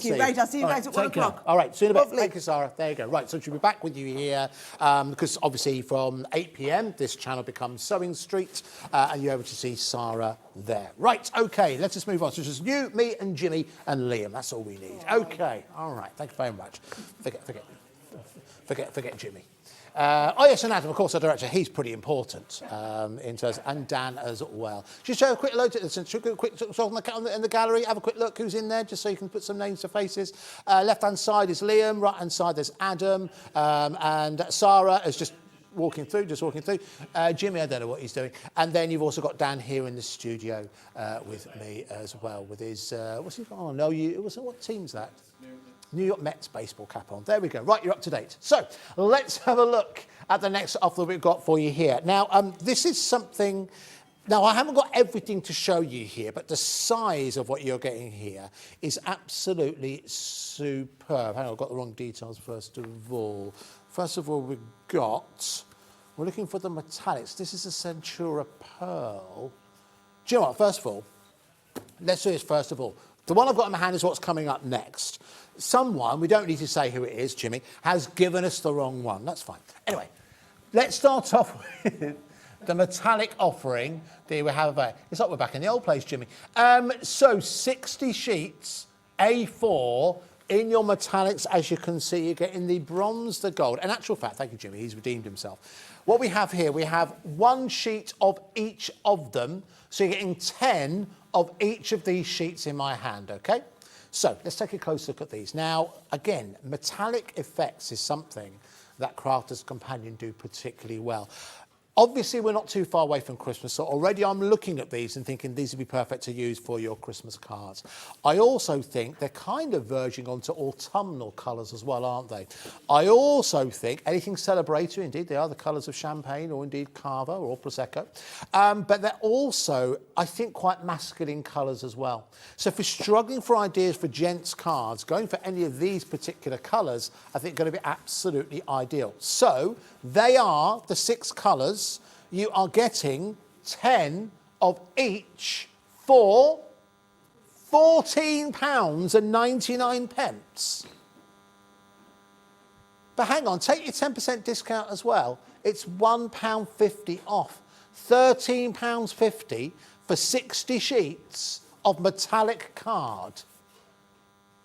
you. Right, I'll see you guys at 1 o'clock. All right, see you in a bit. Lovely. Thank you, Sara. There you go. Right, so she'll be back with you here, because obviously from 8 p.m, this channel becomes Sewing Street, and you're able to see Sara there. Right, OK, let's just move on. So it's just you, me, and Jimmy, and Liam. That's all we need. OK, all right, thank you very much. Forget Jimmy. Oh yes, and Adam, of course, our director. He's pretty important in terms, and Dan as well. Just show a quick look at this. Should we quick talk in the gallery. Have a quick look who's in there, just so you can put some names to faces. Left-hand side is Liam. Right-hand side there's Adam, and Sara is just walking through. Jimmy, I don't know what he's doing. And then you've also got Dan here in the studio with me as well, with his what's he got on? No, what team's that? New York Mets baseball cap on. There we go. Right, you're up to date. So let's have a look at the next offer we've got for you here. Now, this is something... Now, I haven't got everything to show you here, but the size of what you're getting here is absolutely superb. Hang on, I've got the wrong details first of all. First of all, we're looking for the metallics. This is a Centura Pearl. Do you know what? First of all, let's do this first of all. The one I've got in my hand is what's coming up next. Someone, we don't need to say who it is, Jimmy, has given us the wrong one. That's fine. Anyway, let's start off with the metallic offering that we have. It's like we're back in the old place, Jimmy. So 60 sheets, A4, in your metallics, as you can see, you're getting the bronze, the gold. In actual fact, thank you, Jimmy, he's redeemed himself. What we have here, we have one sheet of each of them. So you're getting 10 of each of these sheets in my hand, OK? So let's take a close look at these. Now, again, metallic effects is something that Crafter's Companion do particularly well. Obviously, we're not too far away from Christmas, so already I'm looking at these and thinking these would be perfect to use for your Christmas cards. I also think they're kind of verging onto autumnal colours as well, aren't they? I also think anything celebratory, indeed, they are the colours of champagne or indeed Cava or Prosecco, but they're also, I think, quite masculine colours as well. So if you're struggling for ideas for gents' cards, going for any of these particular colours, I think going to be absolutely ideal. So they are the 6 colours. You are getting 10 of each for £14.99. But hang on, take your 10% discount as well. It's £1.50 off. £13.50 for 60 sheets of metallic card.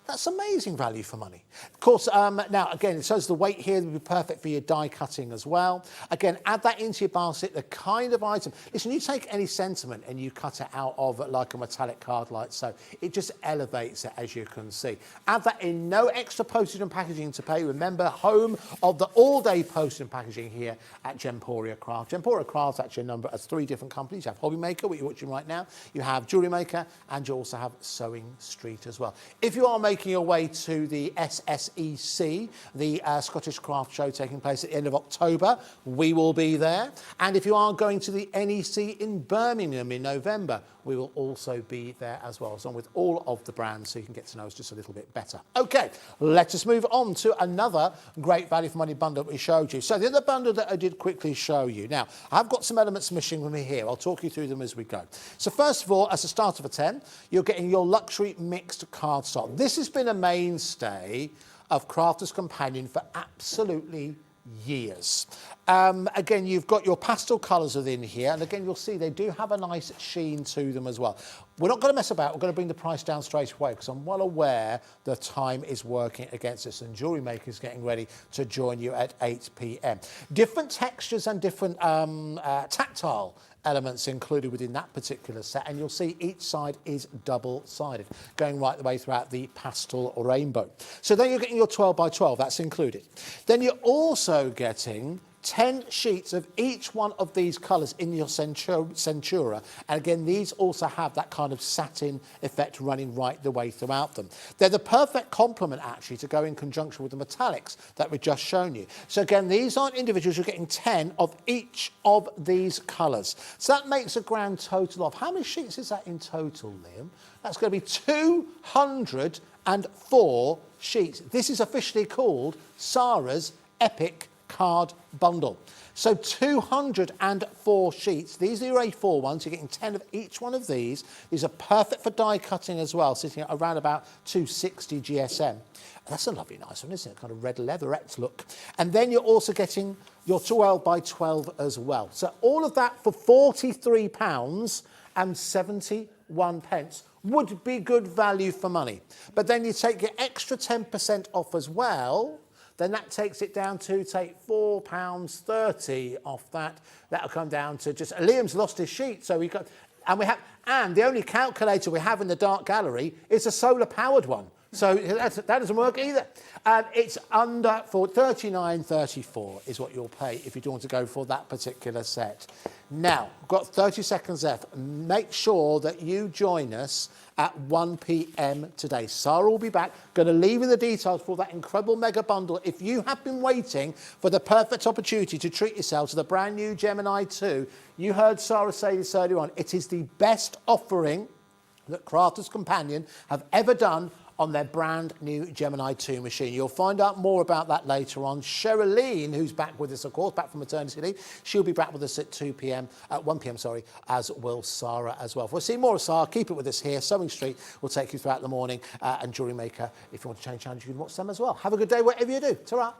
That's amazing value for money. Of course, now, again, it says the weight here would be perfect for your die cutting as well. Again, add that into your basket, the kind of item. Listen, you take any sentiment and you cut it out of like a metallic card like so. It just elevates it, as you can see. Add that in, no extra postage and packaging to pay. Remember, home of the all-day postage and packaging here at Gemporia Craft. Gemporia Craft's actually a number of 3 different companies. You have Hobby Maker, what you're watching right now. You have Jewellery Maker, and you also have Sewing Street as well. If you are making your way to the SSEC, the Scottish Craft Show taking place at the end of October, we will be there. And if you are going to the NEC in Birmingham in November, we will also be there as well, along with all of the brands, so you can get to know us just a little bit better. Okay, let us move on to another great value for money bundle that we showed you. So the other bundle that I did quickly show you. Now, I've got some elements missing with me here. I'll talk you through them as we go. So first of all, as a starter for 10, you're getting your luxury mixed cardstock. This has been a mainstay of Crafter's Companion for absolutely years. Again, you've got your pastel colours within here, and again, you'll see they do have a nice sheen to them as well. We're not going to mess about, we're going to bring the price down straight away because I'm well aware the time is working against us, and Jewellery Maker is getting ready to join you at 8 p.m. Different textures and different tactile elements included within that particular set, and you'll see each side is double-sided, going right the way throughout the pastel rainbow. So then you're getting your 12 by 12, that's included. Then you're also getting 10 sheets of each one of these colours in your Centura. And again, these also have that kind of satin effect running right the way throughout them. They're the perfect complement, actually, to go in conjunction with the metallics that we've just shown you. So again, these aren't individuals. You're getting 10 of each of these colours. So that makes a grand total of, how many sheets is that in total, Liam? That's going to be 204 sheets. This is officially called Sara's Epic Card Bundle. So 204 sheets. These are your A4 ones. You're getting 10 of each one of these. These are perfect for die cutting as well, sitting at around about 260 GSM. That's a lovely nice one, isn't it? Kind of red leatherette look. And then you're also getting your 12 by 12 as well. So all of that for £43.71 would be good value for money. But then you take your extra 10% off as well. Then that takes it down to, take £4.30 off that. That'll come down to just, Liam's lost his sheet, so we got, and the only calculator we have in the dark gallery is a solar powered one. So that doesn't work either. It's under, for $39.34 is what you'll pay if you do want to go for that particular set. Now, we've got 30 seconds left. Make sure that you join us at 1 p.m. today. Sara will be back. Going to leave you the details for that incredible mega bundle. If you have been waiting for the perfect opportunity to treat yourself to the brand new Gemini 2, you heard Sara say this earlier on. It is the best offering that Crafter's Companion have ever done on their brand new Gemini 2 machine. You'll find out more about that later on. Sherilyn, who's back with us, of course, back from maternity leave, she'll be back with us at 1 p.m, sorry, as will Sara as well. If we'll see more of Sara, keep it with us here. Sewing Street will take you throughout the morning, and Jewellery Maker, if you want to change channels, you can watch them as well. Have a good day, whatever you do. Ta-ra.